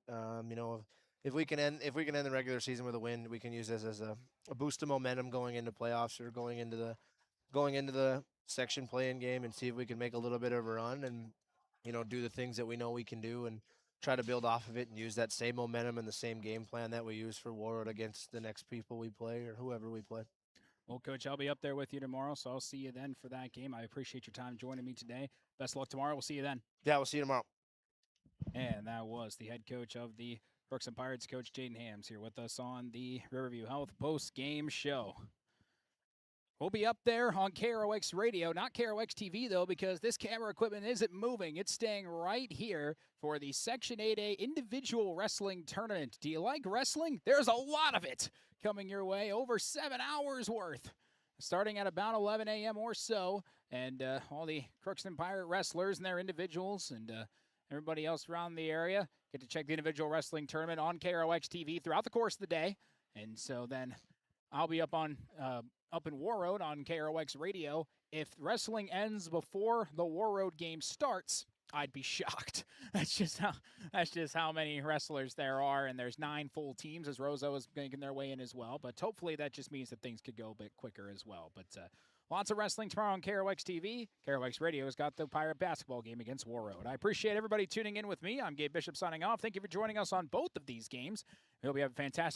Speaker 9: if we can end the regular season with a win, we can use this as a boost of momentum going into playoffs or going into the section play-in game and see if we can make a little bit of a run and do the things that we know we can do and try to build off of it and use that same momentum and the same game plan that we use for Warroad against the next people we play or whoever we play.
Speaker 20: Well, Coach, I'll be up there with you tomorrow, so I'll see you then for that game. I appreciate your time joining me today. Best of luck tomorrow. We'll see you then.
Speaker 9: Yeah, we'll see you tomorrow.
Speaker 20: And that was the head coach of the Crookston Pirates, Coach Jaden Hams, here with us on the Riverview Health post-game show. We'll be up there on KROX Radio, not KROX TV, though, because this camera equipment isn't moving. It's staying right here for the Section 8A Individual Wrestling Tournament. Do you like wrestling? There's a lot of it coming your way, over 7 hours worth, starting at about 11 a.m. or so. And all the Crookston Pirate wrestlers and their individuals and everybody else around the area get to check the individual wrestling tournament on KROX TV throughout the course of the day. And so then I'll be up in War Road on KROX Radio. If wrestling ends before the War Road game starts, I'd be shocked. That's just how many wrestlers there are, and there's 9 full teams as Roseau is making their way in as well. But hopefully that just means that things could go a bit quicker as well. But lots of wrestling tomorrow on KROX TV. KROX Radio has got the Pirate basketball game against War Road. I appreciate everybody tuning in with me. I'm Gabe Bishop signing off. Thank you for joining us on both of these games. We hope you have a fantastic